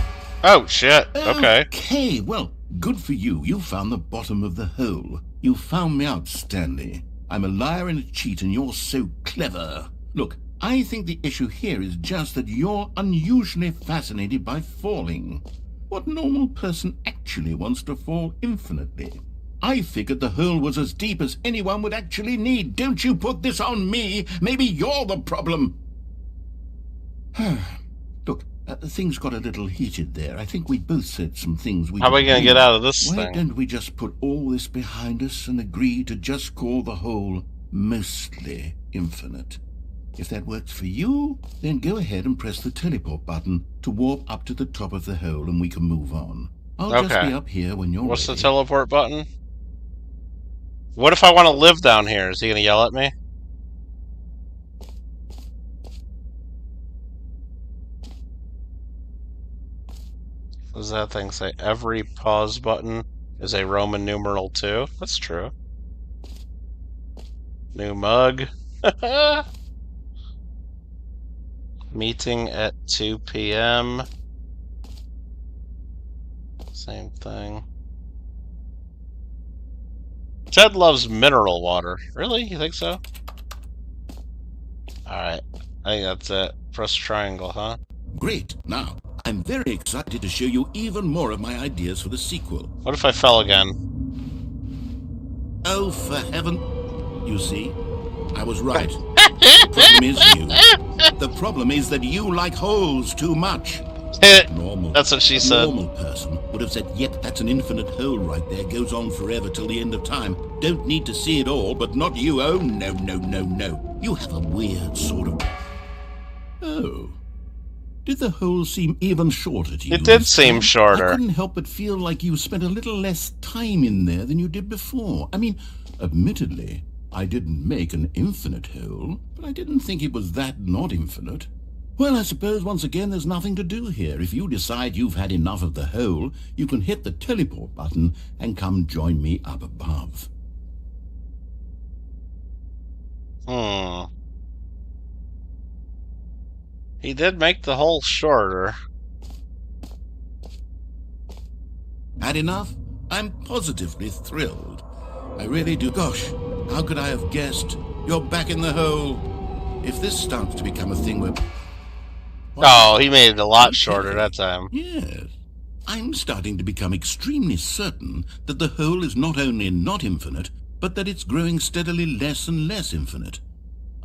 Oh, shit. Okay. Okay, well, good for you. You found the bottom of the hole. You found me out, Stanley. I'm a liar and a cheat, and you're so clever. Look, I think the issue here is just that you're unusually fascinated by falling. What normal person actually wants to fall infinitely? I figured the hole was as deep as anyone would actually need. Don't you put this on me. Maybe you're the problem. Look, things got a little heated there. I think we both said some things we... How are we going to get out of this Why thing? don't we just put all this behind us and agree to just call the hole mostly infinite? If that works for you, then go ahead and press the teleport button to warp up to the top of the hole and we can move on. I'll just be up here when you're What's ready. the teleport button? What if I want to live down here? Is he going to yell at me? What does that thing say? Every pause button is a Roman numeral 2. That's true. New mug. Meeting at 2 p.m. Same thing. Ted loves mineral water. Really? You think so? Alright. I think that's it. Press triangle, huh? Great. Now, I'm very excited to show you even more of my ideas for the sequel. What if I fell again? Oh, for heaven. You see, I was right. The problem is you. The problem is that you like holes too much. That's what she a said. normal person would have said, yep, that's an infinite hole right there. Goes on forever till the end of time. Don't need to see it all, but not you. Oh, no, no, no, no. You have a weird sort of... Oh. Did the hole seem even shorter to you? It did this seem time? shorter. I couldn't help but feel like you spent a little less time in there than you did before. I mean, admittedly, I didn't make an infinite hole, but I didn't think it was that not infinite. Well, I suppose once again there's nothing to do here. If you decide you've had enough of the hole, you can hit the teleport button and come join me up above. He did make the hole shorter. Had enough? I'm positively thrilled. I really do. Gosh, how could I have guessed? You're back in the hole. If this starts to become a thing where... Oh, he made it a lot shorter that time. Yes. I'm starting to become extremely certain that the hole is not only not infinite, but that it's growing steadily less and less infinite.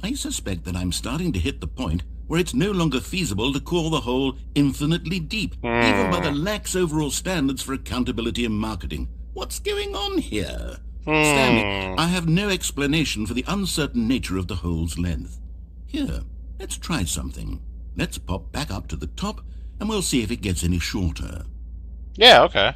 I suspect that I'm starting to hit the point where it's no longer feasible to call the hole infinitely deep, even by the lax overall standards for accountability and marketing. What's going on here? Stanley, I have no explanation for the uncertain nature of the hole's length. Here, let's try something. Let's pop back up to the top, and we'll see if it gets any shorter. Yeah, okay.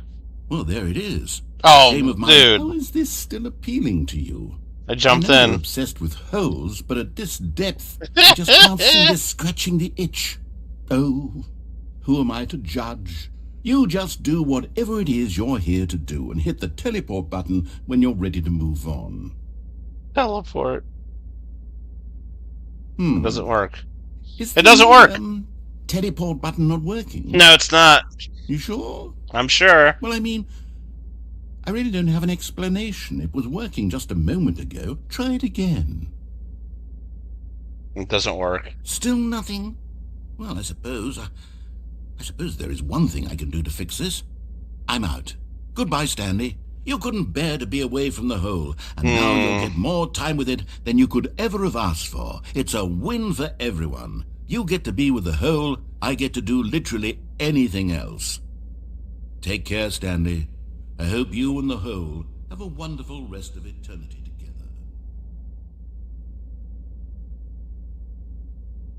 Well, there it is. Oh, Shame of mine. dude. How is this still appealing to you? I jumped I know in. You're obsessed with holes, but at this depth, I just can't see this scratching the itch. Oh, who am I to judge? You just do whatever it is you're here to do and hit the teleport button when you're ready to move on. Teleport. It doesn't work. Is It doesn't work. Teleport button not working? No, it's not. You sure? I'm sure. Well, I mean, I really don't have an explanation. It was working just a moment ago. Try it again. It doesn't work. Still nothing? Well, I suppose there is one thing I can do to fix this. I'm out. Goodbye, Stanley. You couldn't bear to be away from the hole, and now you'll get more time with it than you could ever have asked for. It's a win for everyone. You get to be with the hole, I get to do literally anything else. Take care, Stanley. I hope you and the hole have a wonderful rest of eternity together.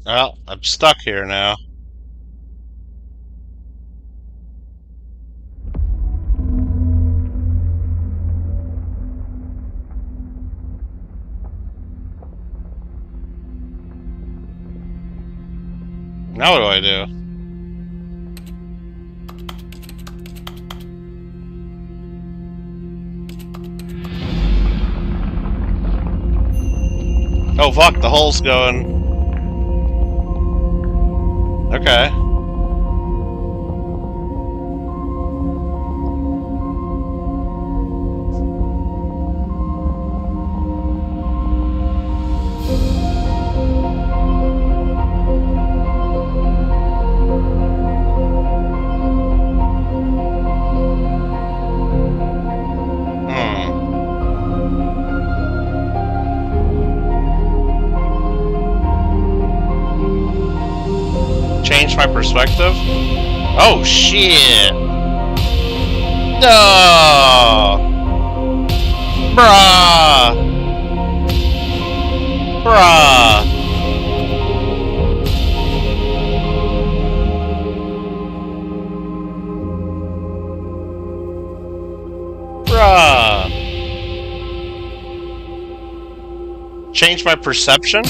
Well, I'm stuck here now. Now what do I do? Oh fuck, the hole's going. Okay. Change my perspective? Oh shit! No! Bruh! Bruh! Bruh! Change my perception?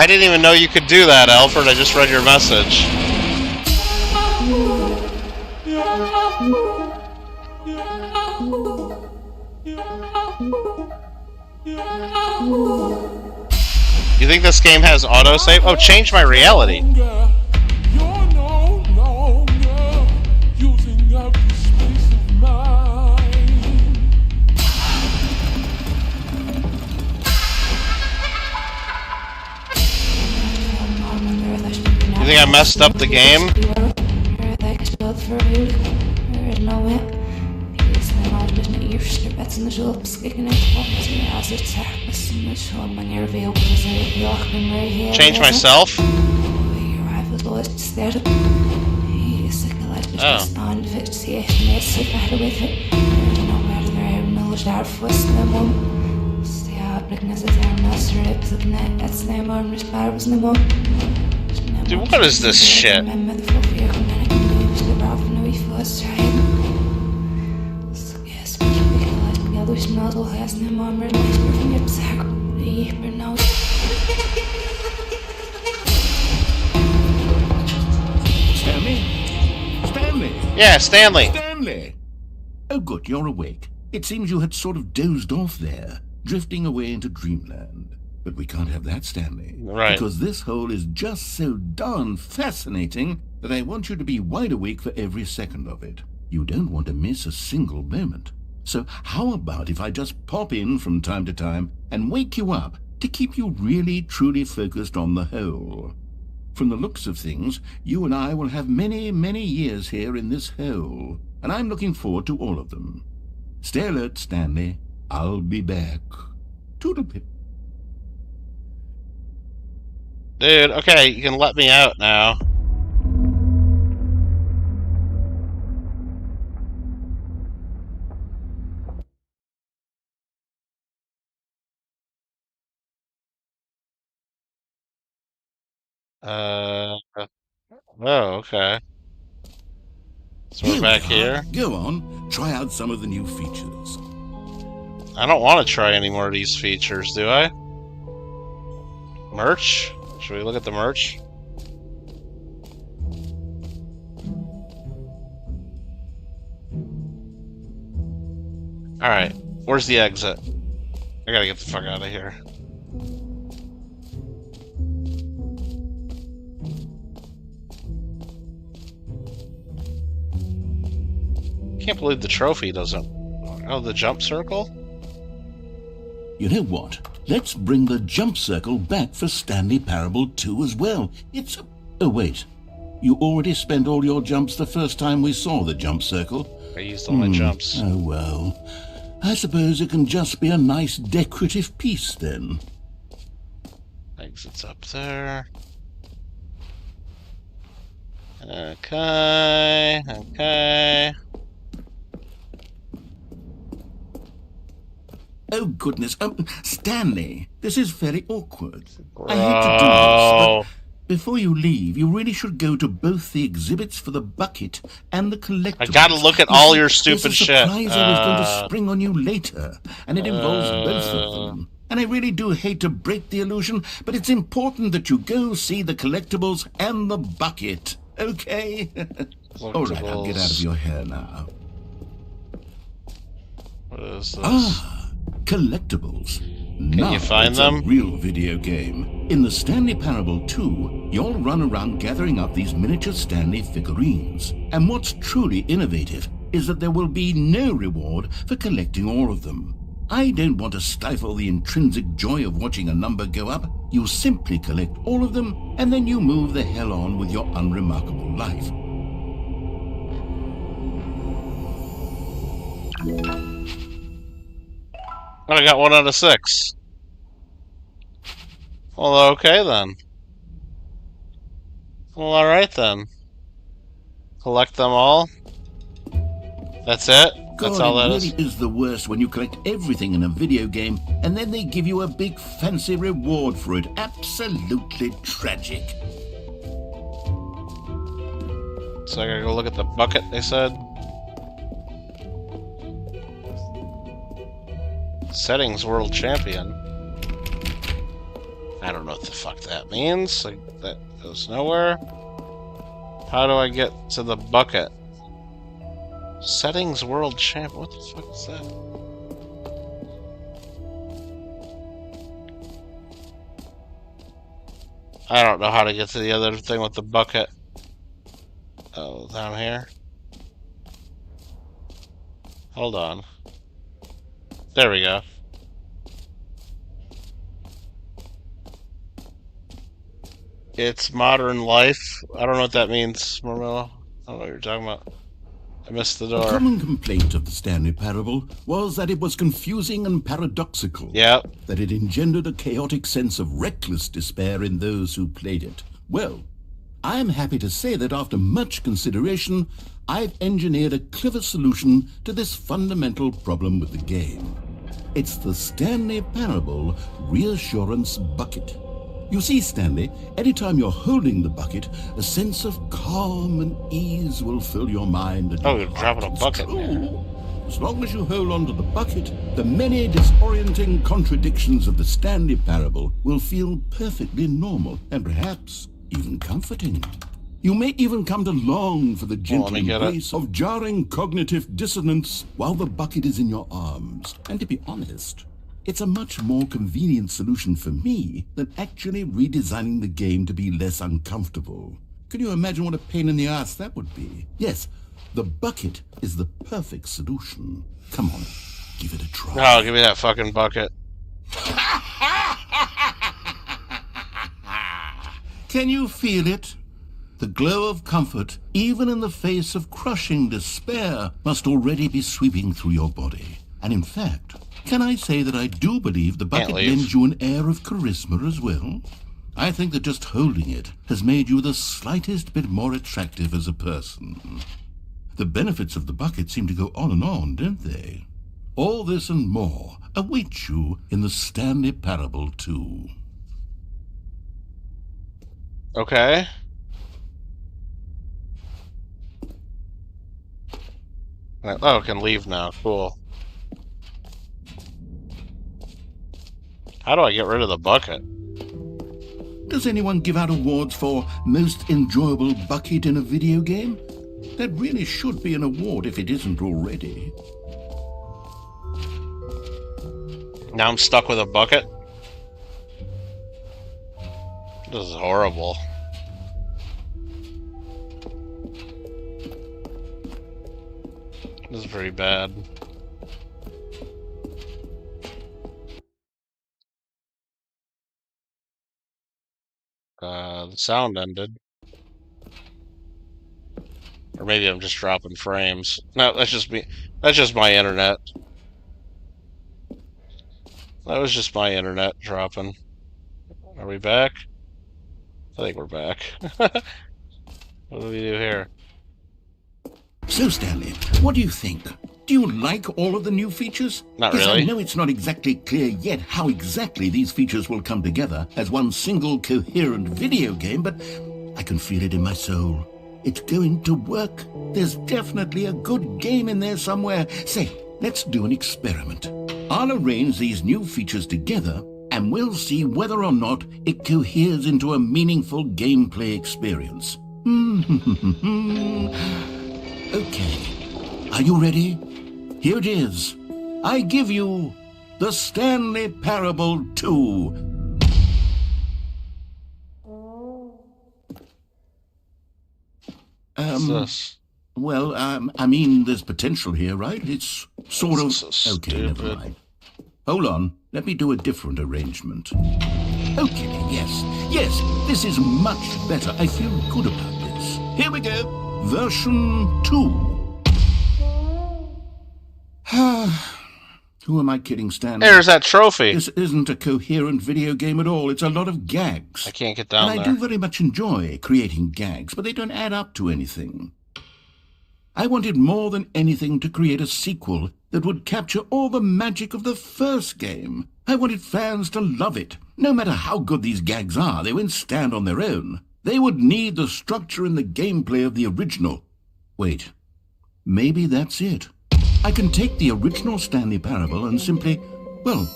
I didn't even know you could do that, Alfred. I just read your message. You think this game has autosave? Oh, change my reality. You think I messed up the game? Change myself? Oh. Dude, what is this shit? Stanley? Stanley? Yeah, Stanley. Stanley! Oh good, you're awake. It seems you had sort of dozed off there, drifting away into dreamland. But we can't have that, Stanley. Right. Because this hole is just so darn fascinating that I want you to be wide awake for every second of it. You don't want to miss a single moment. So how about if I just pop in from time to time and wake you up to keep you really, truly focused on the hole? From the looks of things, you and I will have many, many years here in this hole, and I'm looking forward to all of them. Stay alert, Stanley. I'll be back. Toodlepip. Dude, okay, you can let me out now. Oh, okay. So we're back here. Go on, try out some of the new features. I don't want to try any more of these features, do I? Merch? Should we look at the merch? Alright, where's the exit? I gotta get the fuck out of here. Can't believe the trophy doesn't... Oh, the jump circle? You know what? Let's bring the jump circle back for Stanley Parable 2 as well. It's a... Oh, wait. You already spent all your jumps the first time we saw the jump circle. I used all my jumps. Oh, well. I suppose it can just be a nice decorative piece, then. Exit's up there. Okay, okay. Oh, goodness. Stanley, this is very awkward. I hate to do this, but before you leave, you really should go to both the exhibits for the bucket and the collectibles. I gotta look at all your stupid shit. There's a surprise I was going to spring on you later, and it involves both of them. And I really do hate to break the illusion, but it's important that you go see the collectibles and the bucket, okay? All right, I'll get out of your hair now. What is this? Ah, collectibles. Now you find it's them? A real video game. In the Stanley Parable 2, you'll run around gathering up these miniature Stanley figurines. And what's truly innovative is that there will be no reward for collecting all of them. I don't want to stifle the intrinsic joy of watching a number go up. You simply collect all of them, and then you move the hell on with your unremarkable life. I got 1 out of 6. Well, okay then. Well, alright then. Collect them all. That's it? That's all that is? It really is the worst when you collect everything in a video game and then they give you a big fancy reward for it. Absolutely tragic. So I gotta go look at the bucket, they said. Settings World Champion. I don't know what the fuck that means. Like, that goes nowhere. How do I get to the bucket? Settings World Champ. What the fuck is that? I don't know how to get to the other thing with the bucket. Oh, down here? Hold on. There we go. It's modern life. I don't know what that means, Marmelo. I don't know what you're talking about. I missed the A door. common complaint of the Stanley Parable was that it was confusing and paradoxical. Yep. That it engendered a chaotic sense of reckless despair in those who played it. Well, I am happy to say that after much consideration, I've engineered a clever solution to this fundamental problem with the game. It's the Stanley Parable Reassurance Bucket. You see, Stanley, anytime you're holding the bucket, a sense of calm and ease will fill your mind. And you're dropping a bucket there. As long as you hold on to the bucket, the many disorienting contradictions of the Stanley Parable will feel perfectly normal and perhaps even comforting. You may even come to long for the gentle embrace of jarring cognitive dissonance while the bucket is in your arms. And to be honest, it's a much more convenient solution for me than actually redesigning the game to be less uncomfortable. Can you imagine what a pain in the ass that would be? Yes, the bucket is the perfect solution. Come on, give it a try. No, give me that fucking bucket. Can you feel it? The glow of comfort, even in the face of crushing despair, must already be sweeping through your body. And in fact, can I say that I do believe the bucket lends you an air of charisma as well? I think that just holding it has made you the slightest bit more attractive as a person. The benefits of the bucket seem to go on, don't they? All this and more await you in the Stanley Parable 2. Okay. Oh, I can leave now. Cool. How do I get rid of the bucket? Does anyone give out awards for most enjoyable bucket in a video game? That really should be an award if it isn't already. Now I'm stuck with a bucket? This is horrible. This is very bad. The sound ended. Or maybe I'm just dropping frames. No, that's just me. That's just my internet. That was just my internet dropping. Are we back? I think we're back. What do we do here? So, Stanley, what do you think? Do you like all of the new features? Not yes, really. I know it's not exactly clear yet how exactly these features will come together as one single coherent video game, but I can feel it in my soul. It's going to work. There's definitely a good game in there somewhere. Say, let's do an experiment. I'll arrange these new features together, and we'll see whether or not it coheres into a meaningful gameplay experience. Okay. Are you ready? Here it is. I give you the Stanley Parable 2. What's this? Well, I mean, there's potential here, right? It's sort of... So okay, never mind. Hold on. Let me do a different arrangement. Okay, yes, this is much better. I feel good about this. Here we go. Version 2. Who am I kidding, Stanley? There's that trophy. This isn't a coherent video game at all. It's a lot of gags. I can't get down there. And I do very much enjoy creating gags, but they don't add up to anything. I wanted more than anything to create a sequel that would capture all the magic of the first game. I wanted fans to love it. No matter how good these gags are, they won't stand on their own. They would need the structure and the gameplay of the original. Wait, maybe that's it. I can take the original Stanley Parable and simply, well,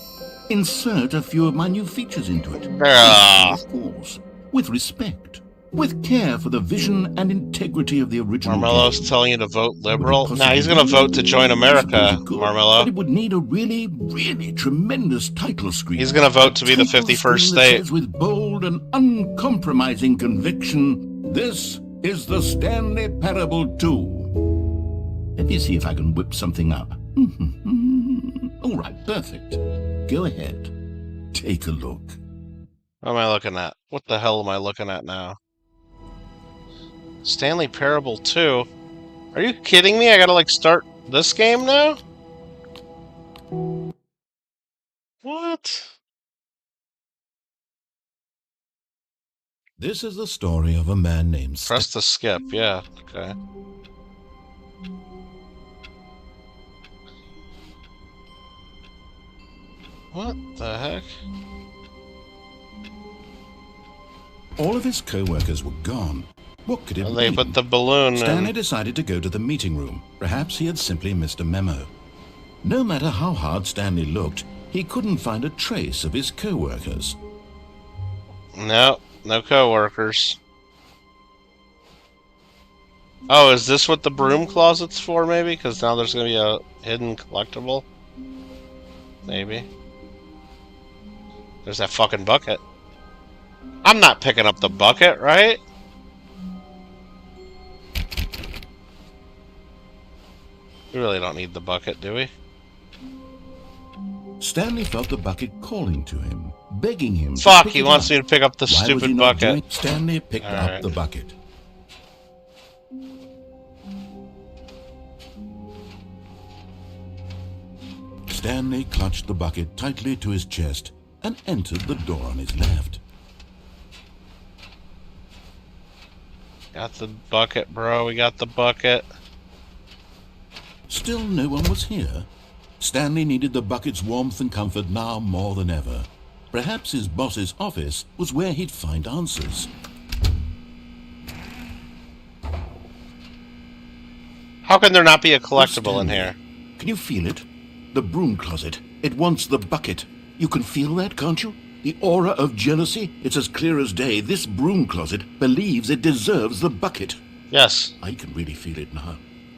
insert a few of my new features into it. Of course, with respect. with care for the vision and integrity of the original Marmelo's game. telling you to vote Would it liberal? possibly Nah, he's gonna be? vote to join I suppose America, it could, Marmelo. but it would need a really, really tremendous title screen. He's gonna vote to be the title 51st screen that state. says with bold and uncompromising conviction, "This is the Stanley Parable 2." Let me see if I can whip something up. All right, perfect. Go ahead. Take a look. What am I looking at? What the hell am I looking at now? Stanley Parable 2? Are you kidding me? I gotta, like, start this game now? What? This is the story of a man named Press the skip, yeah, okay. What the heck? All of his co-workers were gone. What could it And they mean? put the balloon Stanley in. decided to go to the meeting room. Perhaps he had simply missed a memo. No matter how hard Stanley looked, he couldn't find a trace of his co-workers. No, no co-workers. Oh, is this what the broom closet's for, maybe? Because now there's going to be a hidden collectible? Maybe. There's that fucking bucket. I'm not picking up the bucket, right? We really don't need the bucket, do we? Stanley felt the bucket calling to him, begging him to Fuck, pick he it wants up. me to pick up the Why would stupid he not do bucket. it? Stanley picked All up right. the bucket. Stanley clutched the bucket tightly to his chest and entered the door on his left. Got the bucket, bro. We got the bucket. Still no one was here. Stanley needed the bucket's warmth and comfort now more than ever. Perhaps his boss's office was where he'd find answers. How can there not be a collectible in Stanley, here? Can you feel it? The broom closet. It wants the bucket. You can feel that, can't you? The aura of jealousy? It's as clear as day. This broom closet believes it deserves the bucket. Yes. I can really feel it now.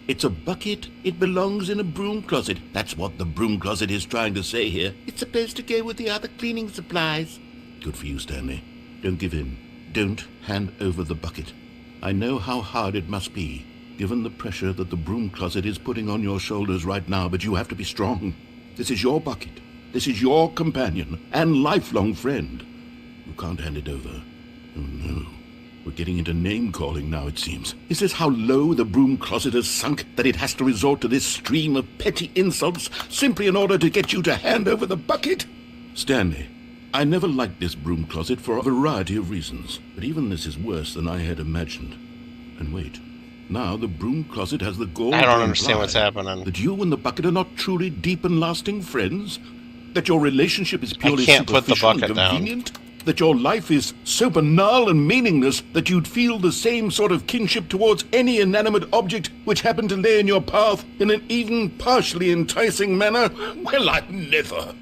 It's a bucket. It belongs in a broom closet. That's what the broom closet is trying to say here. It's supposed to go with the other cleaning supplies. Good for you, Stanley. Don't give in. Don't hand over the bucket. I know how hard it must be, given the pressure that the broom closet is putting on your shoulders right now, but you have to be strong. This is your bucket. This is your companion and lifelong friend. You can't hand it over. Oh, no. We're getting into name-calling now, it seems. Is this how low the broom closet has sunk, that it has to resort to this stream of petty insults simply in order to get you to hand over the bucket? Stanley, I never liked this broom closet for a variety of reasons, but even this is worse than I had imagined. And wait, now the broom closet has the gall I don't to understand imply what's happening. that you and the bucket are not truly deep and lasting friends? That your relationship is purely can't put the superficial and bucket down. convenient? That your life is so banal and meaningless that you'd feel the same sort of kinship towards any inanimate object which happened to lay in your path in an even partially enticing manner? Well, I'd never.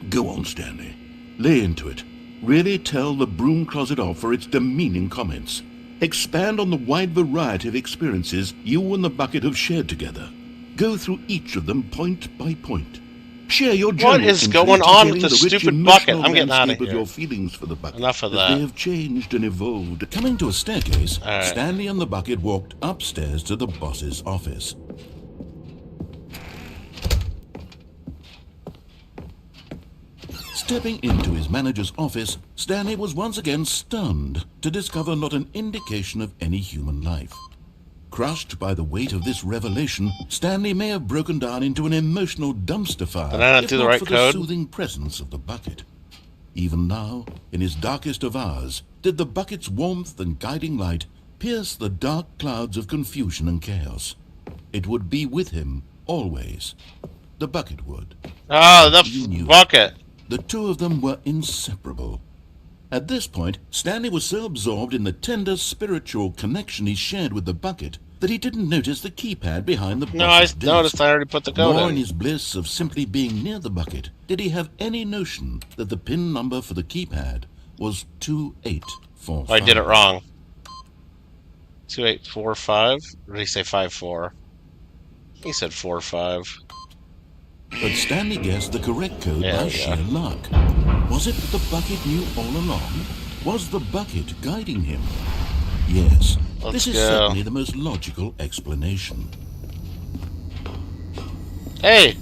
Go on, Stanley. Lay into it. Really tell the broom closet off for its demeaning comments. Expand on the wide variety of experiences you and the bucket have shared together. Go through each of them point by point. Share your journey. What is going on with the stupid bucket? I'm getting out of here. Your feelings for the bucket. Enough of as that. They have changed and evolved. Coming to a staircase, All right. Stanley and the bucket walked upstairs to the boss's office. Stepping into his manager's office, Stanley was once again stunned to discover not an indication of any human life. Crushed by the weight of this revelation, Stanley may have broken down into an emotional dumpster fire Did I not if do the not right for code? the soothing presence of the bucket. Even now, in his darkest of hours, did the bucket's warmth and guiding light pierce the dark clouds of confusion and chaos. It would be with him always. The bucket would. Oh, the You knew it. bucket. The two of them were inseparable. At this point, Stanley was so absorbed in the tender spiritual connection he shared with the bucket that he didn't notice the keypad behind the No, I boss's desk. noticed I already put the code Nor in in. his bliss of simply being near the bucket did he have any notion that the PIN number for the keypad was 2845. I did it wrong. 2845? Or did he say 54? He said 45. But Stanley guessed the correct code Yeah, by sheer luck. Was it that the bucket knew all along? Was the bucket guiding him? Yes, this is certainly the most logical explanation. Hey!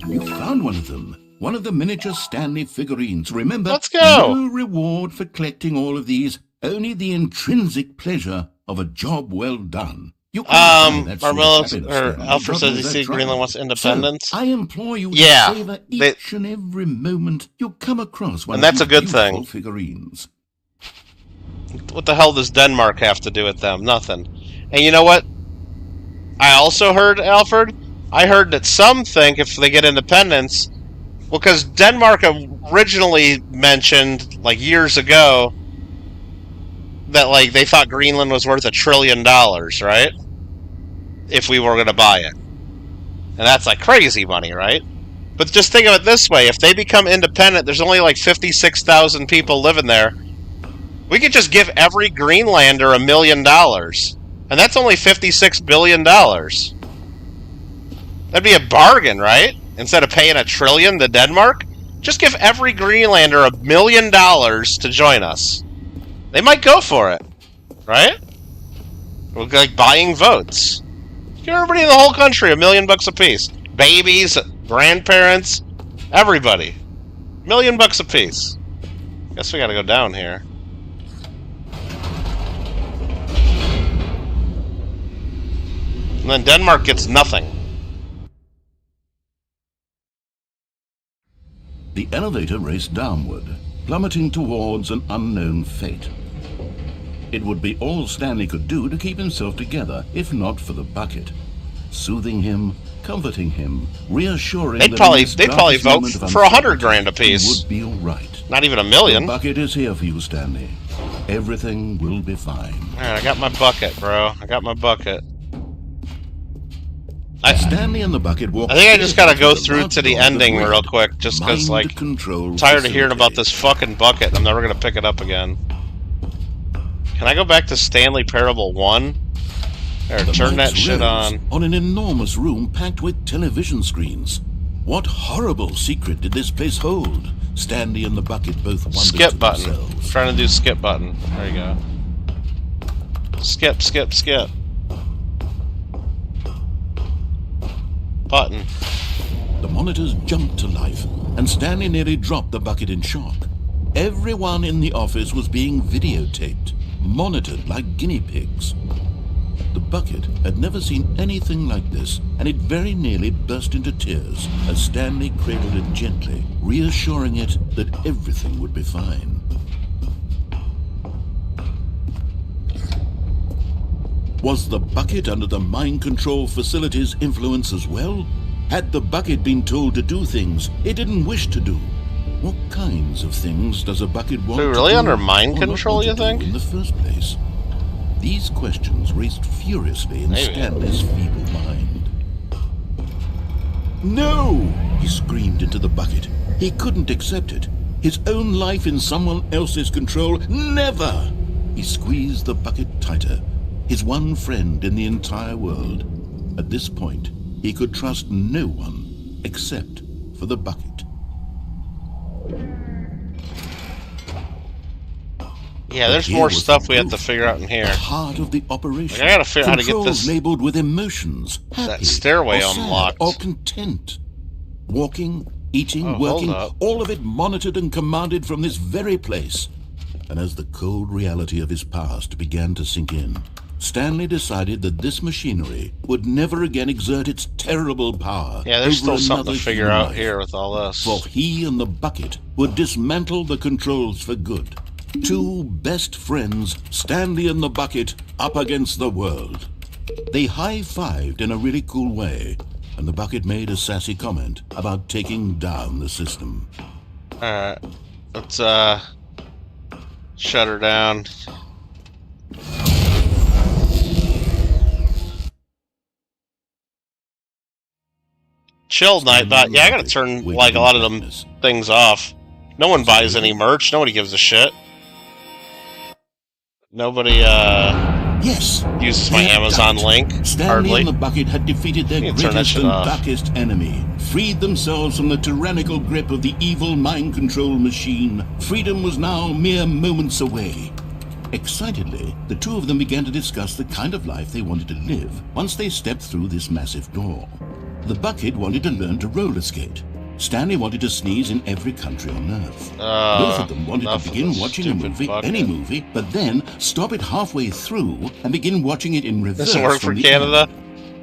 You found one of them. One of the miniature Stanley figurines. Remember, Let's go! No reward for collecting all of these, only the intrinsic pleasure of a job well done. You Alfred says he sees Greenland wants independence. So, I implore you to savor each and every moment you come across one and that's of a good thing. Figurines. What the hell does Denmark have to do with them? Nothing. And you know what? I also heard, Alfred, I heard that some think if they get independence, well, because Denmark originally mentioned, like, years ago, that, like, they thought Greenland was worth $1 trillion, right? If we were going to buy it. And that's, like, crazy money, right? But just think of it this way. If they become independent, there's only, like, 56,000 people living there. We could just give every Greenlander $1 million. And that's only $56 billion. That'd be a bargain, right? Instead of paying $1 trillion to Denmark, just give every Greenlander $1 million to join us. They might go for it, right? We're like buying votes. Give everybody in the whole country $1 million apiece. Babies, grandparents, everybody. $1 million apiece. Guess we gotta go down here. And then Denmark gets nothing. The elevator raced downward, plummeting towards an unknown fate. It would be all Stanley could do to keep himself together, if not for the bucket. Soothing him, comforting him, reassuring they'd probably vote for $100 grand apiece. Would be all right. Not even $1 million. The bucket is here for you, Stanley. Everything will be fine. Alright, I got my bucket, bro. I got my bucket. Stanley and the bucket walked. I think I just gotta go through to the ending real quick, just because, like, I'm tired of hearing about this fucking bucket. I'm never gonna pick it up again. Can I go back to Stanley Parable 1? Or turn that shit on. On an enormous room packed with television screens. What horrible secret did this place hold? Stanley and the bucket both wondered skip button. Themselves. I'm trying to do skip button. There you go. Skip, skip, skip. Button. The monitors jumped to life, and Stanley nearly dropped the bucket in shock. Everyone in the office was being videotaped, monitored like guinea pigs. The bucket had never seen anything like this, and it very nearly burst into tears as Stanley cradled it gently, reassuring it that everything would be fine. Was the bucket under the mind control facility's influence as well? Had the bucket been told to do things it didn't wish to do? What kinds of things does a bucket want to do? Really under mind control, you think? In the first place? These questions raced furiously in Stanley's feeble mind. No! He screamed into the bucket. He couldn't accept it. His own life in someone else's control? Never! He squeezed the bucket tighter. His one friend in the entire world. At this point, he could trust no one except for the bucket. Yeah, there's more stuff we have to figure out in here. The heart of the operation. Like, I gotta figure out how to get this labeled with emotions. Happy, that stairway or sad, unlocked. or content. Walking, eating, working, all of it monitored and commanded from this very place. And as the cold reality of his past began to sink in, Stanley decided that this machinery would never again exert its terrible power. Yeah, there's still something to figure out life. here with all this. For he and the bucket would dismantle the controls for good. Two best friends, Stanley and the bucket, up against the world. They high-fived in a really cool way, and the bucket made a sassy comment about taking down the system. Alright, let's shut her down. Chill Nightbot. Yeah, I gotta turn like a lot of them things off. No one buys any merch. Nobody gives a shit. Nobody Yes. uses my they had Amazon done it. link. Stanley Hardly. and the Bucket had defeated their You can turn that greatest shit and off. darkest enemy, freed themselves from the tyrannical grip of the evil mind control machine. Freedom was now mere moments away. Excitedly, the two of them began to discuss the kind of life they wanted to live once they stepped through this massive door. The Bucket wanted to learn to roller skate. Stanley wanted to sneeze in every country on Earth. Both of them wanted to begin watching a movie, any movie, but then stop it halfway through and begin watching it in reverse. Doesn't work from for the Canada?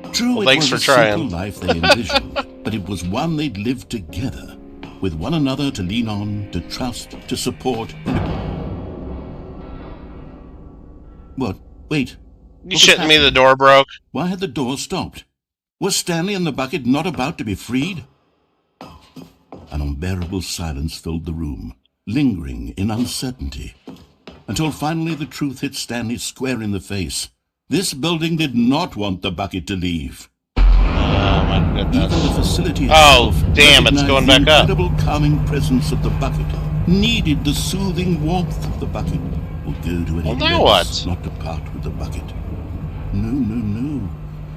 end. True, Well, it thanks was for a trying. simple life they envisioned, but it was one they'd lived together, with one another to lean on, to trust, to support, and What? Wait. You shitting me the door broke? Why had the door stopped? Was Stanley and the Bucket not about to be freed? An unbearable silence filled the room, lingering in uncertainty, until finally the truth hit Stanley square in the face. This building did not want the Bucket to leave. Oh my goodness. Even the facility Oh, itself damn, it's recognized going the back up. incredible calming presence of the Bucket, needed the soothing warmth of the Bucket, would go to any Well, now lengths what? not to part with the Bucket. No.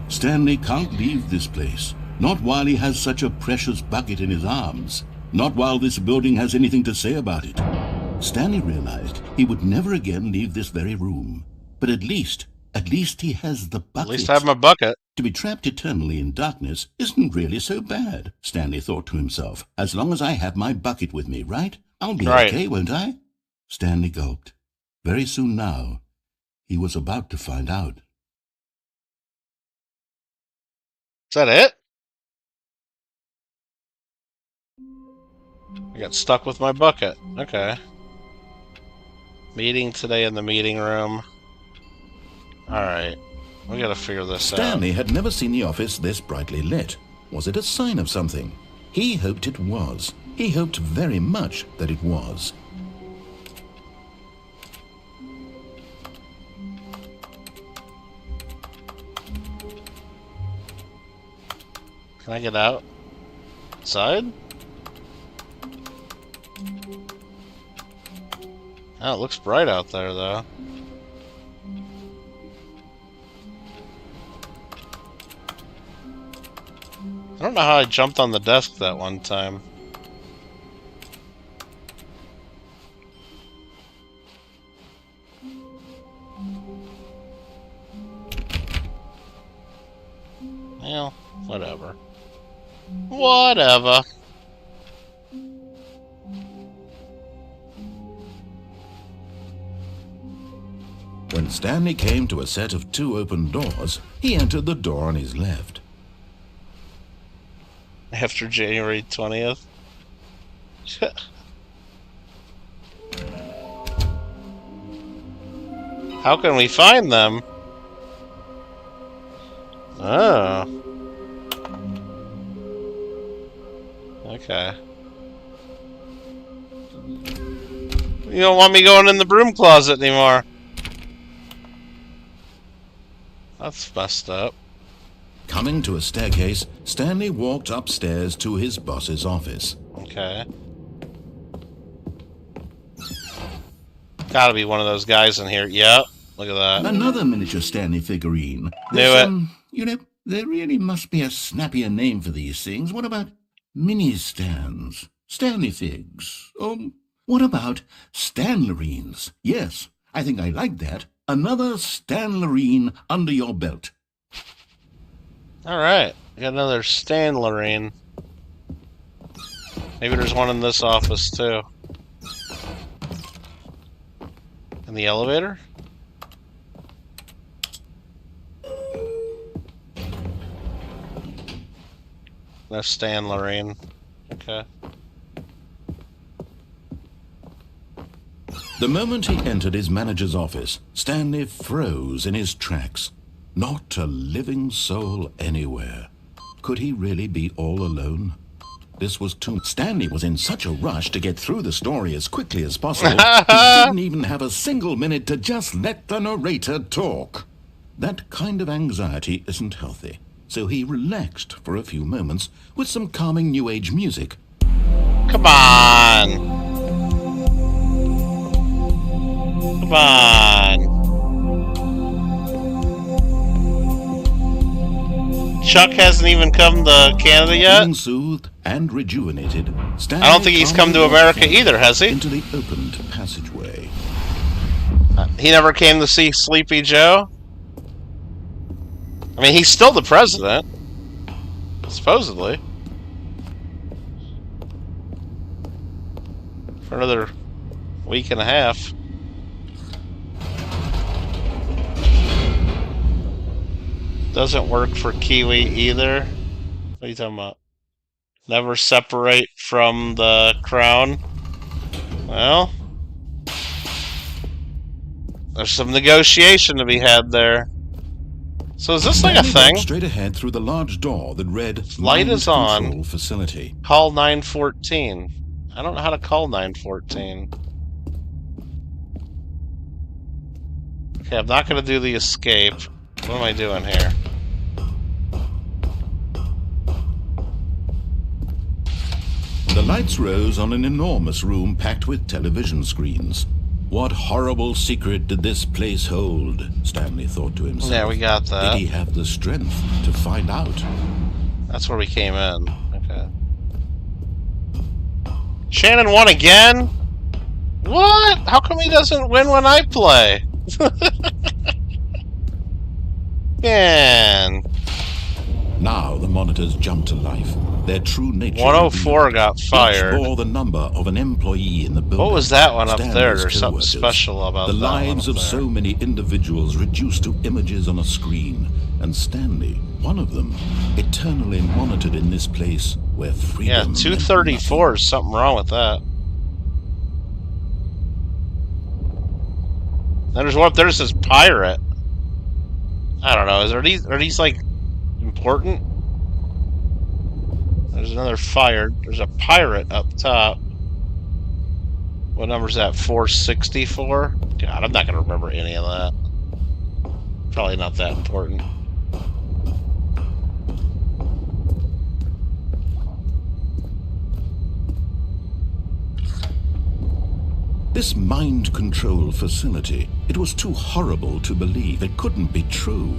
Stanley can't leave this place. Not while he has such a precious Bucket in his arms. Not while this building has anything to say about it. Stanley realized he would never again leave this very room. But at least he has the Bucket. At least I have my bucket. To be trapped eternally in darkness isn't really so bad, Stanley thought to himself. As long as I have my Bucket with me, right? I'll be Right. okay, won't I? Stanley gulped. Very soon now, he was about to find out. Is that it? I got stuck with my bucket. Okay. Meeting today in the meeting room. Alright. We gotta figure this out. Stanley had never seen the office this brightly lit. Was it a sign of something? He hoped it was. He hoped very much that it was. Can I get out? Outside? Oh, it looks bright out there, though. I don't know how I jumped on the desk that one time. Well, whatever. Whatever. When Stanley came to a set of two open doors, he entered the door on his left. After January 20th. How can we find them? Oh. Okay. You don't want me going in the broom closet anymore. That's messed up. Coming to a staircase, Stanley walked upstairs to his boss's office. Okay. Gotta be one of those guys in here. Yep. Look at that. Another miniature Stanley figurine. Knew There's, it. You know, there really must be a snappier name for these things. What about mini-stands? Stanley figs? What about Stanlerines? Yes, I think I like that. Another Stanlerine under your belt. Alright. Got another Stanley. Maybe there's one in this office, too. In the elevator? No Stanley. Okay. The moment he entered his manager's office, Stanley froze in his tracks. Not a living soul anywhere. Could he really be all alone? This was too... Stanley was in such a rush to get through the story as quickly as possible, he didn't even have a single minute to just let the narrator talk. That kind of anxiety isn't healthy, so he relaxed for a few moments with some calming New Age music. Come on! Come on! Chuck hasn't even come to Canada yet? Being soothed and rejuvenated, Stanley I don't think he's come to America either, has he? Into the opened passageway. He never came to see Sleepy Joe? I mean, he's still the president. Supposedly. For another week and a half. Doesn't work for Kiwi either. What are you talking about? Never separate from the crown. Well, there's some negotiation to be had there. So is this like a thing? Straight ahead through the large door that read Light is on. Facility. Call 914. I don't know how to call 914. Okay, I'm not going to do the escape. What am I doing here? The lights rose on an enormous room packed with television screens. What horrible secret did this place hold? Stanley thought to himself. Yeah, we got that. Did he have the strength to find out? That's where we came in. Okay. Shannon won again? What? How come he doesn't win when I play? Man. Now the monitors jumped to life. Their true nature. 104 got fired. Or the number of an employee in the building. What was that one up Stanley's there? There's something co-workers. special about the that one lives up of there. so many individuals reduced to images on a screen, and Stanley, one of them, eternally monitored in this place where freedom. Yeah, meant 234 is something wrong with that. Then there's one up there that says pirate. I don't know. Are these like important? There's another fired. There's a pirate up top. What number's that? 464? God, I'm not gonna remember any of that. Probably not that important. This mind control facility, it was too horrible to believe. It couldn't be true.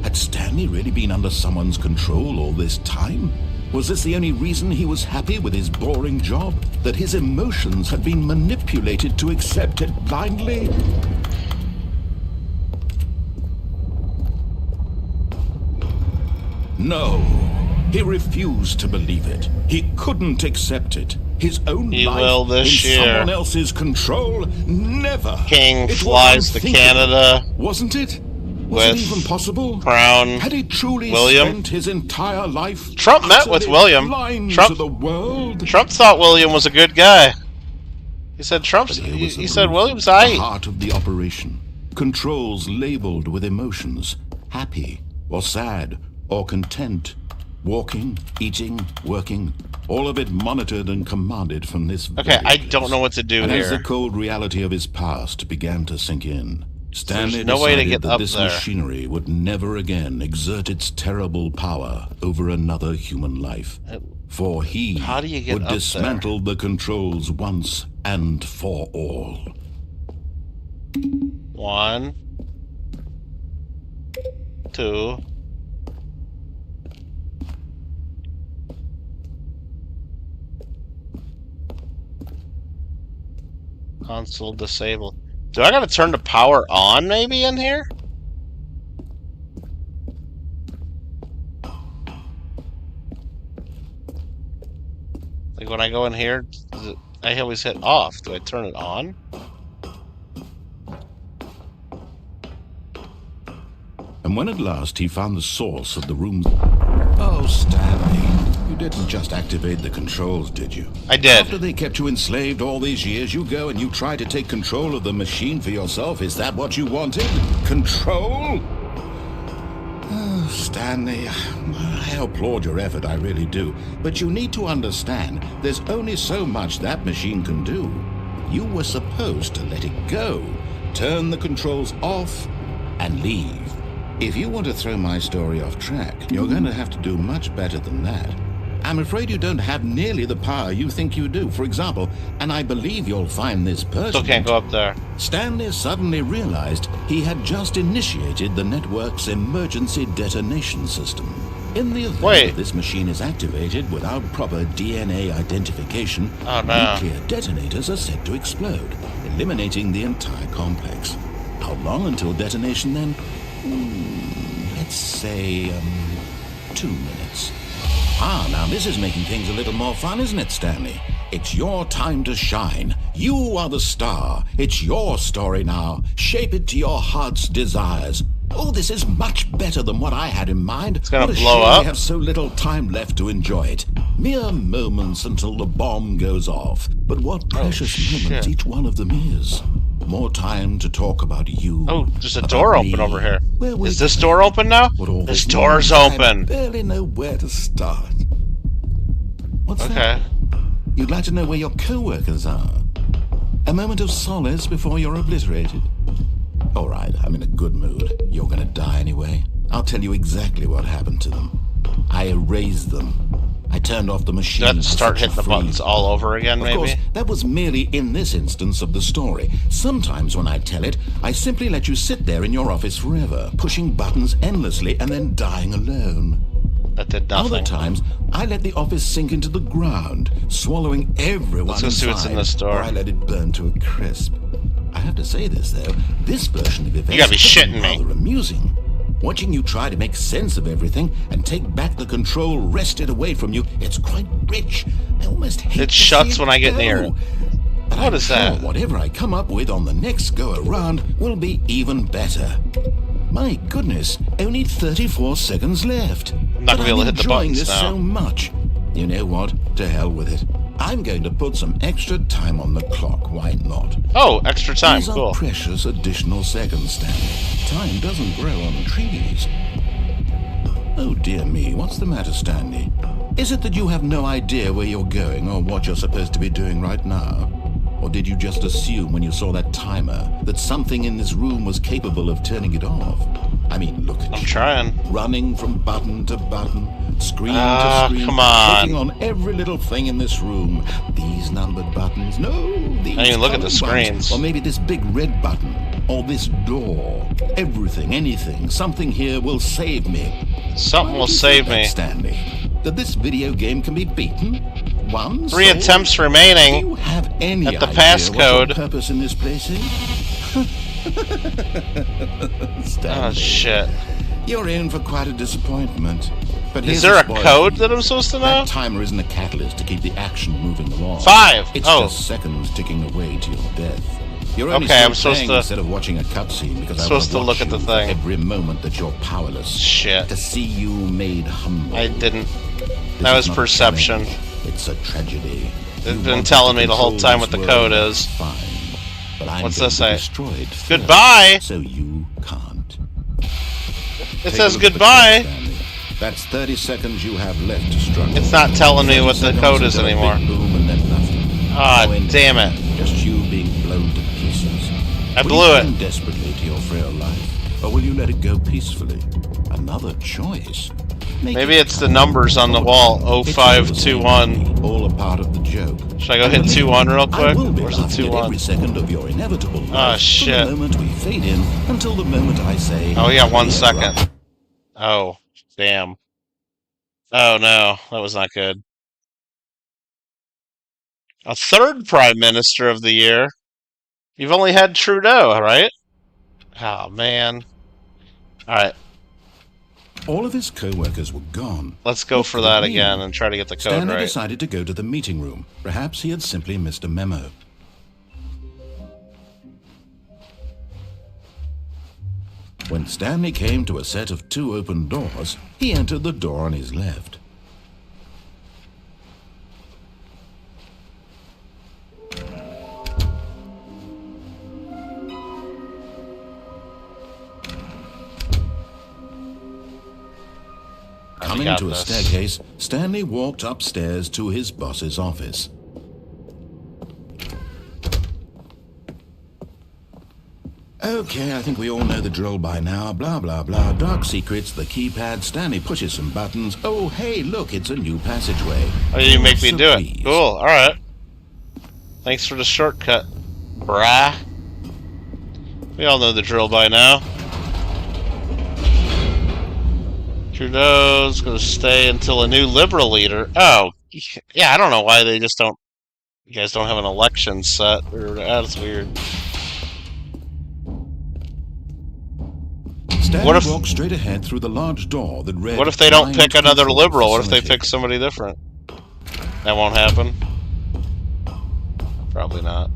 Had Stanley really been under someone's control all this time? Was this the only reason he was happy with his boring job? That his emotions had been manipulated to accept it blindly? No. He refused to believe it. He couldn't accept it. His own He life will this in year. someone else's control? Never. King It was flies to unthinkable. Canada. Wasn't it? Was With it even possible? Crown Had he truly William. spent his entire life Trump met with utterly William. blind Trump- to the world? Trump thought William was a good guy. He said Trump's. But here was He the said root, William's the aight. heart of the operation. Controls labeled with emotions. Happy or sad or content. Walking, eating, working. All of it monitored and commanded from this Okay, very I place. don't know what to do And as the here. cold reality of his past began to sink in, Stanley There's no way to decided get that up this there. machinery would never again exert its terrible power over another human life. For he How do you get would up there? dismantle the controls once and for all. 1, 2. Console disabled. Do I gotta turn the power on maybe in here? Like when I go in here, I always hit off. Do I turn it on? And when at last he found the source of the room... Oh, Stanley, you didn't just activate the controls, did you? I did. After they kept you enslaved all these years, you go and you try to take control of the machine for yourself. Is that what you wanted? Control? Oh, Stanley, I applaud your effort, I really do. But you need to understand, there's only so much that machine can do. You were supposed to let it go, turn the controls off, and leave. If you want to throw my story off track, you're going to have to do much better than that. I'm afraid you don't have nearly the power you think you do. For example, and I believe you'll find this person. Still can't go up there. Stanley suddenly realized he had just initiated the network's emergency detonation system. In the event that this machine is activated without proper DNA identification, nuclear detonators are set to explode, eliminating the entire complex. How long until detonation then? Let's say, 2 minutes. Now this is making things a little more fun, isn't it, Stanley? It's your time to shine. You are the star. It's your story now. Shape it to your heart's desires. Oh, this is much better than what I had in mind. It's gonna blow up. We have so little time left to enjoy it. Mere moments until the bomb goes off. But what precious moments each one of them is. More time to talk about you. Oh, there's a door open over here. Is this door open now? This door's open. I barely know where to start. What's that? You'd like to know where your co-workers are? A moment of solace before you're obliterated? All right, I'm in a good mood. You're gonna die anyway. I'll tell you exactly what happened to them. I erased them. I turned off the machine. Let's start hitting the buttons all over again, maybe? Of course, that was merely in this instance of the story. Sometimes when I tell it, I simply let you sit there in your office forever, pushing buttons endlessly and then dying alone. That did nothing. Other times, I let the office sink into the ground, swallowing everyone inside. Let's go see what's in this door. Or I let it burn to a crisp. I have to say this, though. This version of events you gotta be shitting me. Rather amusing. Watching you try to make sense of everything and take back the control wrested away from you, it's quite rich. I almost hate it shuts when I get near it. But what is that? Whatever I come up with on the next go around will be even better. My goodness, only 34 seconds left. I'm not gonna be able to hit the buttons this now. So much. You know what? To hell with it. I'm going to put some extra time on the clock. Why not? Oh, extra time. These cool. Are precious additional seconds, Stanley. Time doesn't grow on trees. Oh dear me, what's the matter, Stanley? Is it that you have no idea where you're going or what you're supposed to be doing right now? Or did you just assume when you saw that timer that something in this room was capable of turning it off? I mean, look at you. I'm trying. Running from button to button, screen to screen, come on. clicking on every little thing in this room. These numbered buttons, no, these I mean, look at the colored screens. buttons. Or maybe this big red button, or this door. Everything, anything, something here will save me. Something will save me. Stanley, that this video game can be beaten? 3 attempts remaining. Do you have any at the idea passcode. what your purpose in this place is? Oh shit! You're in for quite a disappointment. But is there a code that I'm supposed to know? That timer isn't a catalyst to keep the action moving along. 5. It's just seconds ticking away to your death. You're only I'm supposed to. Instead of watching a cutscene because I'm supposed to look at the thing. Every moment that you're powerless. Shit. To see you made humble. I didn't. That was perception. It's a tragedy. They've been telling me the whole time what the code is. Fine. But I'm What's this say? Destroyed goodbye. So you can't. It says goodbye. That's 30 seconds you have left to struggle. It's not telling me what the code is anymore. Boom and then nothing. Ah, damn it. Just you being blown to pieces. I blew it. Will you cling desperately to your frail life, or will you let it go peacefully? Another choice. Maybe it's the numbers on the wall. 0521. All a part of the joke. Should I go hit 21 real quick? Where's the 21? Every second of your inevitable life. Oh shit. From the moment we fade in until the moment I say. Oh yeah, 1 second. Oh, damn. Oh no, that was not good. A third Prime Minister of the year. You've only had Trudeau, right? Oh man. Alright. All of his co-workers were gone. Let's go for that again and try to get the code Stanley right. decided to go to the meeting room. Perhaps he had simply missed a memo. When Stanley came to a set of 2 open doors, he entered the door on his left. Coming to a staircase, Stanley walked upstairs to his boss's office. Okay, I think we all know the drill by now. Blah, blah, blah. Dark secrets, the keypad. Stanley pushes some buttons. Oh, hey, look, it's a new passageway. Oh, you make me do it. Cool, alright. Thanks for the shortcut, brah. We all know the drill by now. Trudeau's going to stay until a new Liberal leader. Oh, yeah, I don't know why they just don't... You guys don't have an election set. That's weird. Stanley walked straight ahead through the large door that read... What if they don't pick another Liberal? What if they pick somebody different? That won't happen. Probably not.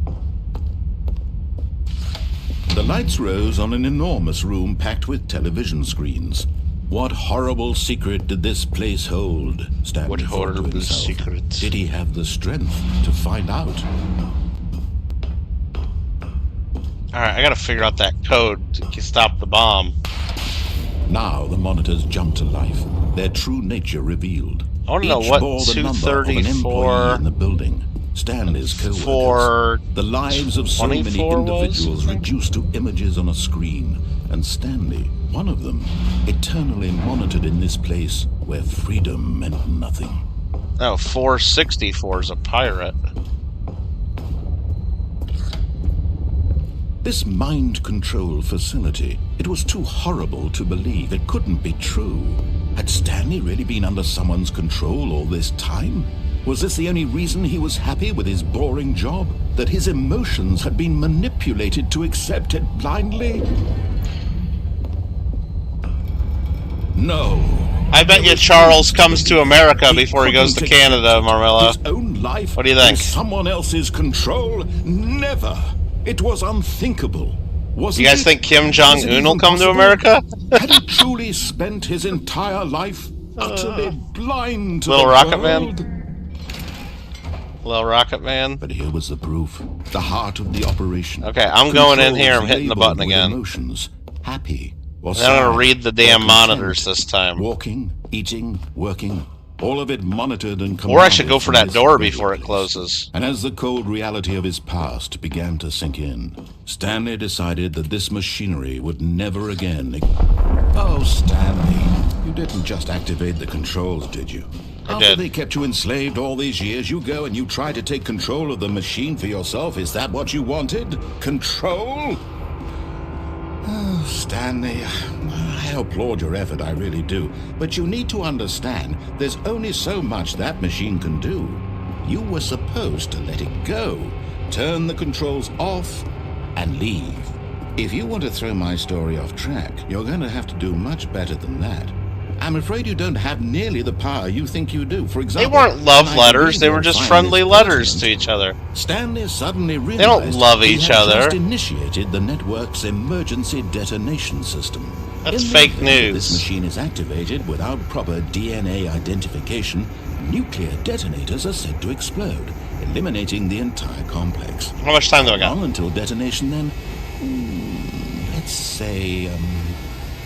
The lights rose on an enormous room packed with television screens. What horrible secret did this place hold? Stanley What thought to horrible himself. secret? Did he have the strength to find out? Alright, I gotta figure out that code to stop the bomb. Now the monitors jumped to life, their true nature revealed. I want to know Each what bore the number of an employee in the building. Stanley's co-workers. The lives of so many individuals reduced to images on a screen. And Stanley, one of them, eternally monitored in this place where freedom meant nothing. Oh, 464 is a pirate. This mind control facility, it was too horrible to believe. It couldn't be true. Had Stanley really been under someone's control all this time? Was this the only reason he was happy with his boring job? That his emotions had been manipulated to accept it blindly? No. I bet you Charles comes to America before he goes to Canada, Marmella. His own life What do you think? in someone else's control? Never. It was unthinkable. You guys think Kim Jong-un will come to America? Had he truly spent his entire life utterly blind to Little the Rocket world? Man? Little Rocket Man? But here was the proof, the heart of the operation. Okay, I'm going in here. I'm Controls hitting the button labeled with again. Emotions, happy or And I'm going sad, to read the or damn content. monitors this time. Walking, eating, working, all of it monitored and Or I should go commanded for from that this door very before it place. closes. And as the cold reality of his past began to sink in, Stanley decided that this machinery would never again... Oh, Stanley, you didn't just activate the controls, did you? After did. they kept you enslaved all these years, you go and you try to take control of the machine for yourself. Is that what you wanted? Control? Oh, Stanley, I applaud your effort, I really do. But you need to understand, there's only so much that machine can do. You were supposed to let it go, turn the controls off, and leave. If you want to throw my story off track, you're going to have to do much better than that. I'm afraid you don't have nearly the power you think you do. For example, They weren't love when I letters, believe they were you'll just find friendly this letters to pertinent, each other. Stanley suddenly realized don't love he each had other. just initiated the network's emergency detonation system. That's In the fake event that news. This machine is activated without proper DNA identification. Nuclear detonators are said to explode, eliminating the entire complex. How much time do I How got? long until detonation then? Let's say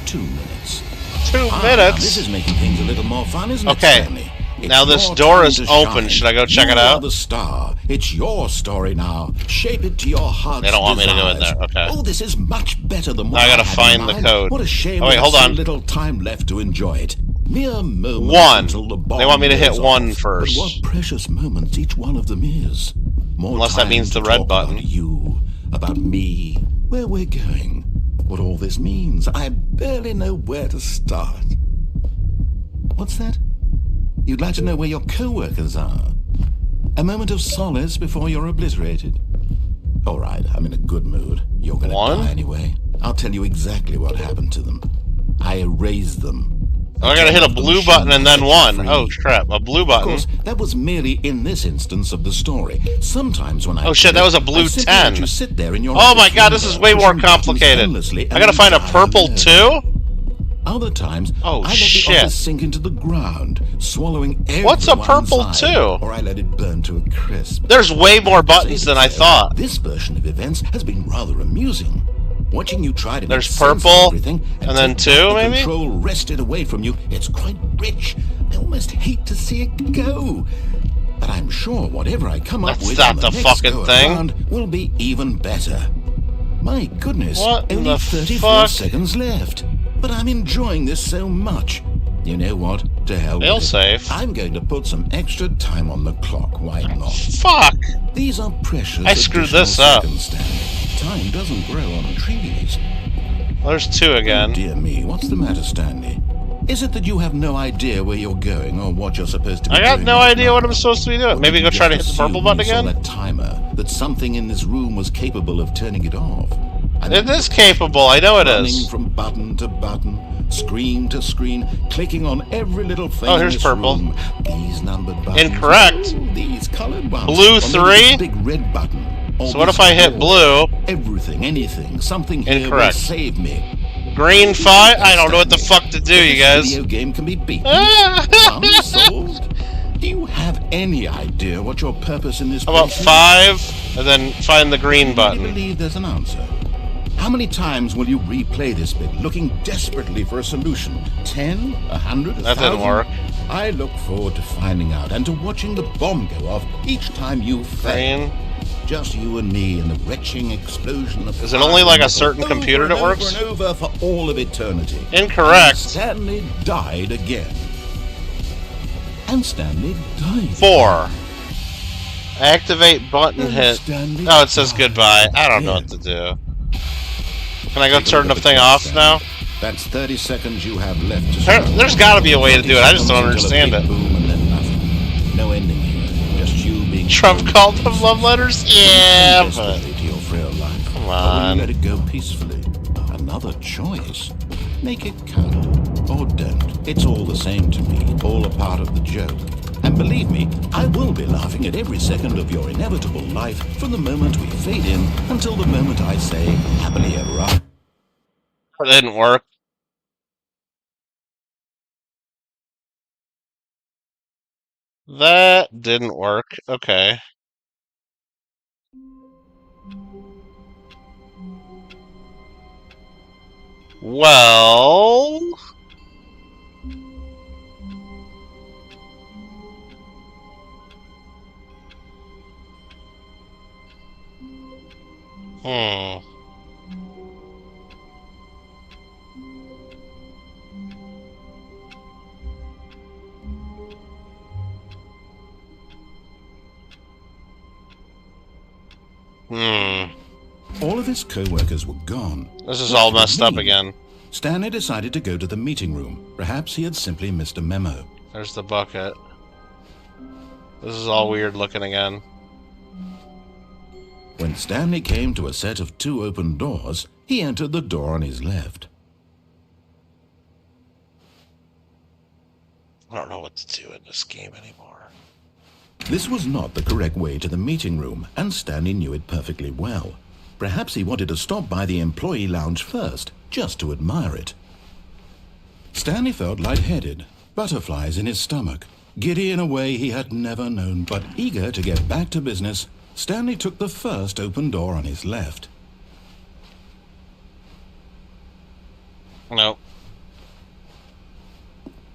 2 minutes. 2 This minutes? is making things a little more fun, isn't Okay. it, Stanley? It's Now this your door time is to open. shine. Should I go check You it out? are the star. It's your story now. Shape it to your heart's They don't want me to go in desires. there. Okay. Oh, this is much better than what I gotta had in find the mind. code. What a shame. Oh, wait, we hold have so on. little time left to enjoy it. Mere moments 1. until the bomb They want me to hit goes 1 off. first. But what precious moments each one of them is. More Unless that time means to the red talk button. About you, about me, where we're going, what all this means. I barely know where to start. What's that? You'd like to know where your co-workers are? A moment of solace before you're obliterated. All right, I'm in a good mood. You're gonna 1? die anyway. I'll tell you exactly what happened to them. I erased them. Oh, I gotta hit a blue button and then 1. Oh, crap. A blue Of button. course, that was merely in this instance of the story. Sometimes when I Oh, shit, that was a blue I simply 10. let you sit there in your Oh my office god, this is way more pushing buttons complicated. endlessly I gotta find a and purple tired. too? Other times, Oh, I let shit. the office sink into the ground, swallowing every What's a one purple inside, two? Or I let it burn to a crisp. There's way more buttons than I thought. This version of events has been rather amusing. Watching you try to There's make sense of purple, everything and then take 2, the maybe? Control wrested away from you. It's quite rich. I almost hate to see it go. But I'm sure whatever I come up That's with not on the the next fucking go thing. around will be even better. My goodness, What in only the 34 fuck? seconds left. But I'm enjoying this so much. You know what? To hell with it. Failsafe. I'm going to put some extra time on the clock. Why not? Fuck! These are precious. I screwed additional this up. seconds, Stanley. Time doesn't grow on trees. There's 2 again. Dear me, what's the matter, Stanley? Is it that you have no idea where you're going or what you're supposed to be doing? I got no idea what I'm supposed to be doing. Or Maybe did go you try to hit just the purple assume button you saw again? that timer, that something in this room was capable of turning it off? And It is capable, I know it running is. from button to button, screen to screen, clicking on every little thing Oh, in here's this purple. room. These numbered buttons. Incorrect. Oh, these colored ones. Blue Or maybe 3? this big red button. Or So what this if I hit door. blue? Everything, anything, something here will Incorrect. save me. Green 5? I don't know what the fuck to do, you This guys. video game can be beaten. Ah! Problem solved. Do you have any idea what your purpose in this How about place is? 5? And then find the green I button. believe there's an answer. How many times will you replay this bit, looking desperately for a solution? 10? 100? That didn't 1,000? work. I look forward to finding out and to watching the bomb go off each time you fail. Green. Just you and me in the retching explosion of Is it only like a fire certain over computer and that over works? and over for all of eternity. Incorrect. And Stanley died again. And Stanley died. 4. Activate button And hit. Stanley Oh, it says died goodbye. I don't know what to again. do. Can I go Take a turn the look at thing clock, off Stanley. now? That's 30 seconds you have left to There's gotta be a way to do it. I just don't 30 seconds understand until a it. big boom and then nothing. No ending here. Just you being Trump called them love letters? Yeah, but... desperately to your frail life. Come Or will on. you let it go peacefully? Another choice. Make it count. Or don't. It's all the same to me. All a part of the joke. And believe me, I will be laughing at every second of your inevitable life from the moment we fade in until the moment I say, happily ever after. It didn't work. That didn't work. Okay. Well... Hmm. All of his co-workers were gone. This is What all could it messed up mean? again. Stanley decided to go to the meeting room. Perhaps he had simply missed a memo. There's the bucket. This is all weird looking again. When Stanley came to a set of 2 open doors, he entered the door on his left. I don't know what to do in this game anymore. This was not the correct way to the meeting room, and Stanley knew it perfectly well. Perhaps he wanted to stop by the employee lounge first, just to admire it. Stanley felt lightheaded, butterflies in his stomach, giddy in a way he had never known, but eager to get back to business. Stanley took the first open door on his left. Nope.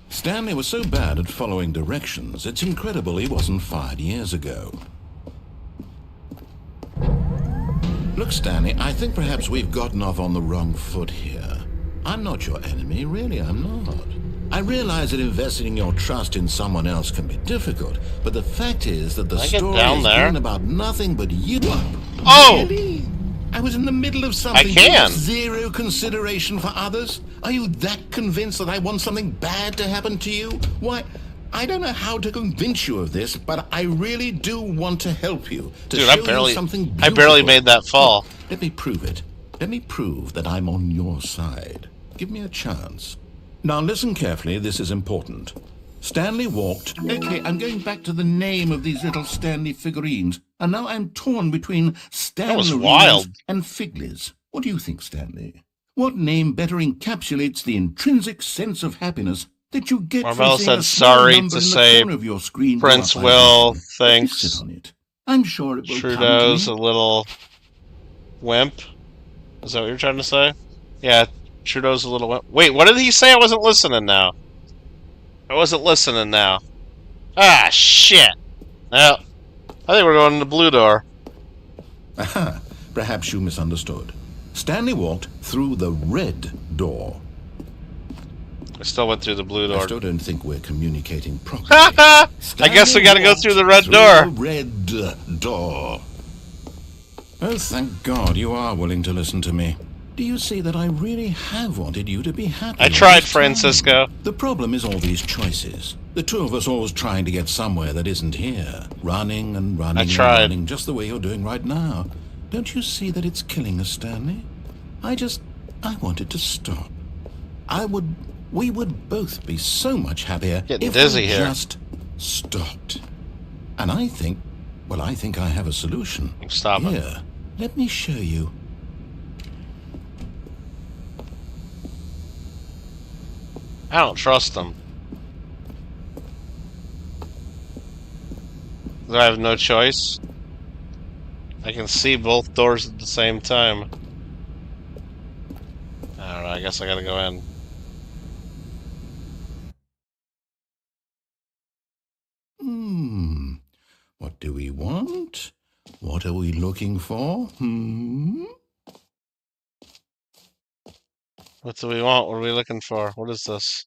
Stanley was so bad at following directions, it's incredible he wasn't fired years ago. Look, Stanley, I think perhaps we've gotten off on the wrong foot here. I'm not your enemy, really, I'm not. I realize that investing your trust in someone else can be difficult, but the fact is that the Can I get story down has there? been about nothing but you. Oh! Really? I was in the middle of something. I can. with zero consideration for others. Are you that convinced that I want something bad to happen to you? Why, I don't know how to convince you of this, but I really do want to help you. To Dude, show I barely you something I barely beautiful. made that fall. Let me prove it. Let me prove that I'm on your side. Give me a chance. Now listen carefully, this is important. Stanley walked... Okay, I'm going back to the name of these little Stanley figurines. And now I'm torn between was Stanley wild. and Figlies. What do you think, Stanley? What name better encapsulates the intrinsic sense of happiness that you get Marvell from seeing said a small sorry number to in the say corner of your screen go Prince up Will by thinks Let me sit on it. I'm sure it will come to Trudeau's me. a little wimp. Is that what you're trying to say? Yeah, Trudeau's a little wimp. Wait, what did he say? I wasn't listening now. I wasn't listening now. Ah, shit. Well, I think we're going to the blue door. Aha, perhaps you misunderstood. Stanley walked through the red door. I still went through the blue I door. still don't think we're communicating properly. I guess we gotta go walked through the red through door. the red door. Oh, thank God you are willing to listen to me. Do you see that I really have wanted you to be happy? I tried, Francisco. The problem is all these choices. The two of us always trying to get somewhere that isn't here. Running and running and running, just the way you're doing right now. Don't you see that it's killing us, Stanley? I wanted to stop. We would both be so much happier if we just stopped. And I think I have a solution. Stop it. Here, let me show you. I don't trust them. Do I have no choice? I can see both doors at the same time. I don't know, I guess I gotta go in. What do we want? What are we looking for? What do we want? What are we looking for? What is this?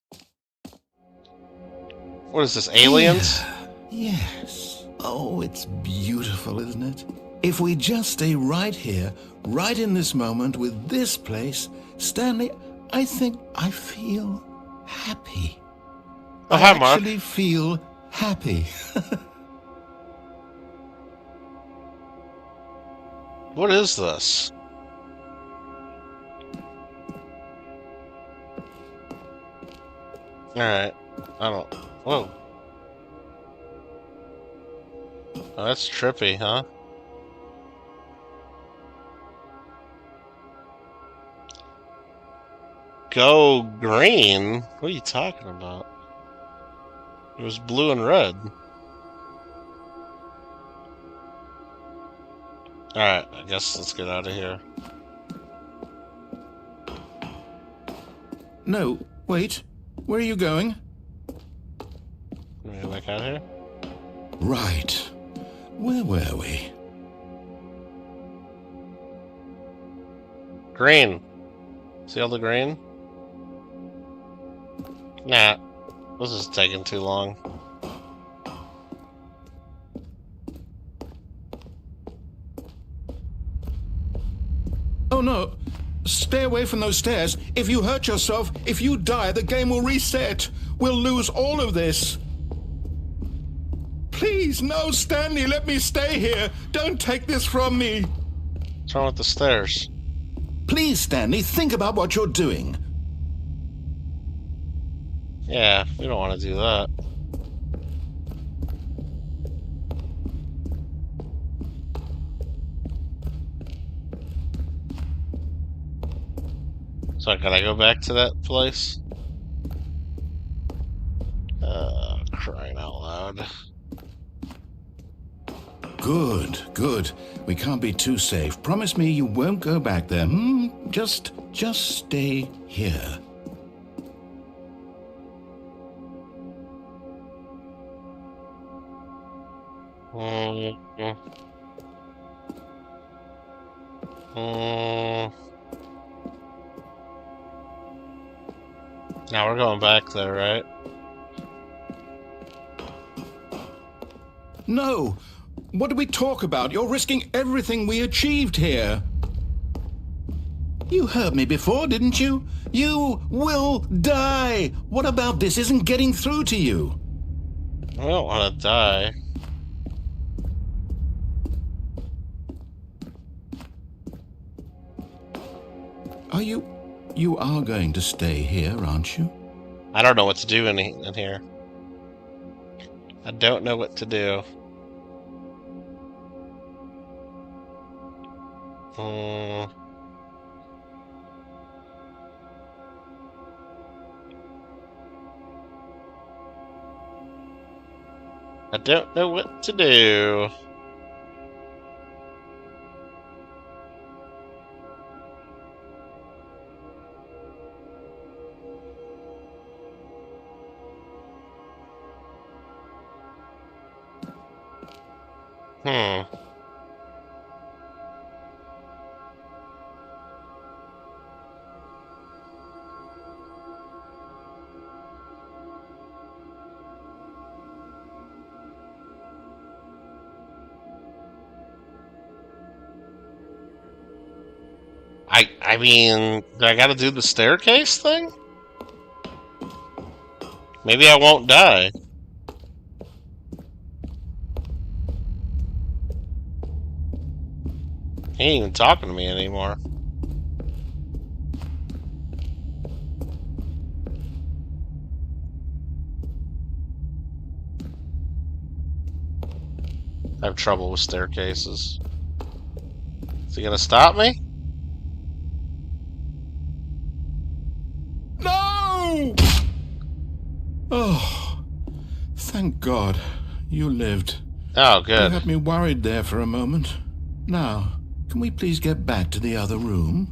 What is this, aliens? Yes. Oh, it's beautiful, isn't it? If we just stay right here, right in this moment with this place, Stanley, I think I feel happy. Oh, hi, Mark. I actually feel happy. What is this? Alright. I don't... Whoa. Oh, that's trippy, huh? Go green? What are you talking about? It was blue and red. Alright, I guess let's get out of here. No, wait. Where are you going? Can we get back out of here? Right. Where were we? Green. See all the green? Nah. This is taking too long. Oh no! Stay away from those stairs. If you hurt yourself, if you die, the game will reset. We'll lose all of this. Please, no, Stanley, let me stay here. Don't take this from me. What's wrong with the stairs? Please, Stanley, think about what you're doing. Yeah, we don't want to do that. So can I go back to that place? Crying out loud. Good, good. We can't be too safe. Promise me you won't go back there, Just stay here. Now we're going back there, right? No! What did we talk about? You're risking everything we achieved here. You heard me before, didn't you? You will die! What about this isn't getting through to you? I don't want to die. You are going to stay here, aren't you? I don't know what to do in here. I don't know what to do. I don't know what to do. I mean, do I gotta do the staircase thing? Maybe I won't die. He ain't even talking to me anymore. I have trouble with staircases. Is he gonna stop me? No! Oh, thank God you lived. Oh, You good. had me worried there for a moment. Now, can we please get back to the other room?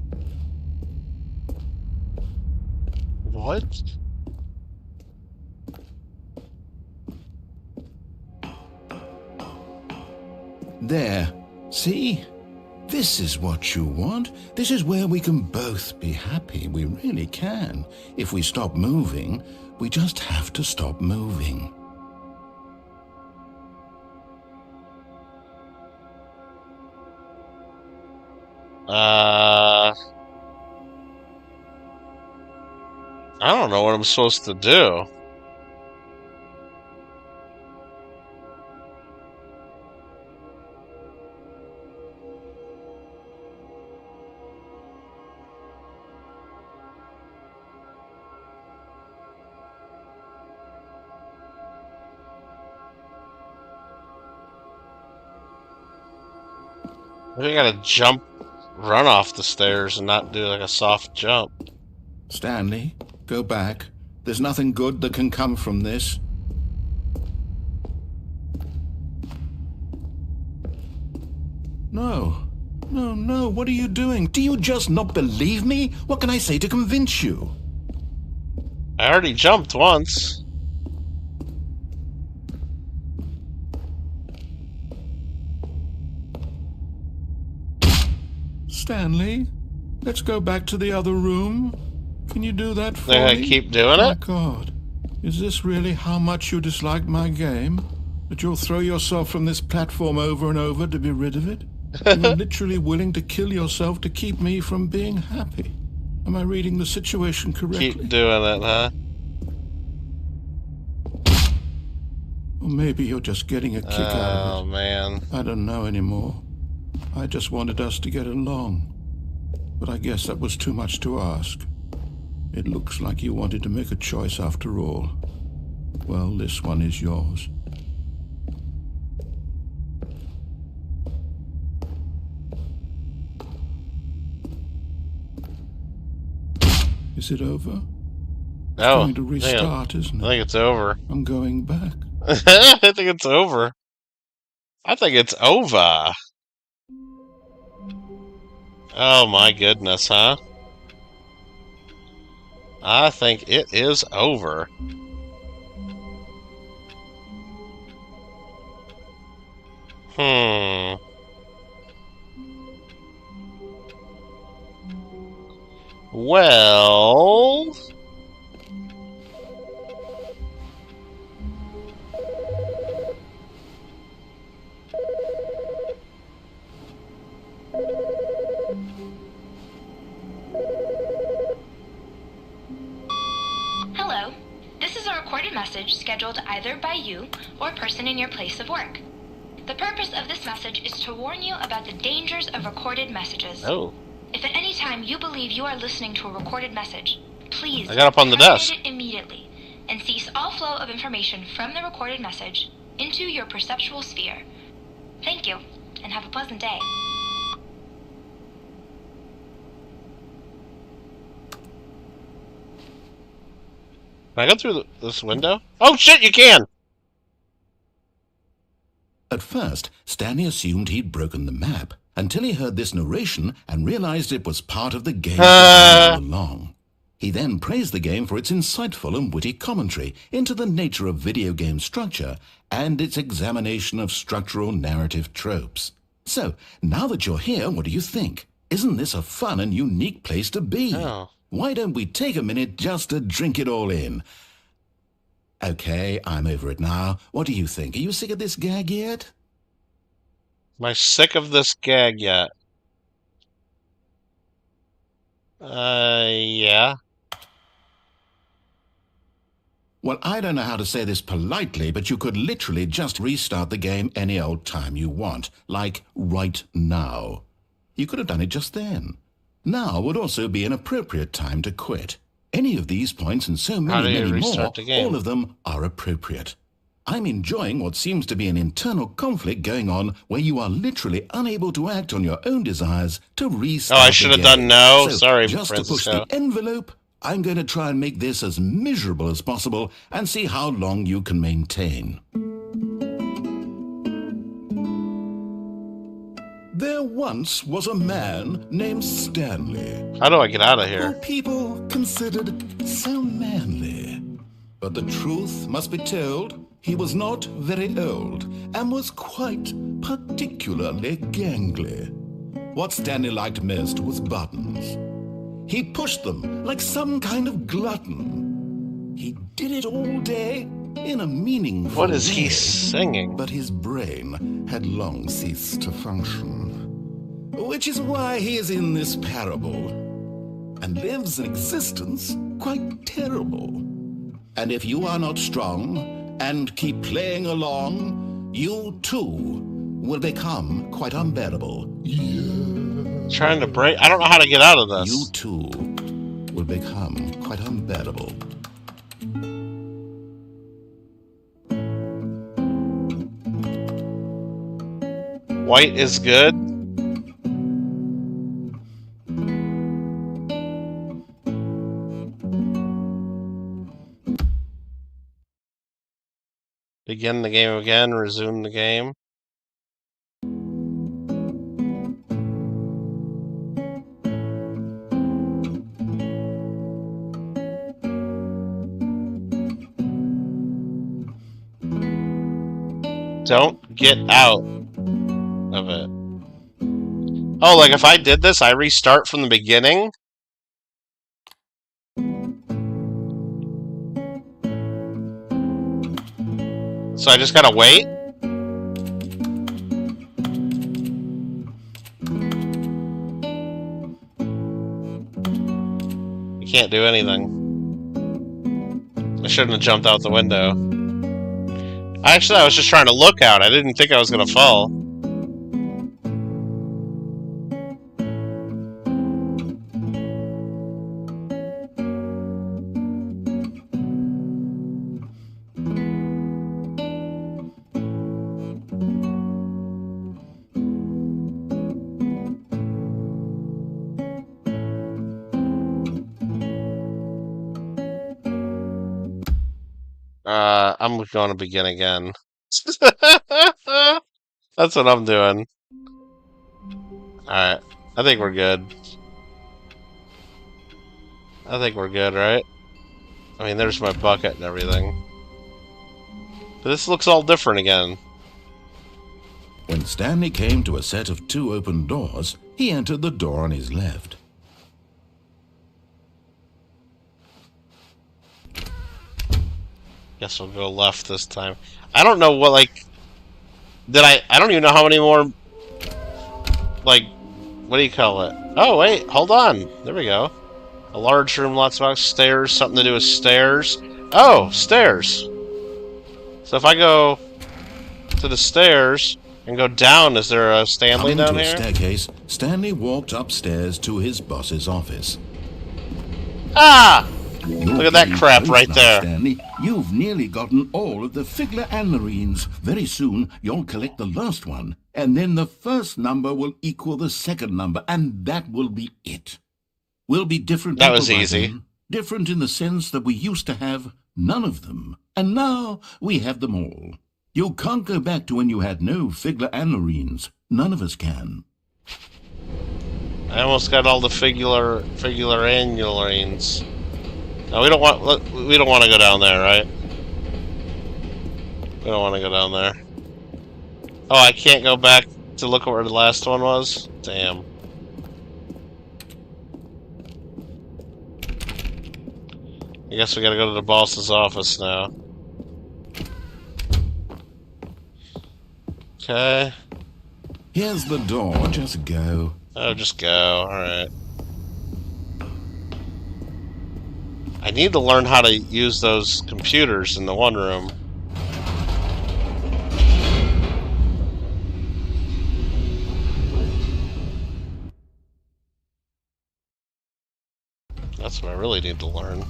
What? There. See? This is what you want. This is where we can both be happy. We really can. If we stop moving, we just have to stop moving. I don't know what I'm supposed to do. Maybe I gotta run off the stairs and not do like a soft jump. Stanley, go back. There's nothing good that can come from this. No. No, no, what are you doing? Do you just not believe me? What can I say to convince you? I already jumped once. Stanley, let's go back to the other room. Can you do that for Think I me? keep doing My it? God, is this really how much you dislike my game? That you'll throw yourself from this platform over and over to be rid of it? You're literally willing to kill yourself to keep me from being happy. Am I reading the situation correctly? Keep doing it, huh? Or maybe you're just getting a kick out Oh, of it. man. I don't know anymore. I just wanted us to get along. But I guess that was too much to ask. It looks like you wanted to make a choice after all. Well, this one is yours. Is it over? It's Oh, going to restart, isn't it? I think it's over. I'm going back. I think it's over. I think it's over. Oh my goodness, huh? I think it is over. Well... Hello. This is a recorded message scheduled either by you or a person in your place of work. The purpose of this message is to warn you about the dangers of recorded messages. Oh. If at any time you believe you are listening to a recorded message, please I got up on the terminate desk. it immediately and cease all flow of information from the recorded message into your perceptual sphere. Thank you, and have a pleasant day. Can I go through this window? Oh shit, you can! At first, Stanley assumed he'd broken the map until he heard this narration and realized it was part of the game all along. He then praised the game for its insightful and witty commentary into the nature of video game structure and its examination of structural narrative tropes. So, now that you're here, what do you think? Isn't this a fun and unique place to be? Oh. Why don't we take a minute just to drink it all in? Okay, I'm over it now. What do you think? Are you sick of this gag yet? Am I sick of this gag yet? Yeah. Well, I don't know how to say this politely, but you could literally just restart the game any old time you want, like right now. You could have done it just then. Now would also be an appropriate time to quit. Any of these points and so How do many, you many more, restart the game? all of them are appropriate. I'm enjoying what seems to be an internal conflict going on where you are literally unable to act on your own desires to restart Oh, I the should have game. done no. So, Sorry, just to push Francisco. the envelope, I'm going to try and make this as miserable as possible and see how long you can maintain. There once was a man named Stanley, How do I get out of who here? people considered so manly. But the truth must be told, he was not very old and was quite particularly gangly. What Stanley liked most was buttons. He pushed them like some kind of glutton. He did it all day in a meaningful What is he way. singing? But his brain had long ceased to function. Which is why he is in this parable and lives an existence quite terrible. And if you are not strong and keep playing along, you too will become quite unbearable. Trying to break. I don't know how to get out of this. You too will become quite unbearable. White is good. Begin the game again. Resume the game. Don't get out of it. Oh, like if I did this, I restart from the beginning? So I just gotta wait? I can't do anything. I shouldn't have jumped out the window. Actually, I was just trying to look out. I didn't think I was gonna fall. I'm going to begin again. That's what I'm doing. Alright. I think we're good. I think we're good, right? I mean, there's my bucket and everything. But this looks all different again. When Stanley came to a set of 2 open doors, he entered the door on his left. Guess we'll go left this time. I don't know what, like... I don't even know how many more... Like, what do you call it? Oh, wait, hold on. There we go. A large room, lots of stairs, something to do with stairs. Oh, stairs. So if I go to the stairs and go down, is there a Stanley Coming down to a here? staircase, Stanley walked upstairs to his boss's office. Ah! You're Look at that getting crap close right now, there. Stanley. You've nearly gotten all of the Figler Anarines. Very soon, you'll collect the last one, and then the first number will equal the second number, and that will be it. We'll be different That people was by easy. then. Different in the sense that we used to have none of them, and now we have them all. You can't go back to when you had no Figler Anarines. None of us can. I almost got all the figular annularines. No, we don't want to go down there, right? We don't want to go down there. Oh, I can't go back to look where the last one was? Damn. I guess we gotta go to the boss's office now. Okay. Here's the door. Just go. Oh, just go. Alright. I need to learn how to use those computers in the one room. That's what I really need to learn.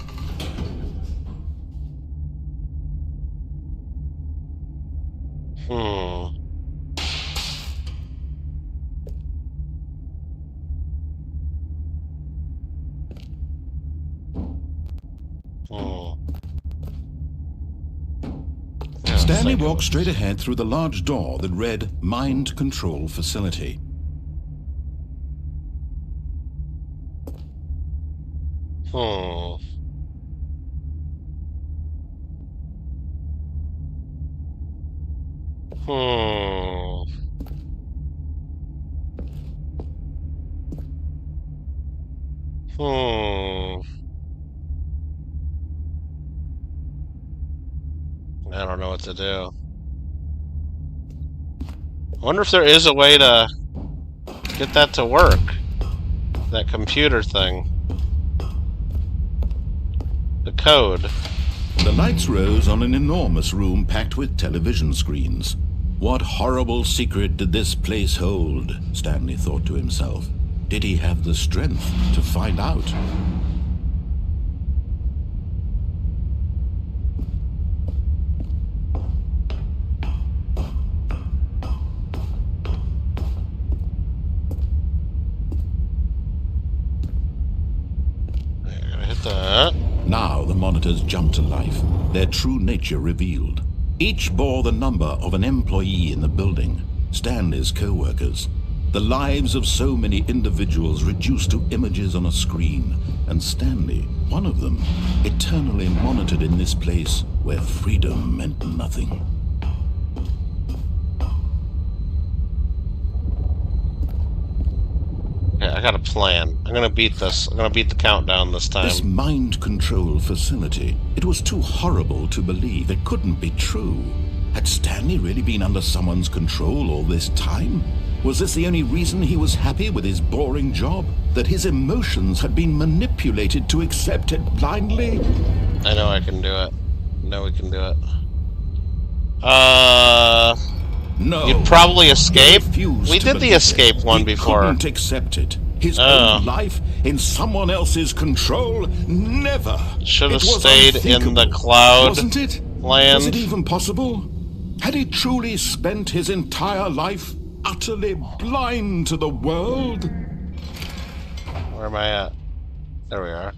Stanley walked straight ahead through the large door that read Mind Control Facility. I don't know what to do. I wonder if there is a way to get that to work. That computer thing. The code. The lights rose on an enormous room packed with television screens. What horrible secret did this place hold? Stanley thought to himself. Did he have the strength to find out? Now the monitors jumped to life, their true nature revealed. Each bore the number of an employee in the building, Stanley's co-workers. The lives of so many individuals reduced to images on a screen, and Stanley, one of them, eternally monitored in this place where freedom meant nothing. Okay, I got a plan. I'm gonna beat this. I'm gonna beat the countdown this time. This mind control facility, it was too horrible to believe. It couldn't be true. Had Stanley really been under someone's control all this time? Was this the only reason he was happy with his boring job? That his emotions had been manipulated to accept it blindly? I know I can do it. I know we can do it. No. You'd probably escape? We did the escape one before. He couldn't accept it. His own life in someone else's control? Never. Should have stayed in the cloud. Wasn't it? Land. Was it even possible? Had he truly spent his entire life utterly blind to the world? Where am I at? There we are.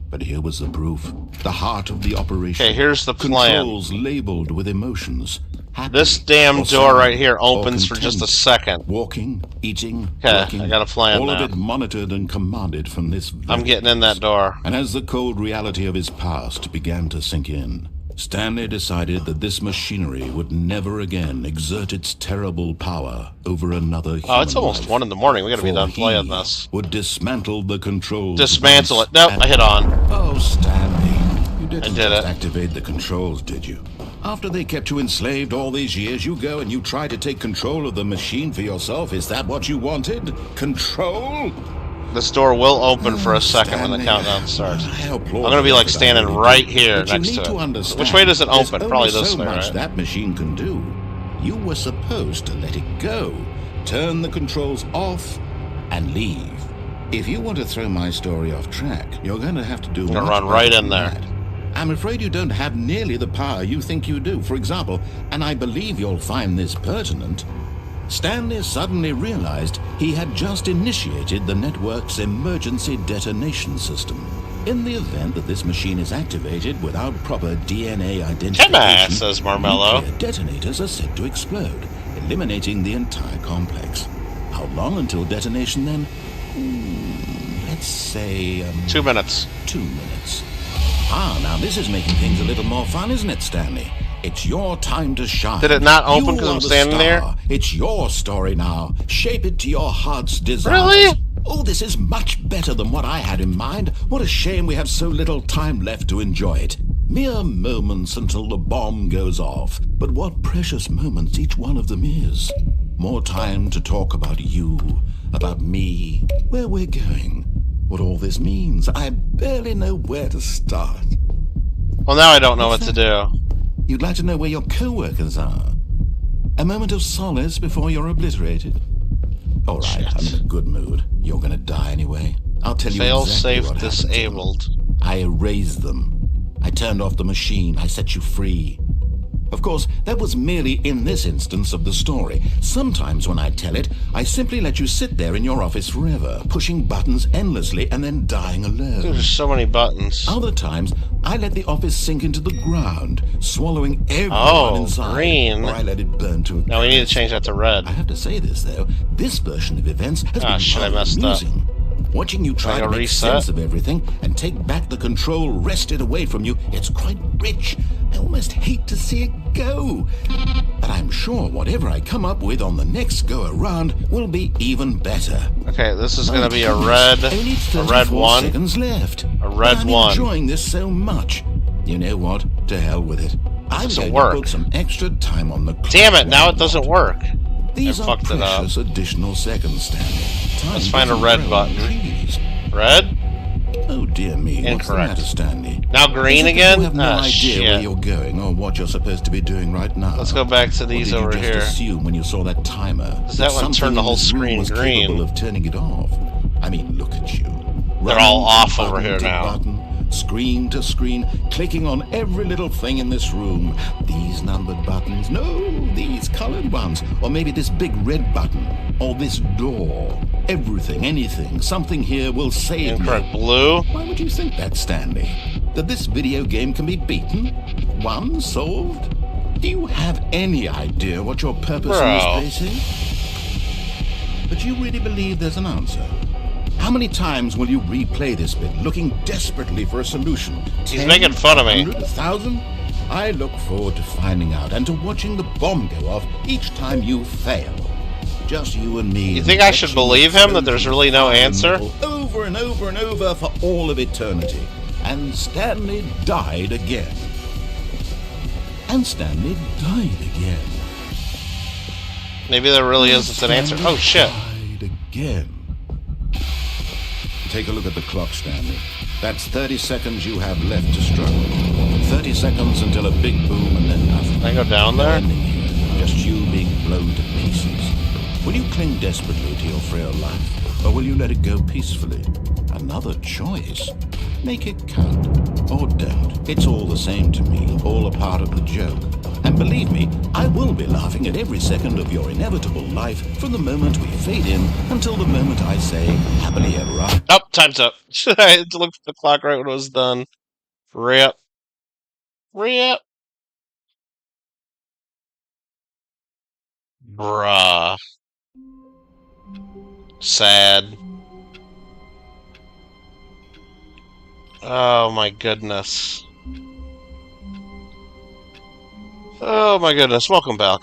But here was the proof. The heart of the operation. Okay, here's the plan. Controls labeled with emotions. Happy, this damn door right here opens for just a second. Walking, eating, okay, working, I got a plan all now. of it monitored and commanded from this I'm getting in that door. And as the cold reality of his past began to sink in, Stanley decided that this machinery would never again exert its terrible power over another human it's almost life. 1 in the morning. We gotta be done For playing he this. Would dismantle the controls. Dismantle it. Nope, I hit on. Oh, Stanley, you didn't did just it. activate the controls, did you? After they kept you enslaved all these years, you go and you try to take control of the machine for yourself. Is that what you wanted? Control? This door will open for a second when the Stanley, countdown starts. I I'm applaud gonna be you like for that, standing really right do. here But you next need to it. understand, Which way does it there's open? Probably only this so way, much right? that machine can do. You were supposed to let it go, turn the controls off, and leave. If you want to throw my story off track, you're going to have to do. Gonna much run better right than in there. that. I'm afraid you don't have nearly the power you think you do. For example, and I believe you'll find this pertinent, Stanley suddenly realized he had just initiated the network's emergency detonation system. In the event that this machine is activated without proper DNA identification, says Marmello. nuclear detonators are said to explode, eliminating the entire complex. How long until detonation then? Let's say 2 minutes. 2 minutes. Now this is making things a little more fun, isn't it, Stanley? It's your time to shine. Did it not open You because I'm are the standing there? star. It's your story now. Shape it to your heart's desires. Really? Oh, this is much better than what I had in mind. What a shame we have so little time left to enjoy it. Mere moments until the bomb goes off. But what precious moments each one of them is. More time to talk about you, about me, where we're going. what all this means. I barely know where to start. Well, now I don't know what to do. You'd like to know where your co-workers are? A moment of solace before you're obliterated? All right, Shit. I'm in a good mood. You're gonna die anyway. I'll tell you Fail exactly safe what happened to them. disabled. I erased them. I turned off the machine. I set you free. Of course, that was merely in this instance of the story. Sometimes when I tell it, I simply let you sit there in your office forever, pushing buttons endlessly and then dying alone. Dude, there's so many buttons. Other times, I let the office sink into the ground, swallowing everyone inside. Green. Or I let it burn to a Now we need to crisp. change that to red. I have to say this, though. This version of events has been shit, I rather messed up. amusing. Watching you try Like to a make reset? sense of everything and take back the control wrested away from you, it's quite rich. I almost hate to see it go. But I'm sure whatever I come up with on the next go-around will be even better. Okay, this is gonna My be a goodness, red, only a red 34 one. seconds left. A red I'm one. enjoying this so much. You know what? To hell with it. I'm doesn't going work. to put some extra time on the clock. Damn it! Now while it doesn't work. These I are fucked it up. precious additional seconds, Stanley. Time Let's find a doesn't red grow button. on trees. Red? Oh dear me, what's the Incorrect. matter, Stanley? Now Is green it that again? You have no Ah, idea where shit. you're going or what you're supposed to be doing right now. Let's go back to Or these did you over just here. assume when you saw that timer Does that one something turn the in whole this room screen was green? capable of turning it off? I mean, look at you. They're Running all off from over button here to now. Button, screen to screen, clicking on every little thing in this room. These numbered buttons, no, these colored ones. Or maybe this big red button, or this door. Everything, anything, something here will save Incorrect. me. Blue? Why would you think that, Stanley? That this video game can be beaten? Won? Solved? Do you have any idea what your purpose in Bro. this place is? But you really believe there's an answer? How many times will you replay this bit, looking desperately for a solution? He's 10, making fun of me. 100, 1,000? I look forward to finding out and to watching the bomb go off each time you fail. Just you and me. You think I should believe him that there's really no answer? Over and over and over for all of eternity. And Stanley died again. And Stanley died again. Maybe there really isn't an answer. Oh shit. Died again. Take a look at the clock, Stanley. That's 30 seconds you have left to struggle. 30 seconds until a big boom and then nothing. Can I go down No there? ending here, just you being blown to pieces. Will you cling desperately to your frail life, or will you let it go peacefully? Another choice. Make it count, or don't. It's all the same to me, all a part of the joke. And believe me, I will be laughing at every second of your inevitable life from the moment we fade in until the moment I say, happily ever after. Oh, time's up. I had to look at the clock right when it was done. Rip. Rip. Bruh. Sad. Oh my goodness. Oh my goodness. Welcome back.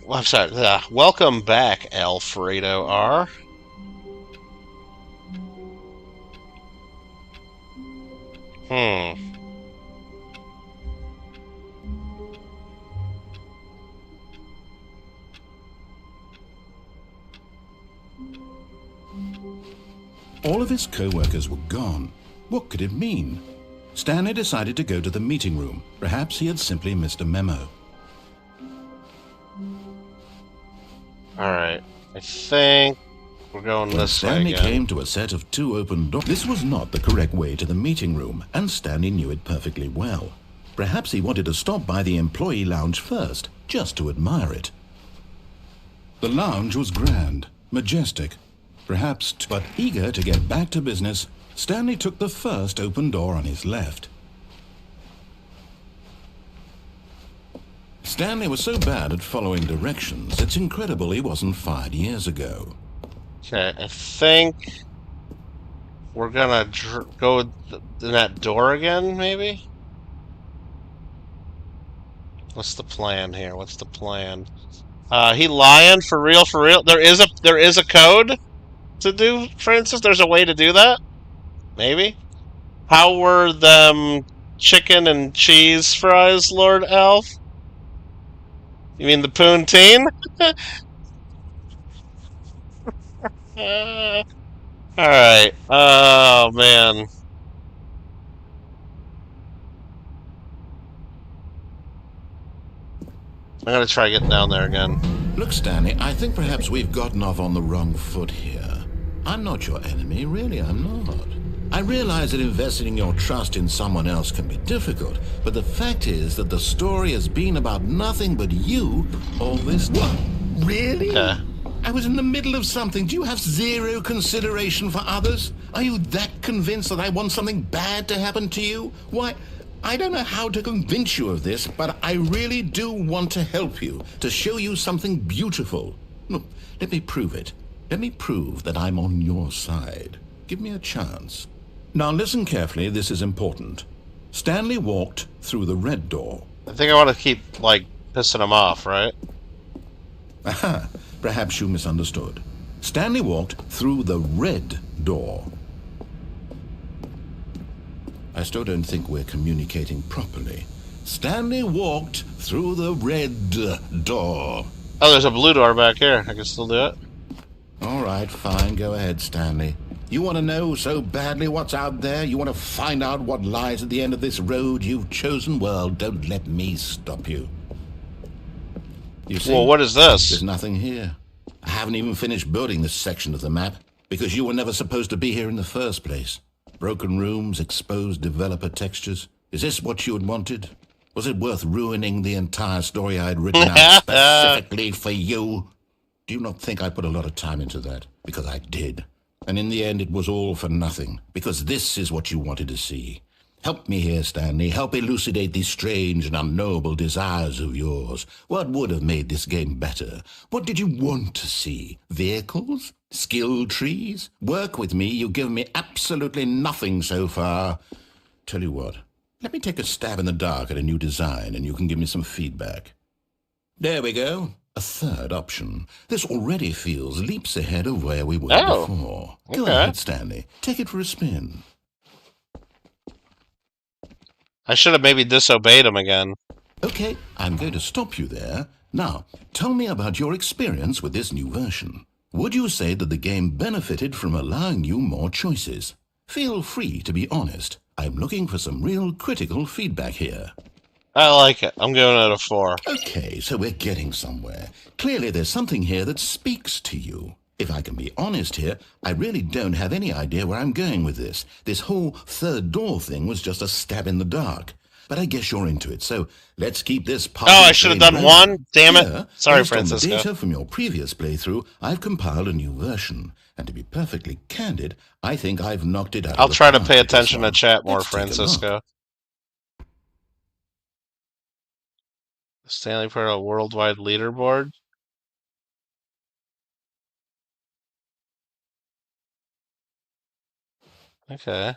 I'm sorry. Welcome back, Alfredo R. All of his co-workers were gone. What could it mean? Stanley decided to go to the meeting room. Perhaps he had simply missed a memo. Alright. I think we're going When this way Stanley again. came to a set of 2 open doors. This was not the correct way to the meeting room, and Stanley knew it perfectly well. Perhaps he wanted to stop by the employee lounge first, just to admire it. The lounge was grand, majestic, perhaps, but eager to get back to business, Stanley took the first open door on his left. Stanley was so bad at following directions, it's incredible he wasn't fired years ago. Okay, I think we're gonna go in that door again, maybe? What's the plan here? What's the plan? He lying for real, for real? There is a code to do, for instance? There's a way to do that? Maybe? How were them chicken and cheese fries, Lord Elf? You mean the poutine? Alright. Oh, man. I'm gonna try getting down there again. Look, Stanley, I think perhaps we've gotten off on the wrong foot here. I'm not your enemy, really, I'm not. I realize that investing your trust in someone else can be difficult, but the fact is that the story has been about nothing but you all this time. Really? Okay. I was in the middle of something. Do you have zero consideration for others? Are you that convinced that I want something bad to happen to you? Why, I don't know how to convince you of this, but I really do want to help you, to show you something beautiful. Look, let me prove it. Let me prove that I'm on your side. Give me a chance. Now listen carefully, this is important. Stanley walked through the red door. I think I want to keep, like, pissing him off, right? Aha, perhaps you misunderstood. Stanley walked through the red door. I still don't think we're communicating properly. Stanley walked through the red door. Oh, there's a blue door back here. I can still do it. All right, fine. Go ahead, Stanley. You want to know so badly what's out there? You want to find out what lies at the end of this road you've chosen? Well, don't let me stop you. You see, Well, what is there's this? nothing here. I haven't even finished building this section of the map because you were never supposed to be here in the first place. Broken rooms, exposed developer textures. Is this what you had wanted? Was it worth ruining the entire story I had written out specifically for you? Do you not think I put a lot of time into that? Because I did. And in the end, it was all for nothing. Because this is what you wanted to see. Help me here, Stanley. Help elucidate these strange and unknowable desires of yours. What would have made this game better? What did you want to see? Vehicles? Skill trees? Work with me. You've given me absolutely nothing so far. Tell you what. Let me take a stab in the dark at a new design, and you can give me some feedback. There we go. A third option. This already feels leaps ahead of where we were before. Go Okay. ahead, Stanley. Take it for a spin. I should have maybe disobeyed him again. Okay, I'm going to stop you there. Now, tell me about your experience with this new version. Would you say that the game benefited from allowing you more choices? Feel free to be honest. I'm looking for some real critical feedback here. I like it. I'm giving it a 4. Okay, so we're getting somewhere. Clearly there's something here that speaks to you. If I can be honest here, I really don't have any idea where I'm going with this. This whole third door thing was just a stab in the dark. But I guess you're into it, so let's keep this part. Oh, I should have done 1? Damn it. Here, Sorry, based on the Francisco. data from your previous playthrough, I've compiled a new version. And to be perfectly candid, I think I've knocked it out I'll of the try to park pay with this attention to one. chat more, Let's take a look. Francisco. Stanley Parallel Worldwide Leaderboard. Okay.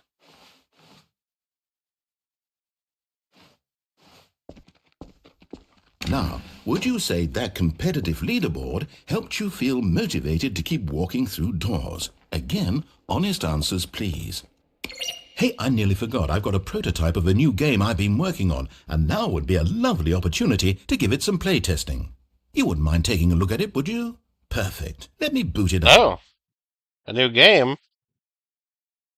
Now, would you say that competitive leaderboard helped you feel motivated to keep walking through doors? Again, honest answers, please. Hey, I nearly forgot. I've got a prototype of a new game I've been working on, and now would be a lovely opportunity to give it some playtesting. You wouldn't mind taking a look at it, would you? Perfect. Let me boot it up. Oh. A new game?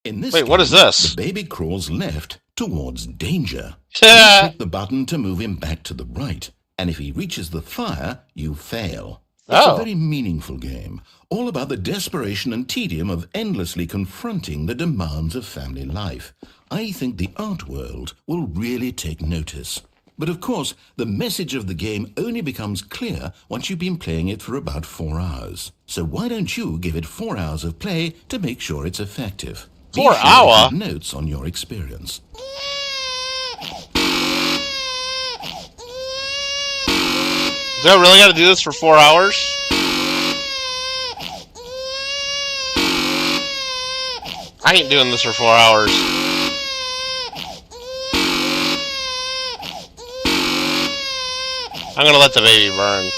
In this Wait, what is game, this? The baby crawls left towards danger. You click the button to move him back to the right, and if he reaches the fire, you fail. It's a very meaningful game, all about the desperation and tedium of endlessly confronting the demands of family life. I think the art world will really take notice. But of course, the message of the game only becomes clear once you've been playing it for about 4 hours. So why don't you give it 4 hours of play to make sure it's effective? Be 4 sure to hour? keep notes on your experience. Do I really gotta do this for 4 hours? I ain't doing this for 4 hours. I'm gonna let the baby burn.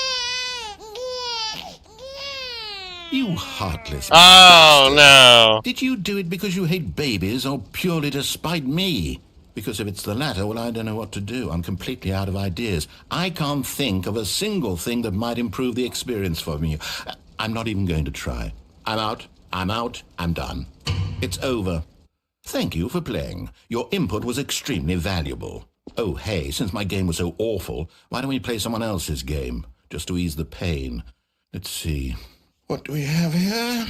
You heartless Oh, bastard. no. Did you do it because you hate babies or purely to spite me? Because if it's the latter, well, I don't know what to do. I'm completely out of ideas. I can't think of a single thing that might improve the experience for me. I'm not even going to try. I'm out. I'm out. I'm done. It's over. Thank you for playing. Your input was extremely valuable. Oh, hey, since my game was so awful, why don't we play someone else's game, just to ease the pain? Let's see. What do we have here?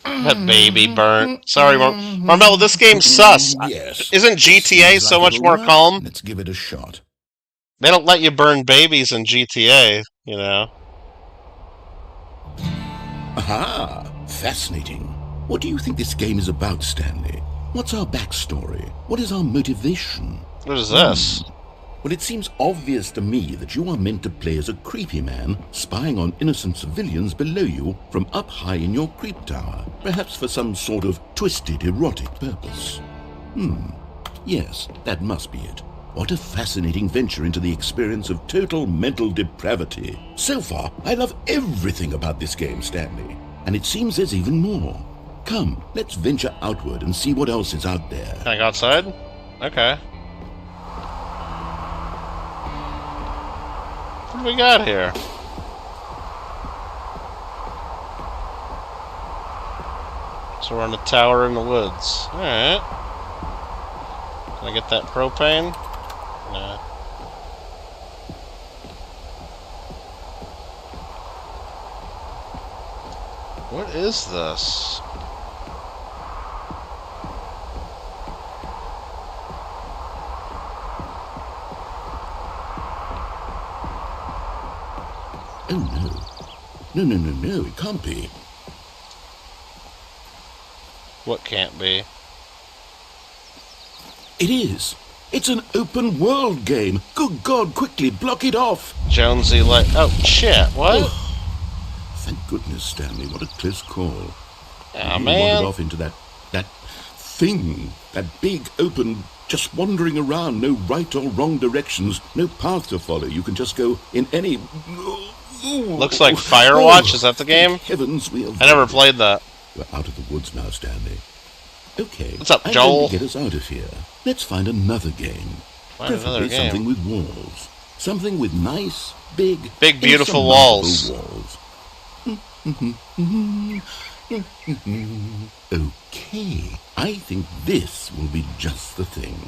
That baby burnt. Sorry, Marmel, this game's sus. Yes. Isn't GTA so much more calm? Let's give it a shot. They don't let you burn babies in GTA, you know. Aha! Fascinating. What do you think this game is about, Stanley? What's our backstory? What is our motivation? What is this? Well, it seems obvious to me that you are meant to play as a creepy man spying on innocent civilians below you from up high in your creep tower, perhaps for some sort of twisted erotic purpose. Yes, that must be it. What a fascinating venture into the experience of total mental depravity. So far, I love everything about this game, Stanley. And it seems there's even more. Come, let's venture outward and see what else is out there. Can I go outside? Okay. What do we got here? So we're on a tower in the woods. Alright. Can I get that propane? Nah. What is this? Oh, no, it can't be. What can't be? It is. It's an open world game. Good God, quickly block it off. Jonesy like... Oh, shit, what? Oh, thank goodness, Stanley. What a close call. Ah, you man. wandered off into that thing. That big, open, just wandering around. No right or wrong directions. No path to follow. You can just go in any... Looks like Firewatch. Is that the game? Heavens, I never played that. We're out of the woods now, Stanley. Okay. What's up, I'm Joel? going to get us out of here. Let's find another game. Find another Preferably game. something with walls. Something with nice, big, beautiful walls. Okay. I think this will be just the thing.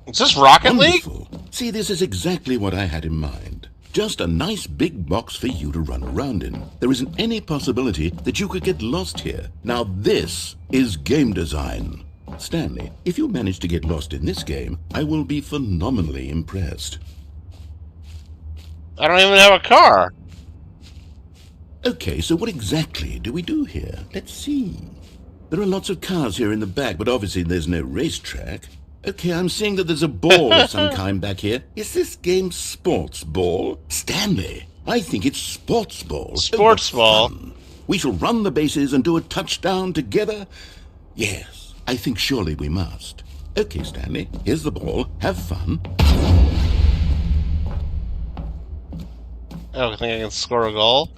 Is this Rocket League? Wonderful. See, this is exactly what I had in mind. Just a nice big box for you to run around in. There isn't any possibility that you could get lost here. Now this is game design. Stanley, if you manage to get lost in this game, I will be phenomenally impressed. I don't even have a car. Okay, so what exactly do we do here? Let's see. There are lots of cars here in the back, but obviously there's no racetrack. Okay, I'm seeing that there's a ball of some kind back here. Is this game sports ball? Stanley, I think it's sports ball. Sports ball? Fun. We shall run the bases and do a touchdown together? Yes, I think surely we must. Okay, Stanley, here's the ball. Have fun. Oh, I think I can score a goal.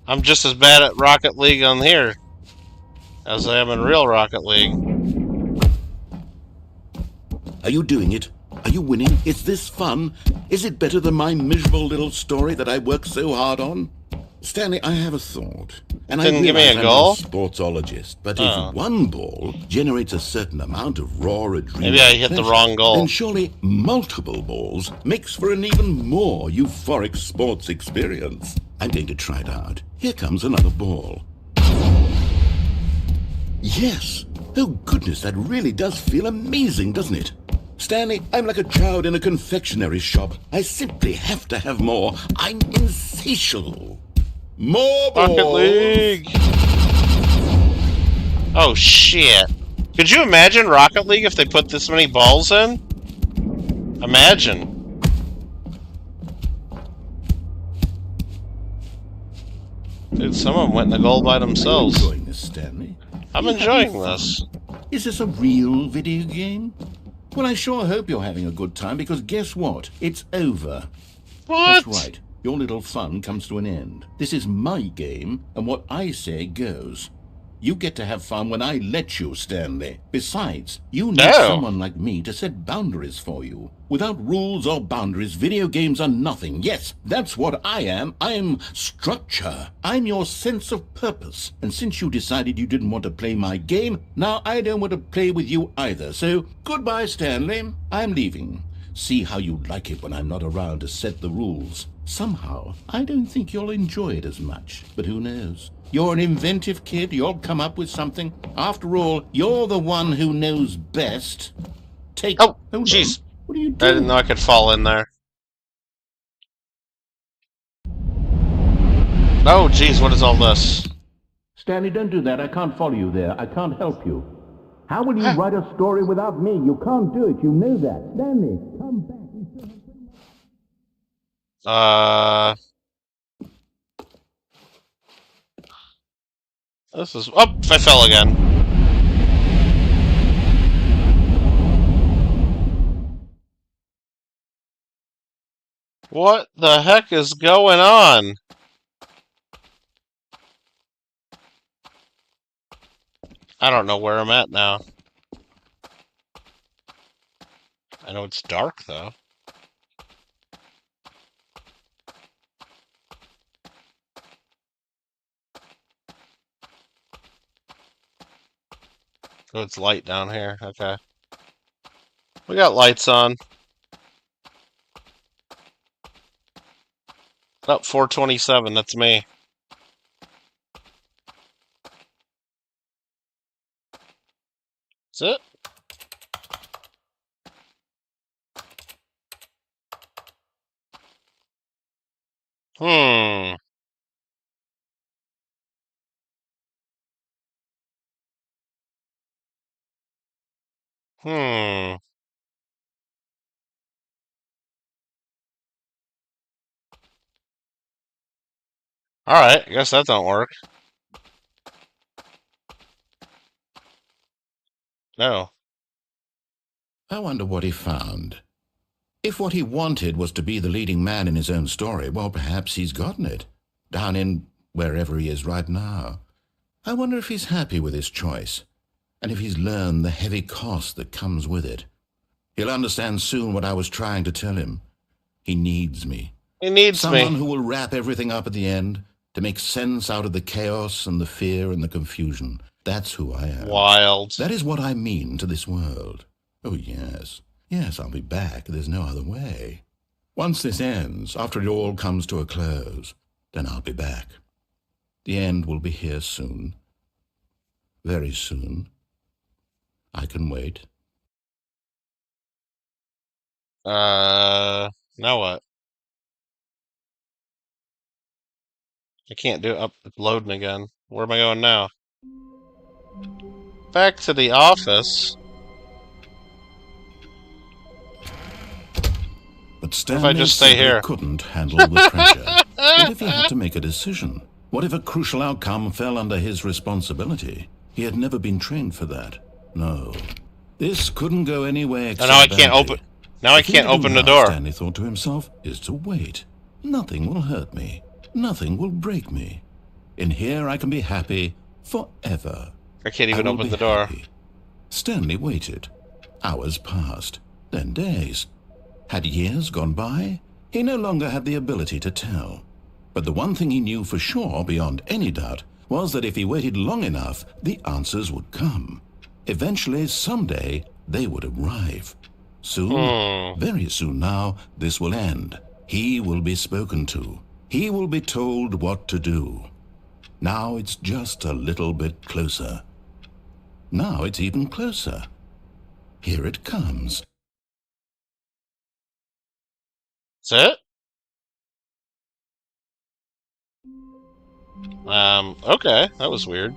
I'm just as bad at Rocket League on here as I am in real Rocket League. Are you doing it? Are you winning? Is this fun? Is it better than my miserable little story that I worked so hard on? Stanley, I have a thought. And Didn't I give me a realize goal? I'm a sportsologist, but if one ball generates a certain amount of raw adrenaline, Maybe I hit the wrong goal. then surely multiple balls makes for an even more euphoric sports experience. I'm going to try it out. Here comes another ball. Yes! Oh goodness, that really does feel amazing, doesn't it? Stanley, I'm like a child in a confectionery shop. I simply have to have more. I'm insatiable. More balls! Rocket League! Oh shit. Could you imagine Rocket League if they put this many balls in? Imagine. Dude, some of them went in the goal by themselves. Are you enjoying this, Stanley? I'm enjoying this. Is this a real video game? Well, I sure hope you're having a good time, because guess what? It's over. What? That's right. Your little fun comes to an end. This is my game, and what I say goes. You get to have fun when I let you, Stanley. Besides, you need No. someone like me to set boundaries for you. Without rules or boundaries, video games are nothing. Yes, that's what I am. I'm structure. I'm your sense of purpose. And since you decided you didn't want to play my game, now I don't want to play with you either. So, goodbye, Stanley. I'm leaving. See how you like it when I'm not around to set the rules. Somehow, I don't think you'll enjoy it as much. But who knows? You're an inventive kid. You'll come up with something. After all, you're the one who knows best. Take... Oh, hold jeez. on. What are you I doing? didn't know I could fall in there. Oh, jeez, what is all this? Stanley, don't do that. I can't follow you there. I can't help you. How will you write a story without me? You can't do it. You know that. Stanley, come back. This is... Oh, I fell again. What the heck is going on? I don't know where I'm at now. I know it's dark, though. Oh, it's light down here. Okay. We got lights on. Oh, 427, that's me. That's it? Hmm. Hmm. Alright, I guess that don't work. No. I wonder what he found. If what he wanted was to be the leading man in his own story, well, perhaps he's gotten it. Down in wherever he is right now. I wonder if he's happy with his choice, and if he's learned the heavy cost that comes with it. He'll understand soon what I was trying to tell him. He needs me. He needs Someone me. who will wrap everything up at the end to make sense out of the chaos and the fear and the confusion. That's who I am. Wild. That is what I mean to this world. Oh, yes. Yes, I'll be back. There's no other way. Once this ends, after it all comes to a close, then I'll be back. The end will be here soon. Very soon. I can wait. Now what? I can't do it. Oh, it's loading again. Where am I going now? Back to the office. But If I Stanley just stay simply here? couldn't handle the pressure. What if he had to make a decision? What if a crucial outcome fell under his responsibility? He had never been trained for that. No. This couldn't go anywhere except now I can't badly. open. Now I The thing can't to do open the now, door. Stanley thought to himself, is to wait. Nothing will hurt me. Nothing will break me. In here I can be happy forever. I can't I even will open be the door. happy. Stanley waited. Hours passed, then days. Had years gone by? He no longer had the ability to tell. But the one thing he knew for sure, beyond any doubt, was that if he waited long enough, the answers would come. Eventually, someday, they would arrive. Soon, very soon now, this will end. He will be spoken to. He will be told what to do. Now it's just a little bit closer. Now it's even closer. Here it comes. That's it? Okay. That was weird.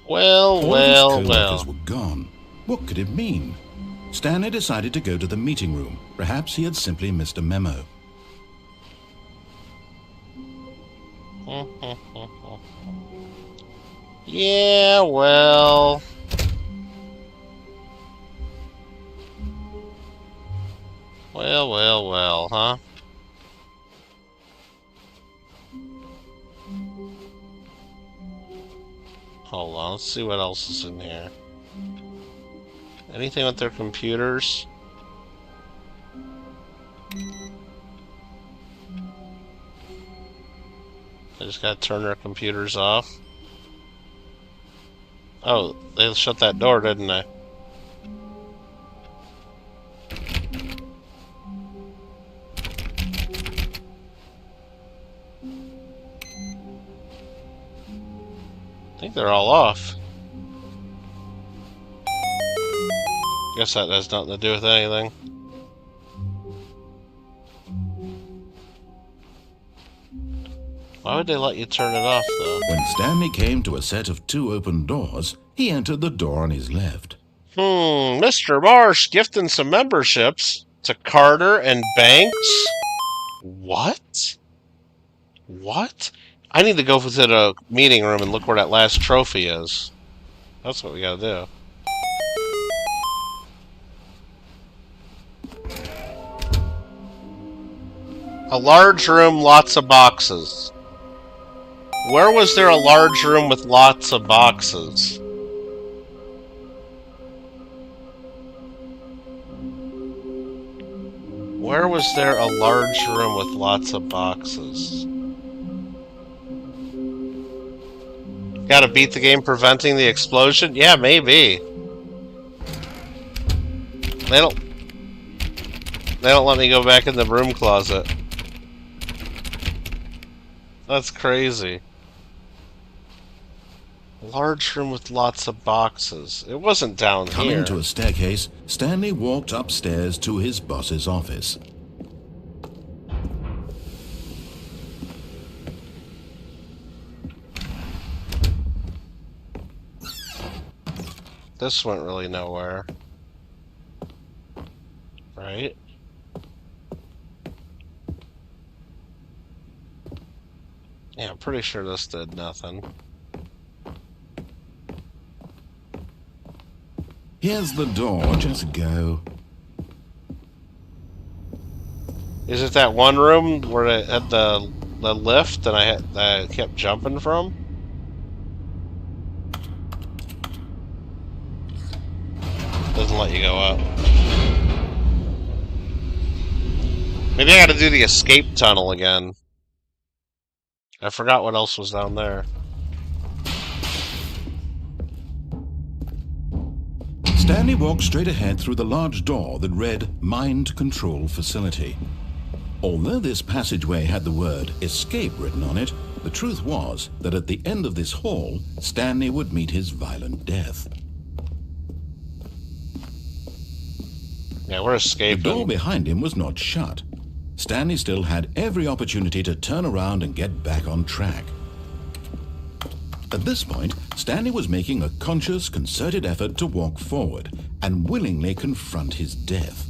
Well, All well, of his co-workers well. were gone. What could it mean? Stanley decided to go to the meeting room. Perhaps he had simply missed a memo. Yeah, well. Well, huh? Hold on, let's see what else is in here. Anything with their computers? I just gotta turn their computers off. Oh, they shut that door, didn't they? I think they're all off. Guess that has nothing to do with anything. Why would they let you turn it off, though? When Stanley came to a set of 2 open doors, he entered the door on his left. Mr. Marsh gifting some memberships to Carter and Banks? What? What? I need to go to the meeting room and look where that last trophy is. That's what we gotta do. A large room, lots of boxes. Where was there a large room with lots of boxes? Where was there a large room with lots of boxes? Gotta beat the game preventing the explosion? Yeah, maybe. They don't let me go back in the broom closet. That's crazy. Large room with lots of boxes. It wasn't down here. Coming to a staircase, Stanley walked upstairs to his boss's office. This went really nowhere. Right? Yeah, I'm pretty sure this did nothing. Here's the door, just go. Is it that one room where it had the lift and I kept jumping from? Doesn't let you go up. Maybe I gotta do the escape tunnel again. I forgot what else was down there. Stanley walked straight ahead through the large door that read Mind Control Facility. Although this passageway had the word escape written on it, the truth was that at the end of this hall, Stanley would meet his violent death. Yeah, we're escaping. The door behind him was not shut. Stanley still had every opportunity to turn around and get back on track. At this point, Stanley was making a conscious, concerted effort to walk forward and willingly confront his death.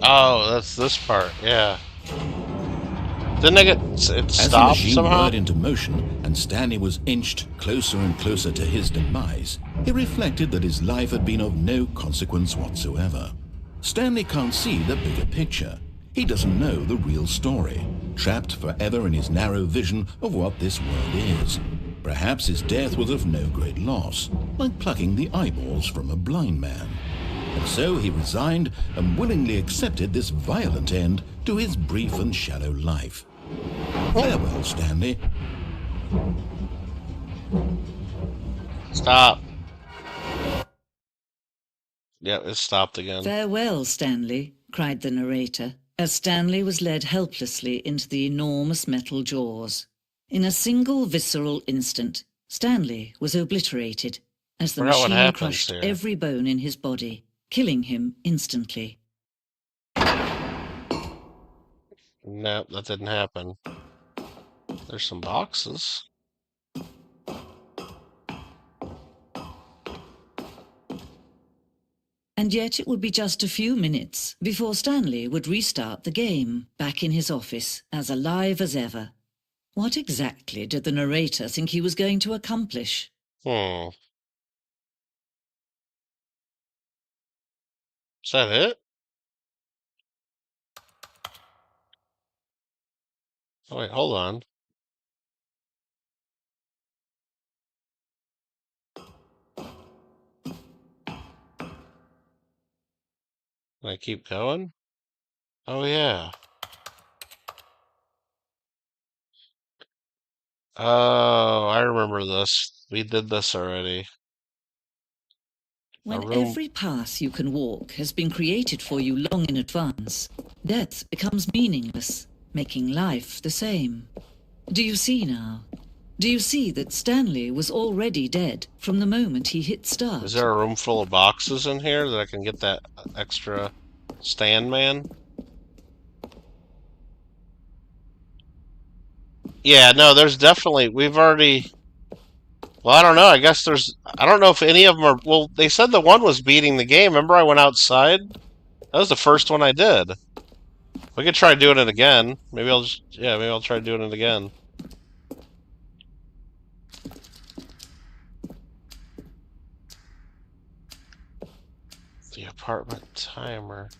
Oh, that's this part, yeah. Didn't I get it stopped As the machine somehow? whirred into motion and Stanley was inched closer and closer to his demise, he reflected that his life had been of no consequence whatsoever. Stanley can't see the bigger picture. He doesn't know the real story, trapped forever in his narrow vision of what this world is. Perhaps his death was of no great loss, like plucking the eyeballs from a blind man. And so he resigned and willingly accepted this violent end to his brief and shallow life. Farewell, Stanley. Stop. Yeah, it stopped again. Farewell, Stanley, cried the narrator, as Stanley was led helplessly into the enormous metal jaws. In a single visceral instant, Stanley was obliterated, as the Forgot what machine happens crushed here. every bone in his body, killing him instantly. Nope, that didn't happen. There's some boxes. And yet it would be just a few minutes before Stanley would restart the game, back in his office, as alive as ever. What exactly did the narrator think he was going to accomplish? Is that it? Oh, wait, hold on. Can I keep going? Oh, yeah. Oh, I remember this. We did this already. When every path you can walk has been created for you long in advance, death becomes meaningless, making life the same. Do you see now? Do you see that Stanley was already dead from the moment he hit start? Is there a room full of boxes in here that I can get that extra stand man? Yeah, no, there's definitely, we've already, well, I don't know, I guess there's, I don't know if any of them are, well, they said the one was beating the game. Remember I went outside? That was the first one I did. We could try doing it again. Maybe I'll just, yeah, maybe I'll try doing it again. The apartment timer.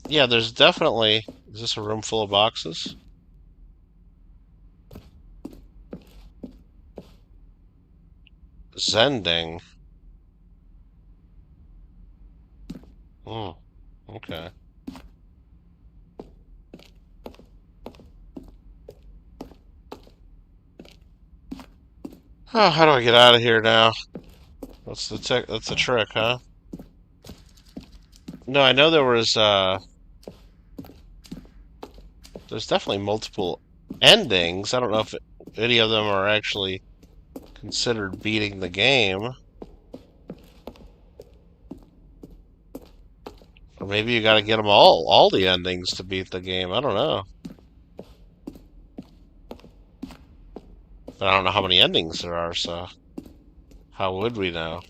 Yeah, there's definitely, is this a room full of boxes? Zending. Okay. Oh, how do I get out of here now? That's the trick, huh? No, I know there was there's definitely multiple endings. I don't know if any of them are actually considered beating the game. Or maybe you gotta get them all the endings to beat the game. I don't know. But I don't know how many endings there are, so how would we know?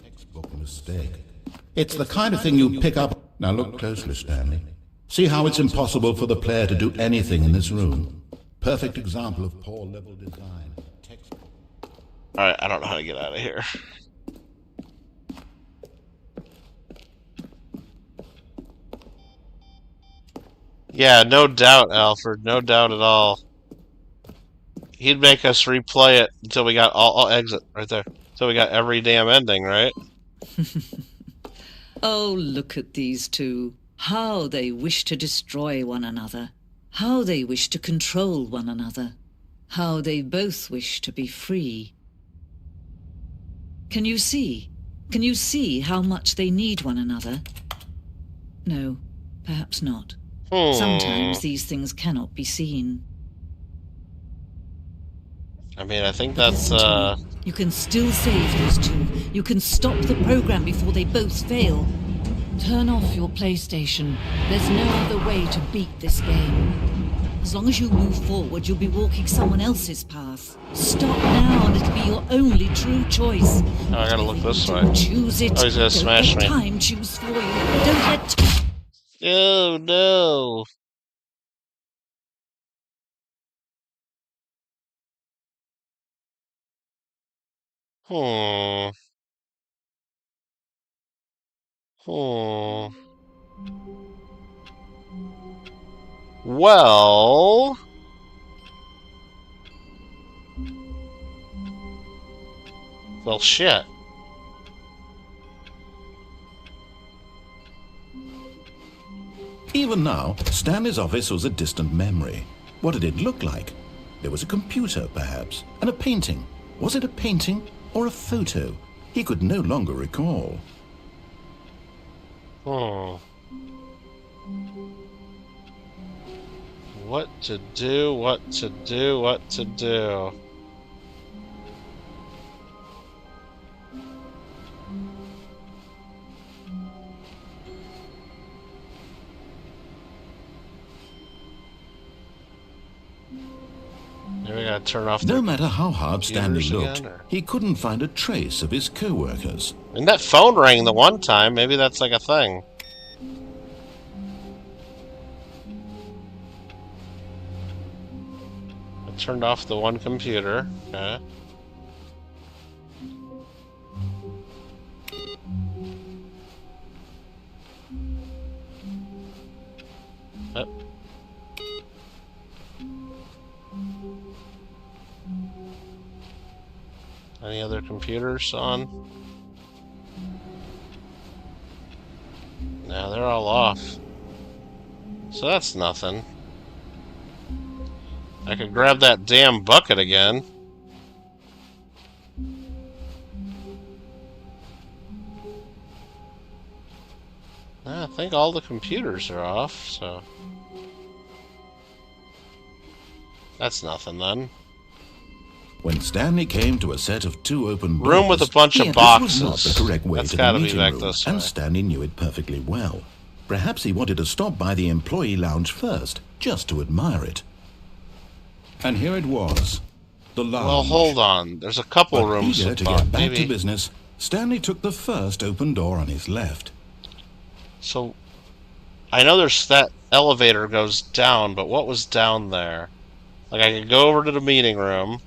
Textbook mistake. It's the kind of thing you pick up. Now look closely, Stanley. See how it's impossible for the player to do anything in this room. Perfect example of poor level design. Textbook. Alright, I don't know how to get out of here. Yeah, no doubt, Alfred. No doubt at all. He'd make us replay it until we got all exit right there. Until we got every damn ending, right? Oh, look at these two. How they wish to destroy one another. How they wish to control one another. How they both wish to be free. Can you see? Can you see how much they need one another? No, perhaps not. Sometimes these things cannot be seen. I mean, I think that's, You can still save those two. You can stop the program before they both fail. Turn off your PlayStation. There's no other way to beat this game. As long as you move forward, you'll be walking someone else's path. Stop now, and it'll be your only true choice. Oh, I gotta look this way. Choose it. Oh, he's gonna smash me. Don't let time choose for you. Don't let... Oh, no. Well... Well, shit. Even now, Stanley's office was a distant memory. What did it look like? There was a computer, perhaps, and a painting. Was it a painting or a photo? He could no longer recall. What to do, what to do, what to do. Maybe we gotta turn off. No matter how hard Stanley looked, again, he couldn't find a trace of his co-workers. And that phone rang the one time. Maybe that's like a thing. turned off the one computer. Okay. Yep. Any other computers on? No, they're all off. So that's nothing. I could grab that damn bucket again. I think all the computers are off, so... That's nothing then. When Stanley came to a set of 2 open doors, Room with a bunch of this boxes. was not the correct way That's to gotta the be meeting back room, this way. and Stanley knew it perfectly well. Perhaps he wanted to stop by the employee lounge first, just to admire it. And here it was, the lounge. Well, hold on. There's a couple But rooms eager with to get back maybe. to business, Stanley took the first open door on his left. So, I know there's that elevator goes down, but what was down there? Like, I could go over to the meeting room,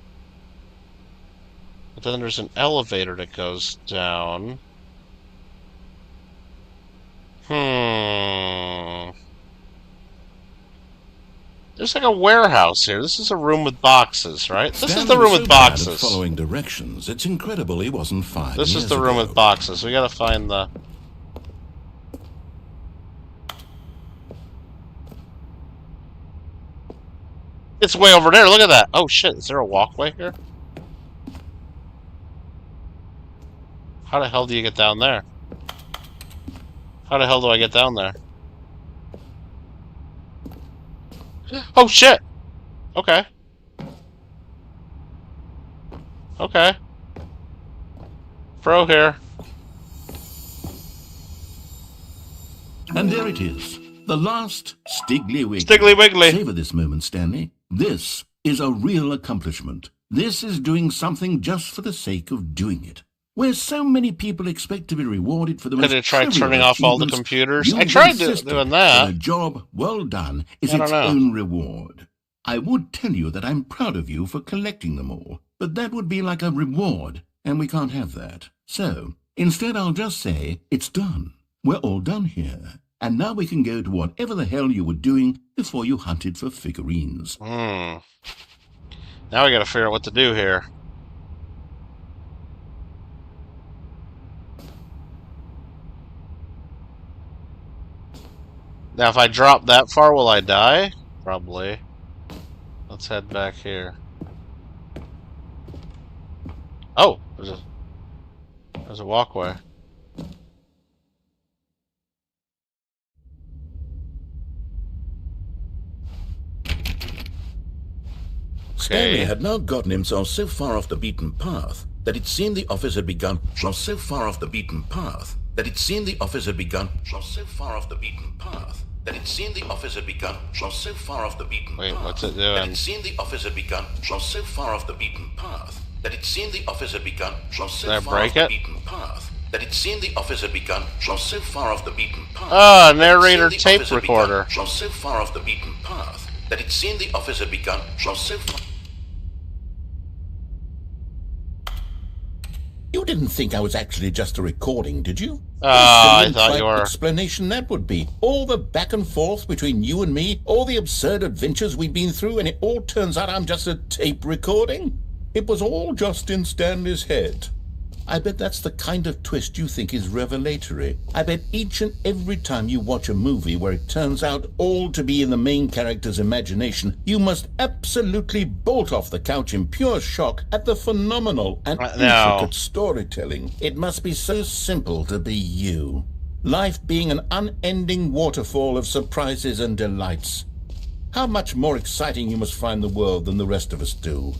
but then there's an elevator that goes down. There's like a warehouse here. This is a room with boxes, right? This is the room with boxes. Following directions, it's incredible he wasn't fired. This is the room with boxes. We gotta find the... It's way over there. Look at that. Oh shit, is there a walkway here? How the hell do you get down there? How the hell do I get down there? Oh shit! Okay. Okay. Pro here. And there it is. The last Stiggly Wiggly. Stiggly Wiggly. Savor this moment, Stanley. This is a real accomplishment. This is doing something just for the sake of doing it. Where so many people expect to be rewarded for the most Could I try trivial turning off all the achievements, computers? you I tried insist doing that that. a job well done is I don't its know. own reward. I would tell you that I'm proud of you for collecting them all, but that would be like a reward, and we can't have that. So, instead I'll just say, it's done. We're all done here. And now we can go to whatever the hell you were doing before you hunted for figurines. Now we gotta figure out what to do here. Now if I drop that far, will I die? Probably. Let's head back here. Oh! There's a walkway. Stanley had now gotten himself so far off the beaten path that it seemed the office had begun. So far off the beaten path that it seemed the office had begun. So far off the beaten path that it seemed the office had begun. So far off the beaten Wait, path. what's it That doing? it seemed the office had begun. So far off the beaten path that it seemed the office had begun. So Did I far break off the it? beaten path that it seemed the office had begun. So far off the beaten path. Ah, that it narrator seemed the tape office had begun. recorder. So far off the beaten path that it seemed the office had begun. So far. You didn't think I was actually just a recording, did you? I thought you were. Explanation that would be. All the back and forth between you and me, all the absurd adventures we've been through, and it all turns out I'm just a tape recording? It was all just in Stanley's head. I bet that's the kind of twist you think is revelatory. I bet each and every time you watch a movie where it turns out all to be in the main character's imagination, you must absolutely bolt off the couch in pure shock at the phenomenal and intricate storytelling. It must be so simple to be you. Life being an unending waterfall of surprises and delights. How much more exciting you must find the world than the rest of us do.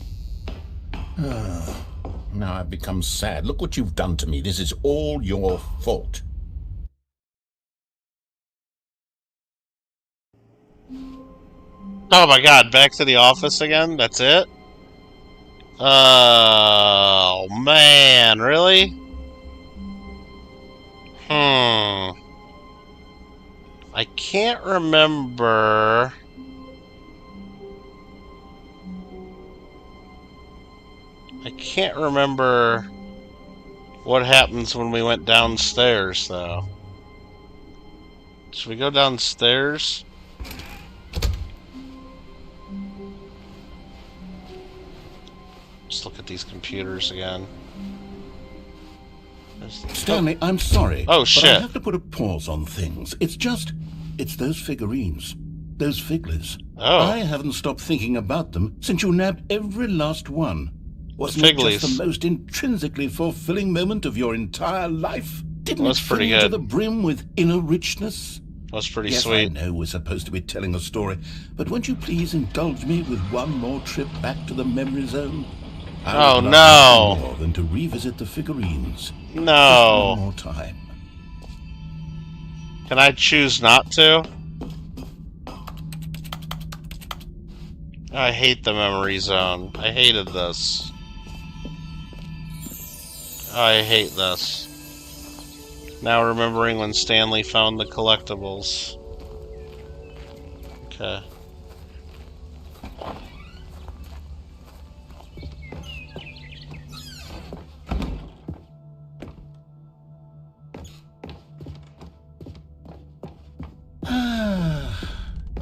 Now I've become sad. Look what you've done to me. This is all your fault. Oh my god, back to the office again? That's it? Oh man, really? I can't remember I can't remember what happens when we went downstairs, though. Should we go downstairs? Just look at these computers again. Stanley, I'm sorry. Oh, shit. But I have to put a pause on things. It's those figurines. Those figlets. Oh. I haven't stopped thinking about them since you nabbed every last one. Wasn't it just the most intrinsically fulfilling moment of your entire life? Didn't it fill you to the brim with inner richness? That's pretty yes, sweet. I know we're supposed to be telling a story, but won't you please indulge me with one more trip back to the memory zone? Oh, no! More than to revisit the figurines. No! Just one more time. Can I choose not to? I hate the memory zone. I hated this. I hate this. Now remembering when Stanley found the collectibles. Okay.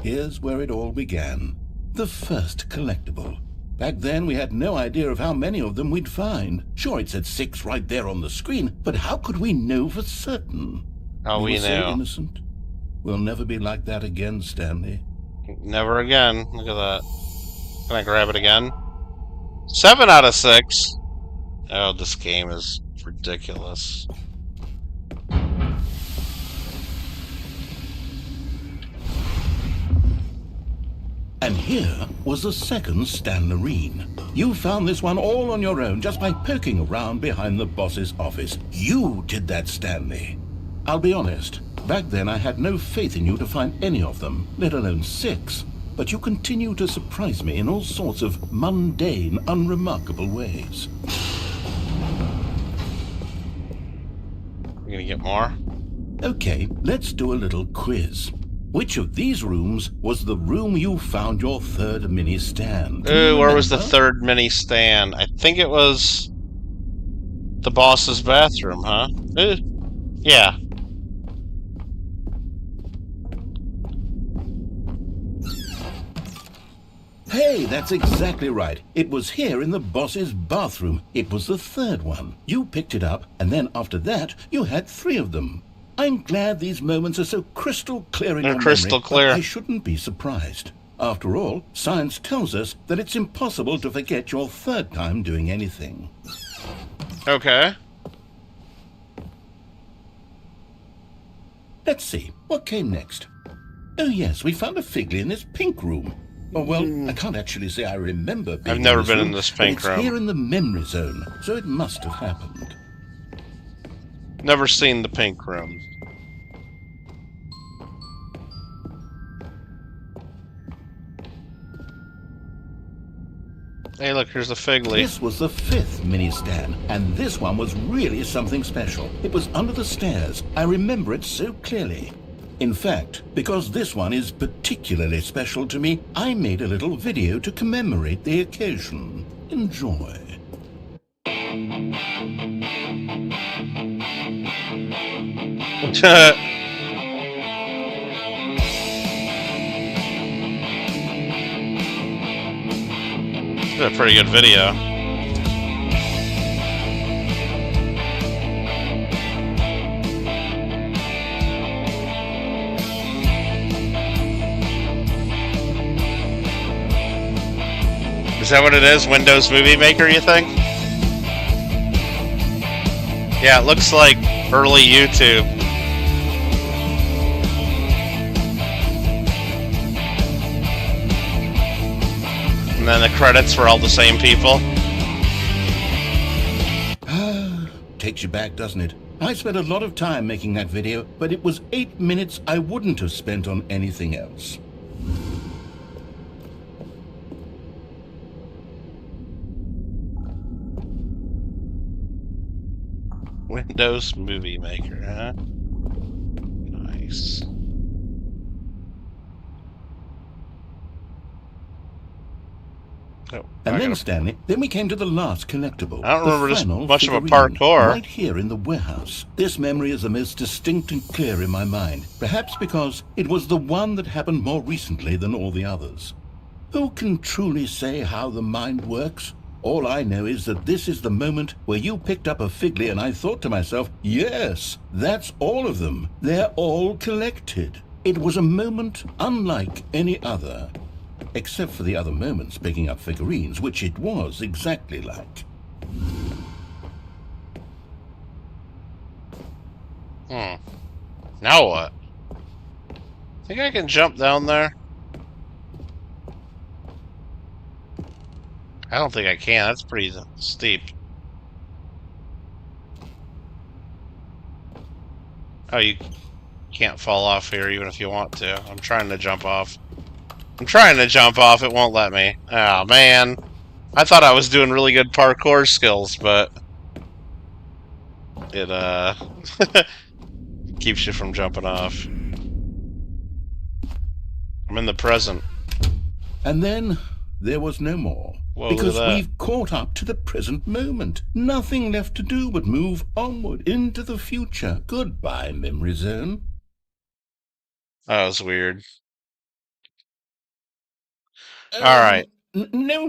Here's where it all began. The first collectible. Back then, we had no idea of how many of them we'd find. Sure, it said 6 right there on the screen, but how could we know for certain? Oh, we were knew. So innocent. We'll never be like that again, Stanley. Never again. Look at that. Can I grab it again? 7 out of 6. Oh, this game is ridiculous. And here was the second Stanlerine. You found this one all on your own just by poking around behind the boss's office. You did that, Stanley. I'll be honest, back then I had no faith in you to find any of them, let alone 6. But you continue to surprise me in all sorts of mundane, unremarkable ways. We're gonna get more? Okay, let's do a little quiz. Which of these rooms was the room you found your third mini stand? Ooh, where was the third mini stand? I think it was the boss's bathroom, huh? Yeah. Hey, that's exactly right. It was here in the boss's bathroom. It was the third one. You picked it up, and then after that, you had 3 of them. I'm glad these moments are so crystal clear in your memory. They're crystal clear. I shouldn't be surprised. After all, science tells us that it's impossible to forget your third time doing anything. Okay. Let's see, what came next? Oh yes, we found a Figley in this pink room. Oh, well, I can't actually say I remember being I've never in this been room, in this pink but room. it's here in the memory zone, so it must have happened. Never seen the pink room. Hey, look, here's a Figley. This was the 5th mini stand, and this one was really something special. It was under the stairs. I remember it so clearly. In fact, because this one is particularly special to me, I made a little video to commemorate the occasion. Enjoy. It's a pretty good video. Is that what it is? Windows Movie Maker, you think? Yeah, it looks like early YouTube. And then the credits were all the same people. Takes you back, doesn't it? I spent a lot of time making that video, but it was 8 minutes I wouldn't have spent on anything else. Windows Movie Maker, huh? Nice. Oh, And then, Stanley, then we came to the last collectible. I don't remember this much of a figurine, parkour. right here in the warehouse. This memory is the most distinct and clear in my mind, perhaps because it was the one that happened more recently than all the others. Who can truly say how the mind works? All I know is that this is the moment where you picked up a Figley and I thought to myself, yes, that's all of them. They're all collected. It was a moment unlike any other. Except for the other moments picking up figurines, which it was exactly like. Now what? Think I can jump down there? I don't think I can. That's pretty steep. Oh, you can't fall off here even if you want to. I'm trying to jump off. It won't let me. Oh, man. I thought I was doing really good parkour skills, but it, keeps you from jumping off. I'm in the present. And then there was no more. Whoa, because we've caught up to the present moment. Nothing left to do but move onward into the future. Goodbye, memory zone. That was weird. Alright. No,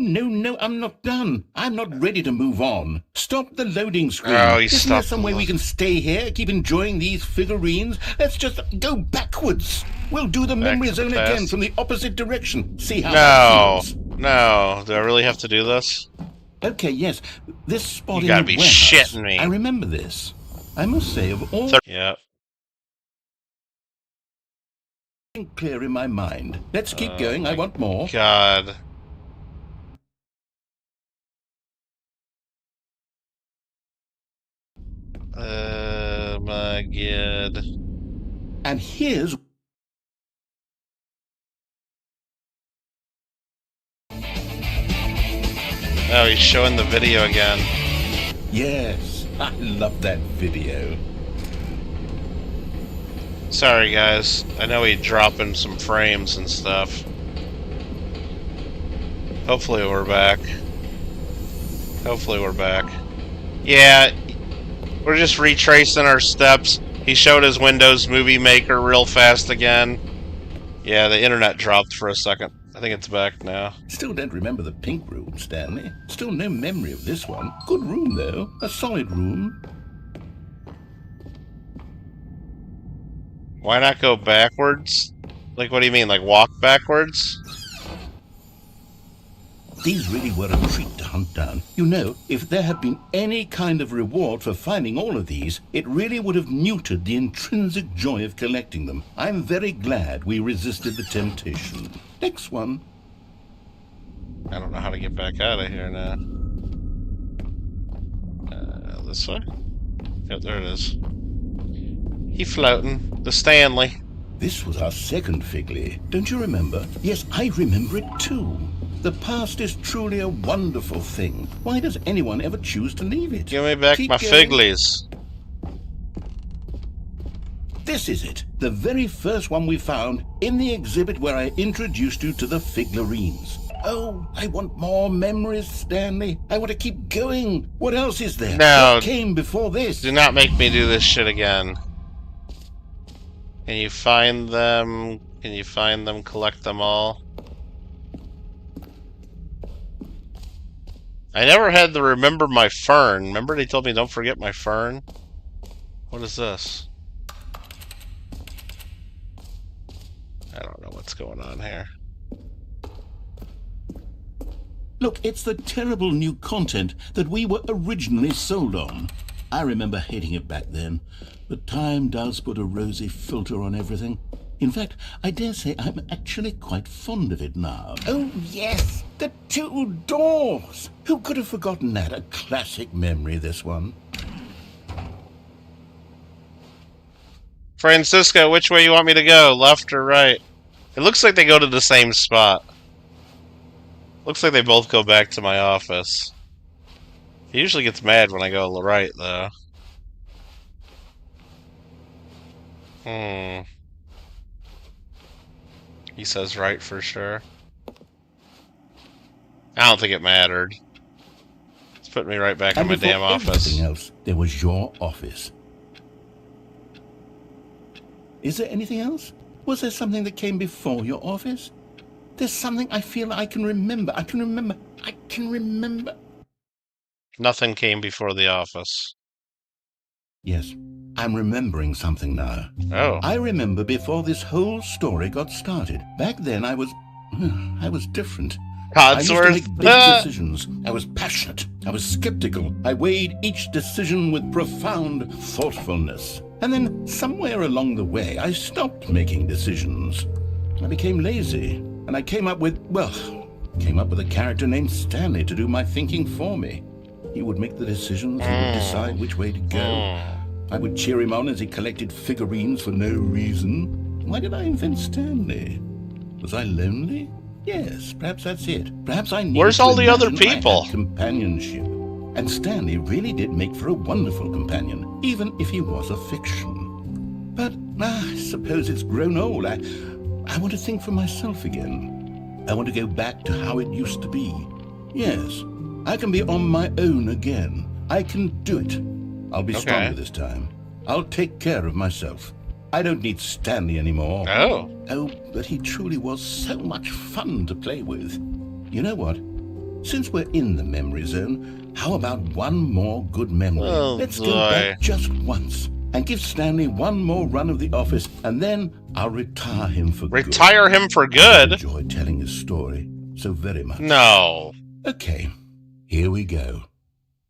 I'm not done. I'm not ready to move on. Stop the loading screen. Oh, you Isn't there stopped some way we can stay here, keep enjoying these figurines? Let's just go backwards. We'll do the memory zone again from the opposite direction. See how that feels. No. Do I really have to do this? Okay, yes. This spot you in gotta the be warehouse. shitting me. I remember this. I must say, of all... Yep. Clear in my mind. Let's keep going. I want more. God. My God. And here's... Oh, he's showing the video again. Yes, I love that video. Sorry, guys. I know he's dropping some frames and stuff. Hopefully we're back. Yeah, we're just retracing our steps. He showed his Windows Movie Maker real fast again. Yeah, the internet dropped for a second. I think it's back now. Still don't remember the pink room, Stanley. Still no memory of this one. Good room, though. A solid room. Why not go backwards? Like, what do you mean? Like, walk backwards? These really were a treat to hunt down. You know, if there had been any kind of reward for finding all of these, it really would have neutered the intrinsic joy of collecting them. I'm very glad we resisted the temptation. Next one. I don't know how to get back out of here now. This way? Yep, there it is. He floating. The Stanley. This was our second Figley. Don't you remember? Yes, I remember it too. The past is truly a wonderful thing. Why does anyone ever choose to leave it? Give me back my Figleys. This is it. The very first one we found in the exhibit where I introduced you to the Figlerines. Oh, I want more memories, Stanley. I want to keep going. What else is there? No. What came before this? Do not make me do this shit again. Can you find them? Collect them all? I never had to remember my fern. Remember they told me don't forget my fern? What is this? I don't know what's going on here. Look, it's the terrible new content that we were originally sold on. I remember hating it back then, but time does put a rosy filter on everything. In fact, I dare say I'm actually quite fond of it now. Oh, yes, the two doors. Who could have forgotten that? A classic memory, this one. Francisco, which way you want me to go? Left or right? It looks like they go to the same spot. Looks like they both go back to my office. He usually gets mad when I go right, though. He says right for sure. I don't think it mattered. It's putting me right back in my damn office. Everything else, there was your office. Is there anything else? Was there something that came before your office? There's something I feel I can remember. I can remember. Nothing came before the office. Yes, I'm remembering something now. Oh. I remember before this whole story got started. Back then I was different. I used to make big decisions. I was passionate. I was skeptical. I weighed each decision with profound thoughtfulness. And then somewhere along the way, I stopped making decisions. I became lazy. And I came up with a character named Stanley to do my thinking for me. He would make the decisions. He would decide which way to go. I would cheer him on as he collected figurines for no reason. Why did I invent Stanley? Was I lonely? Yes, perhaps that's it. Perhaps I needed Where's all the other I people? had companionship. And Stanley really did make for a wonderful companion, even if he was a fiction. But I suppose it's grown old. I want to think for myself again. I want to go back to how it used to be. Yes, I can be on my own again. I can do it. I'll be stronger this time. I'll take care of myself. I don't need Stanley anymore. Oh. Oh, but he truly was so much fun to play with. You know what? Since we're in the memory zone, how about one more good memory? Oh, Let's go back just once and give Stanley one more run of the office, and then I'll retire him for good. Retire him for good? I enjoy telling his story so very much. No. Okay, here we go.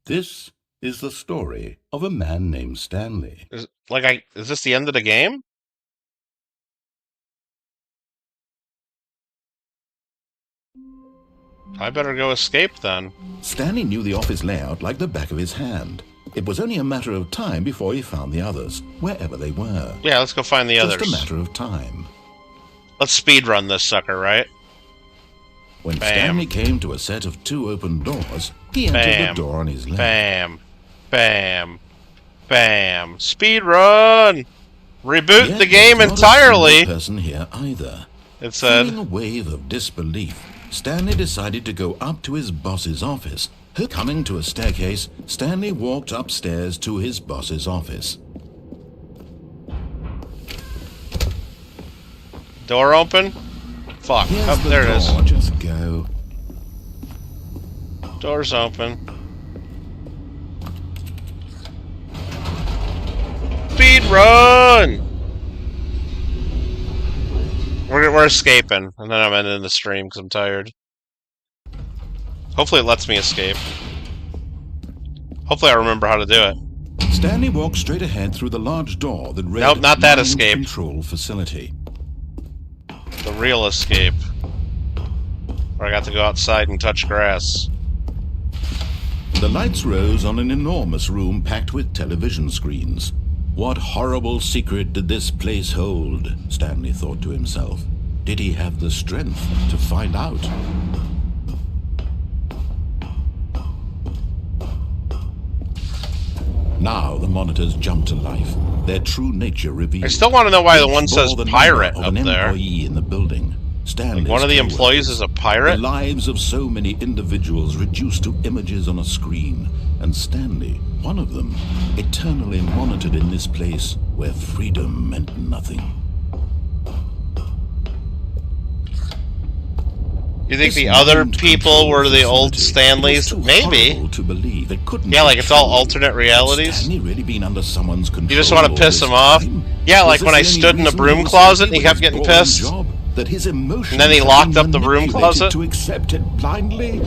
This is the story of a man named Stanley. Is this the end of the game? I better go escape then. Stanley knew the office layout like the back of his hand. It was only a matter of time before he found the others, wherever they were. Yeah, let's go find the others. Just a matter of time. Let's speedrun this sucker, right? When Stanley came to a set of 2 open doors, he entered the door on his left. Bam. Bam. Bam. Speedrun! Reboot the game entirely! Not a person here either. It said. Feeling a wave of disbelief, Stanley decided to go up to his boss's office. Coming to a staircase, Stanley walked upstairs to his boss's office. Door open? Fuck. Here's There it is. Just go. Door's open. Speed run! We're escaping, and then I'm ending the stream because I'm tired. Hopefully it lets me escape. Hopefully I remember how to do it. Stanley walked straight ahead through the large door that read Nope, not that Mind escape. Control Facility. The real escape. Where I got to go outside and touch grass. The lights rose on an enormous room packed with television screens. What horrible secret did this place hold? Stanley thought to himself. Did he have the strength to find out? Now the monitors jumped to life, their true nature revealed. I still want to know why the one Each says bore the pirate number up of an there. employee in the building. Stanley's One of the co-workers. employees is a pirate? The lives of so many individuals reduced to images on a screen, and Stanley, one of them, eternally monitored in this place where freedom meant nothing. You think the other people were the old Stanleys? Maybe. To believe it couldn't Yeah, like be it's all true. alternate realities. Had Stanley really been under someone's control? You just want to all piss this him off? time? Yeah, Was like this when I the only stood in the reason broom he was closet and happy he with kept his getting boring pissed? job? That his emotions And then he had locked been up the broom manipulated closet? to accept it blindly?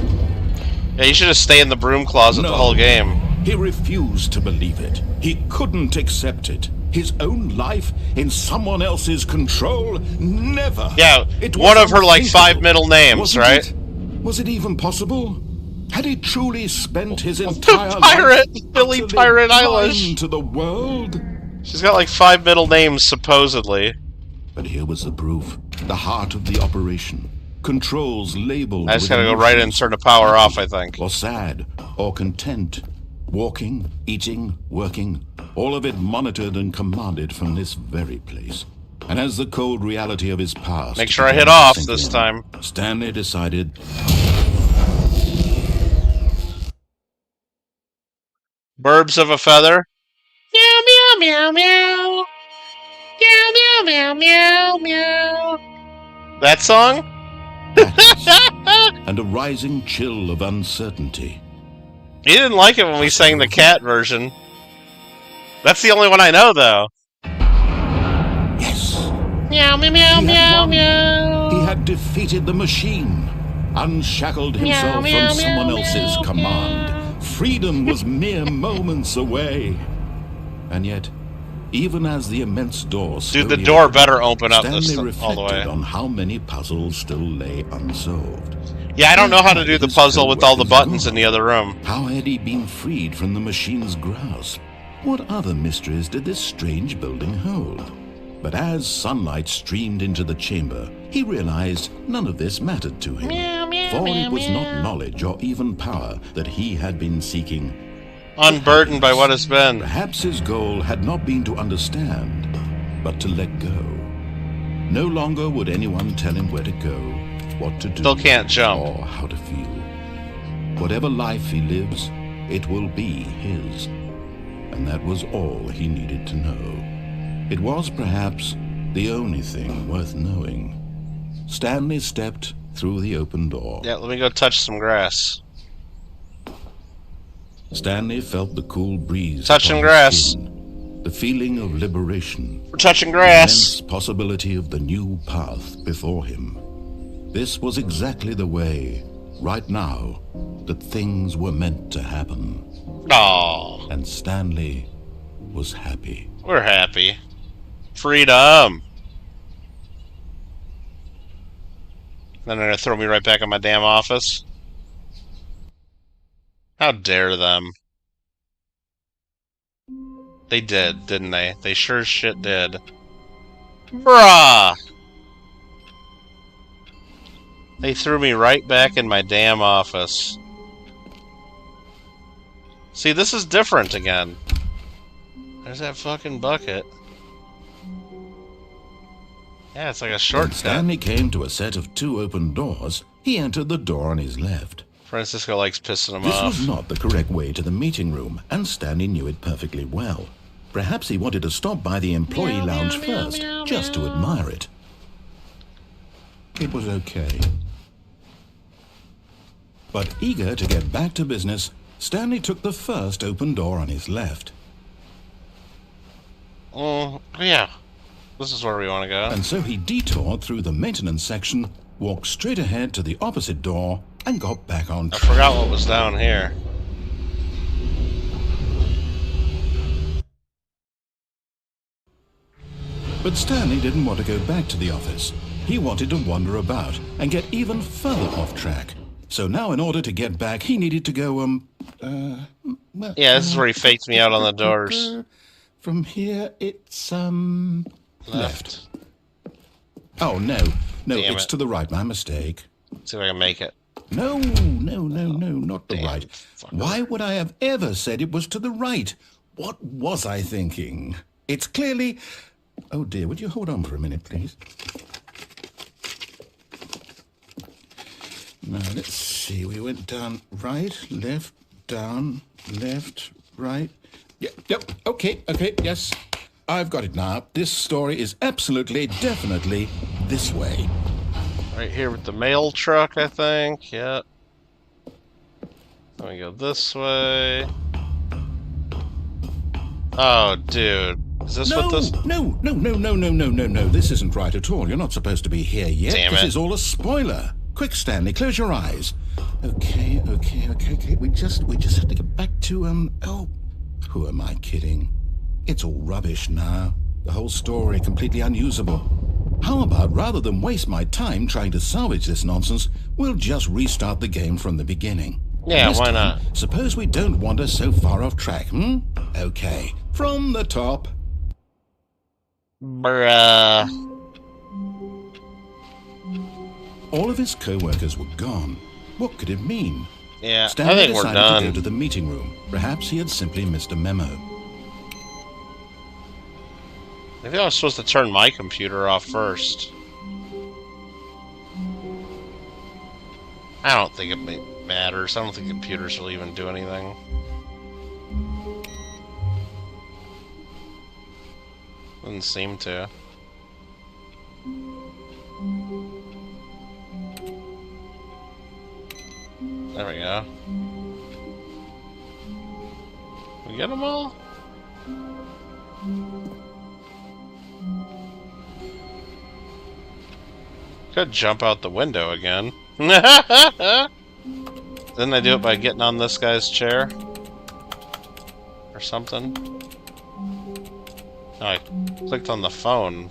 Yeah, you should have stayed in the broom closet the whole game. He refused to believe it. He couldn't accept it. His own life in someone else's control? Never. Yeah, It one was of her like 5 unthinkable. middle names, Wasn't right? it? Was it even possible? Had he truly spent his entire Pirate! life Billy utterly Pirate blind Eilish! to the world? She's got like 5 middle names, supposedly. But here was the proof. The heart of the operation. Controls labeled I just with gotta go right in and emotions. turn the power off, I think. Or sad, or content. Walking, eating, working, all of it monitored and commanded from this very place. And as the cold reality of his past... Make sure I began hit to off sink this in, time. Stanley decided Birds of a feather. Meow, meow, meow, meow. Meow, meow, meow, meow, meow. That song? And a rising chill of uncertainty. He didn't like it when we sang the cat version. That's the only one I know, though. Yes. Meow, meow, meow, meow, meow. He had defeated the machine, unshackled himself from someone else's command. Freedom was mere moments away. And yet, even as the immense door slowly Dude, the door better open up Stanley this all reflected the way. on how many puzzles still lay unsolved. Yeah, I don't know how to do the puzzle with all the buttons in the other room. How had he been freed from the machine's grasp? What other mysteries did this strange building hold? But as sunlight streamed into the chamber, he realized none of this mattered to him. For it was not knowledge or even power that he had been seeking. Unburdened by what has been. Perhaps his goal had not been to understand, but to let go. No longer would anyone tell him where to go, what to do, Still can't jump. or how to feel. Whatever life he lives, it will be his. And that was all he needed to know. It was perhaps the only thing worth knowing. Stanley stepped through the open door. Yeah, let me go touch some grass. Stanley felt the cool breeze. Touching upon his grass. skin, the feeling of liberation. We're touching The grass. immense possibility of the new path before him. This was exactly the way, right now, that things were meant to happen. Aw, And Stanley was happy. we're happy. Freedom. Then they're gonna throw me right back in my damn office. How dare them? They did, didn't they? They sure as shit did. Bruh! They threw me right back in my damn office. See, this is different again. There's that fucking bucket. Yeah, it's like a When shortcut. Stanley came to a set of 2 open doors, he entered the door on his left. Francisco likes pissing him This off. was not the correct way to the meeting room, and Stanley knew it perfectly well. Perhaps he wanted to stop by the employee Meow, lounge meow, meow, first, meow, just to meow. admire it. It was okay. But eager to get back to business, Stanley took the first open door on his left. Yeah. This is where we want to go. And so he detoured through the maintenance section, walked straight ahead to the opposite door, and got back on I track. forgot what was down here. But Stanley didn't want to go back to the office. He wanted to wander about and get even further off track. So now in order to get back, he needed to go, Yeah, this is where he faked me out on the doors. From here, it's, Left. Oh, no. No, Damn it's it. to the right. My mistake. See if I can make it. No, not the Damn, right. fucker. Why would I have ever said it was to the right? What was I thinking? It's clearly... Oh, dear, would you hold on for a minute, please? Now, let's see. We went down right, left, down, left, right. Yep, okay, yes. I've got it now. This story is absolutely, definitely this way. Right here with the mail truck, I think. Yep. Let me go this way. Oh, dude. Is this what this... No. This isn't right at all. You're not supposed to be here yet. Damn This it. is all a spoiler. Quick, Stanley, close your eyes. Okay. We just have to get back to, oh, who am I kidding? It's all rubbish now. The whole story completely unusable. How about, rather than waste my time trying to salvage this nonsense, we'll just restart the game from the beginning. Yeah, This why time, not? Suppose we don't wander so far off track, Okay, from the top. Bruh. All of his co-workers were gone. What could it mean? Yeah, Stanley I think we're decided to go done. to the meeting room. Perhaps he had simply missed a memo. I think I was supposed to turn my computer off first. I don't think it matters. I don't think computers will even do anything. Doesn't seem to. There we go. We get them all? Could jump out the window again. Didn't I do it by getting on this guy's chair? Or something? No, I clicked on the phone.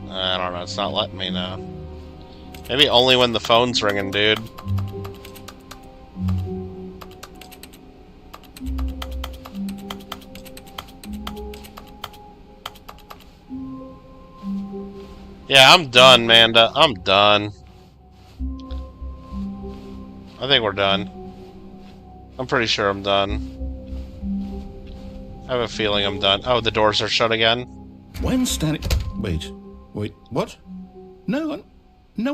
I don't know, it's not letting me now. Maybe only when the phone's ringing, dude. Yeah, I'm done, Manda. I'm done. I think we're done. I'm pretty sure I'm done. I have a feeling I'm done. Oh, the doors are shut again? When Stanley... Wait, what? No,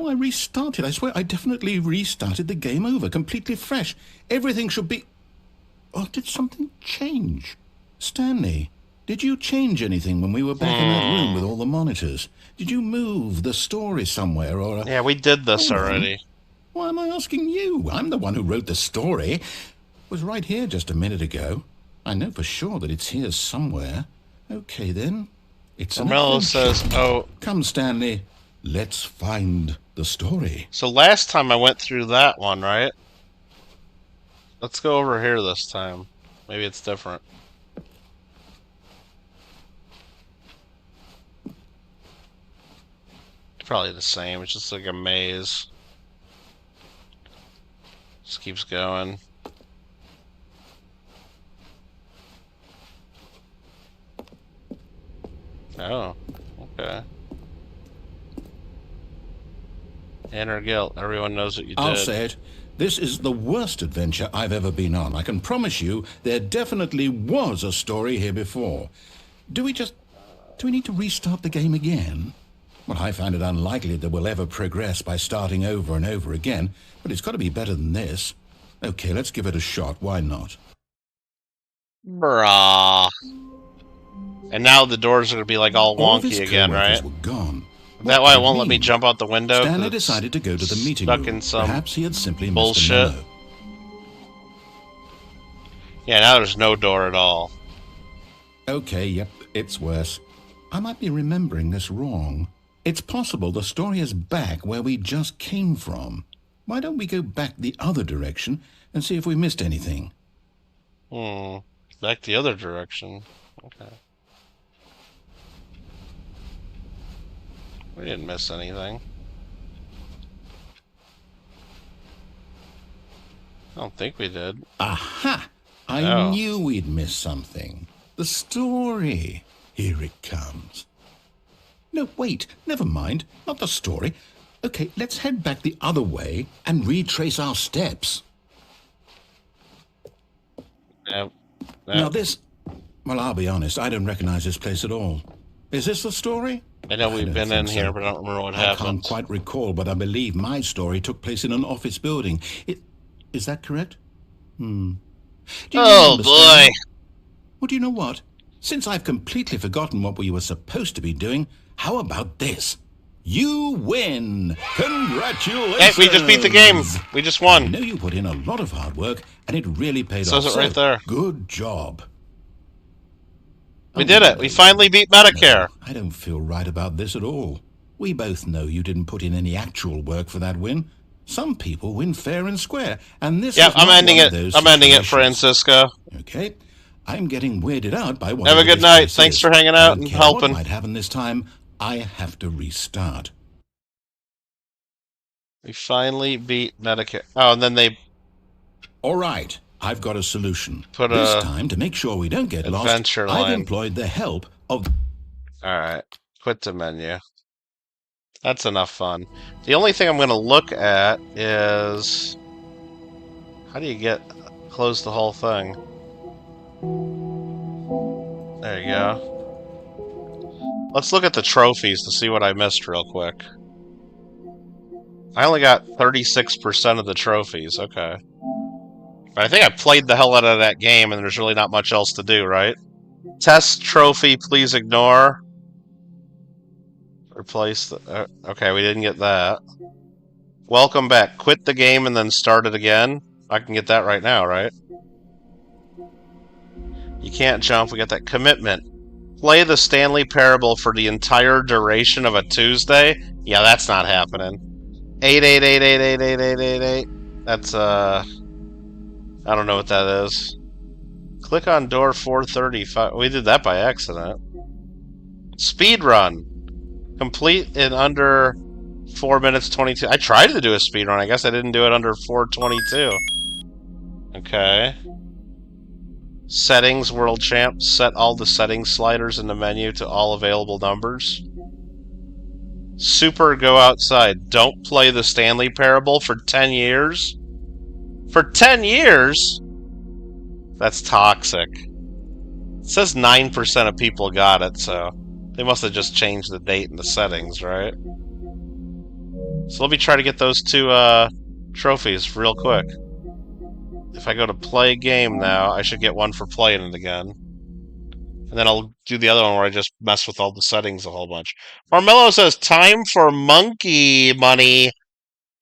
I restarted. I swear I definitely restarted the game over, completely fresh. Everything should be... Oh, did something change? Stanley, did you change anything when we were back in that room with all the monitors? Did you move the story somewhere, or... Yeah, we did this already. Why am I asking you? I'm the one who wrote the story. It was right here just a minute ago. I know for sure that it's here somewhere. Okay, then. It's Carmelo says, oh... Come, Stanley. Let's find the story. So last time I went through that one, right? Let's go over here this time. Maybe it's different. Probably the same. It's just like a maze. Just keeps going. Oh, okay. Inner guilt. Everyone knows what you did. I'll say it. This is the worst adventure I've ever been on. I can promise you there definitely was a story here before. Do we need to restart the game again? Well, I find it unlikely that we'll ever progress by starting over and over again, but it's got to be better than this. Okay, let's give it a shot. Why not? Brah. And now the doors are going to be like all wonky again, right? Were gone. That way it won't let me jump out the window. Stanley decided to go to the meeting room. In some Perhaps he had simply bullshit. missed a memo. Yeah, now there's no door at all. Okay, yep, it's worse. I might be remembering this wrong. It's possible the story is back where we just came from. Why don't we go back the other direction and see if we missed anything? Back the other direction. Okay. We didn't miss anything. I don't think we did. Aha! I knew we'd missed something. The story. Here it comes. No, wait, never mind. Not the story. Okay, let's head back the other way and retrace our steps. Yep. Now this... Well, I'll be honest, I don't recognize this place at all. Is this the story? I know we've been in here, but I don't remember what happened. I can't quite recall, but I believe my story took place in an office building. Is that correct? Do you oh, boy. Well, do you know what? Since I've completely forgotten what we were supposed to be doing, how about this? You win! Congratulations! Hey, we just beat the game. We just won. I know you put in a lot of hard work, and it really paid off. Says it right there. Good job. We did it. We finally beat Medicare. No, I don't feel right about this at all. We both know you didn't put in any actual work for that win. Some people win fair and square, and this I'm ending it. I'm ending it, Francisco. Okay. I'm getting weirded out by what. Have a good night. Thanks for hanging out and helping. What might happen this time? I have to restart. We finally beat Medicare. Oh, and then they... All right. I've got a solution. Put this time, to make sure we don't get lost, I've employed the help of... Alright. Quit the menu. That's enough fun. The only thing I'm going to look at is... How do you close the whole thing? There you go. Let's look at the trophies to see what I missed real quick. I only got 36% of the trophies. Okay. I think I played the hell out of that game, and there's really not much else to do, right? Test trophy, please ignore. Replace the... okay, we didn't get that. Welcome back. Quit the game and then start it again. I can get that right now, right? You can't jump. We got that commitment. Play the Stanley Parable for the entire duration of a Tuesday? Yeah, that's not happening. 888888888. That's, I don't know what that is. Click on door 435. We did that by accident. Speed run. Complete in under 4 minutes 22. I tried to do a speed run. I guess I didn't do it under 4:22. Okay. Settings, world champ. Set all the settings sliders in the menu to all available numbers. Super, go outside. Don't play the Stanley Parable for 10 years? For 10 years? That's toxic. It says 9% of people got it, so they must have just changed the date and the settings, right? So let me try to get those two trophies real quick. If I go to play game now, I should get one for playing it again. And then I'll do the other one where I just mess with all the settings a whole bunch. Marmello says, time for monkey money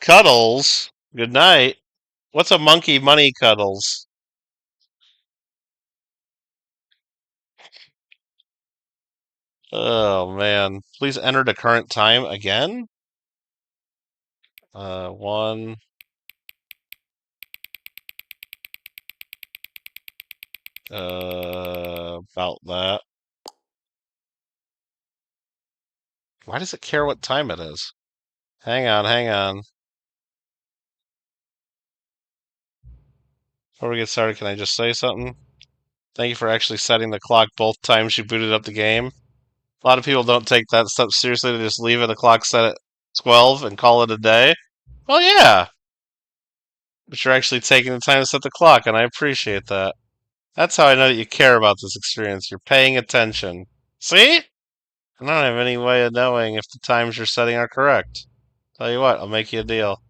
cuddles. Good night. What's a monkey money cuddles? Oh, man. Please enter the current time again? 1... about that. Why does it care what time it is? Hang on, hang on. Before we get started, can I just say something? Thank you for actually setting the clock both times you booted up the game. A lot of people don't take that stuff seriously. They just leave it the clock set at 12 and call it a day. Well, yeah. But you're actually taking the time to set the clock, and I appreciate that. That's how I know that you care about this experience. You're paying attention. See? I don't have any way of knowing if the times you're setting are correct. Tell you what, I'll make you a deal.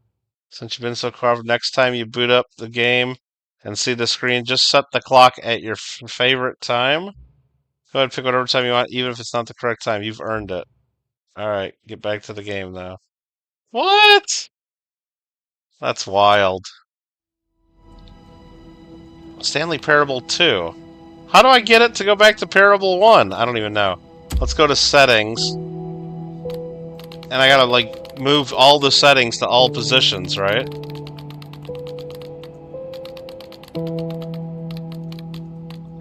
Since you've been so cooperative, next time you boot up the game and see the screen, just set the clock at your favorite time. Go ahead and pick whatever time you want, even if it's not the correct time. You've earned it. Alright, get back to the game now. What? That's wild. Stanley Parable 2. How do I get it to go back to Parable 1? I don't even know. Let's go to settings. And I gotta, like, move all the settings to all positions, right?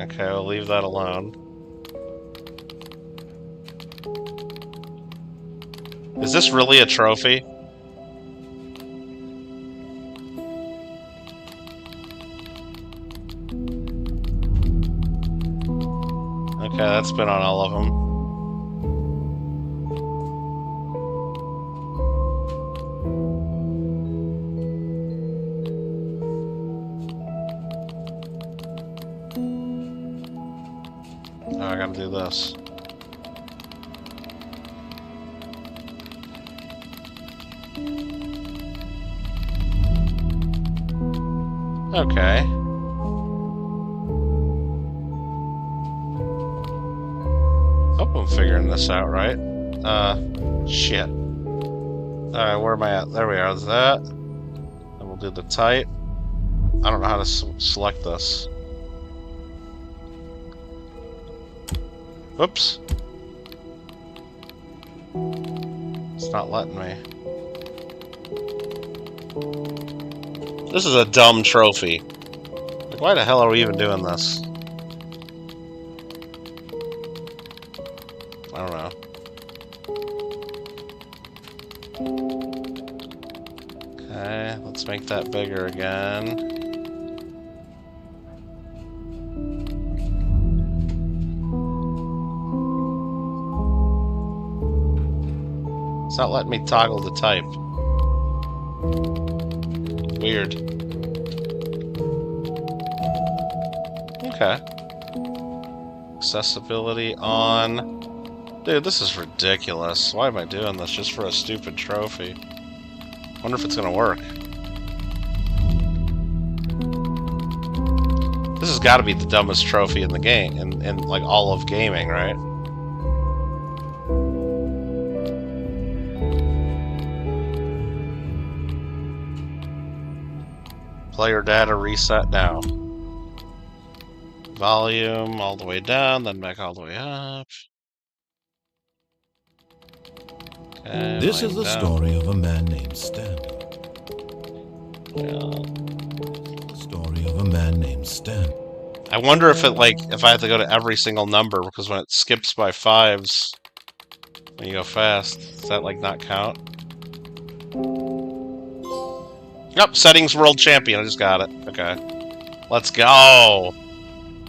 Okay, I'll leave that alone. Is this really a trophy? Okay, that's been on all of them. Oh, I gotta do this. Okay. Hope I'm figuring this out right. Shit. Alright, where am I at? There we are, there's that. And we'll do the type. I don't know how to select this. Whoops. It's not letting me. This is a dumb trophy. Like, why the hell are we even doing this? I don't know. Okay, let's make that bigger again. It's not letting me toggle the type. Weird. Okay. Accessibility on. Dude, this is ridiculous. Why am I doing this just for a stupid trophy? Wonder if it's gonna work. has got to be the dumbest trophy in the game, in like all of gaming, right? Player data reset now. Volume all the way down, then back all the way up. Okay, This is the down. story of a man named Stanley. Yeah. The story of a man named Stanley. I wonder if if I have to go to every single number, because when it skips by 5s, when you go fast, does that like not count? Yep, settings world champion. I just got it. Okay. Let's go.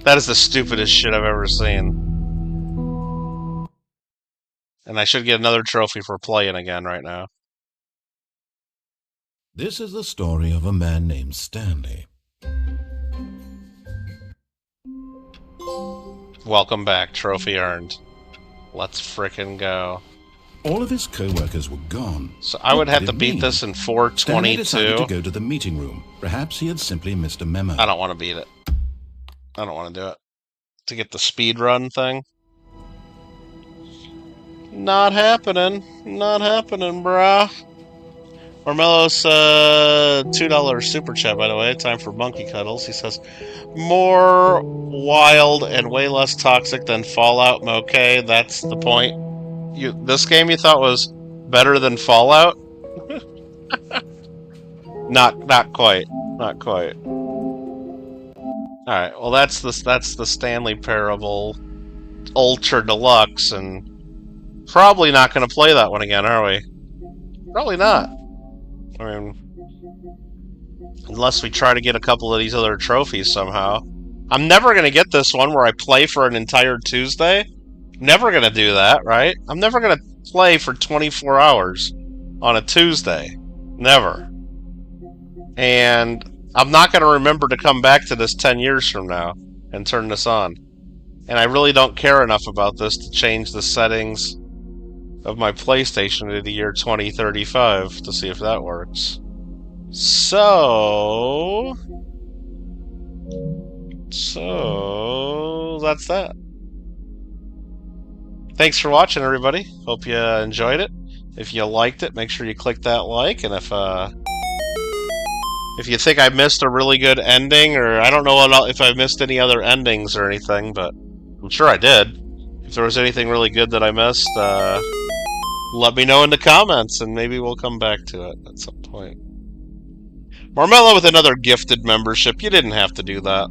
That is the stupidest shit I've ever seen. And I should get another trophy for playing again right now. This is the story of a man named Stanley. Welcome back. Trophy earned. Let's frickin' go. All of his co-workers were gone. So I would What have did to it beat mean? this in Stanley decided 422. to go to the meeting room. Perhaps he had simply missed a memo. I don't want to beat it. I don't want to do it. To get the speed run thing. Not happening. Not happening, brah. Ormelos, $2 super chat, by the way. Time for monkey cuddles. He says, more wild and way less toxic than Fallout. Okay, that's the point. This game you thought was better than Fallout? Not quite. Not quite. Alright, well that's the Stanley Parable Ultra Deluxe, and probably not going to play that one again, are we? Probably not. I mean, unless we try to get a couple of these other trophies somehow. I'm never going to get this one where I play for an entire Tuesday. Never going to do that, right? I'm never going to play for 24 hours on a Tuesday. Never. And I'm not going to remember to come back to this 10 years from now and turn this on. And I really don't care enough about this to change the settings of my PlayStation to the year 2035 to see if that works. So that's that. Thanks for watching, everybody. Hope you enjoyed it. If you liked it, make sure you click that like, and if you think I missed a really good ending, or I don't know if I missed any other endings or anything, but I'm sure I did. If there was anything really good that I missed, let me know in the comments, and maybe we'll come back to it at some point. Marmello with another gifted membership. You didn't have to do that.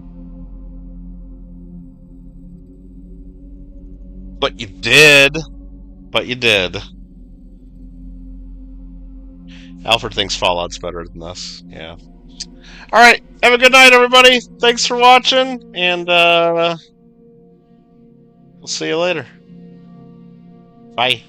But you did. But you did. Alfred thinks Fallout's better than this. Yeah. Alright, have a good night, everybody. Thanks for watching, and we'll see you later. Bye.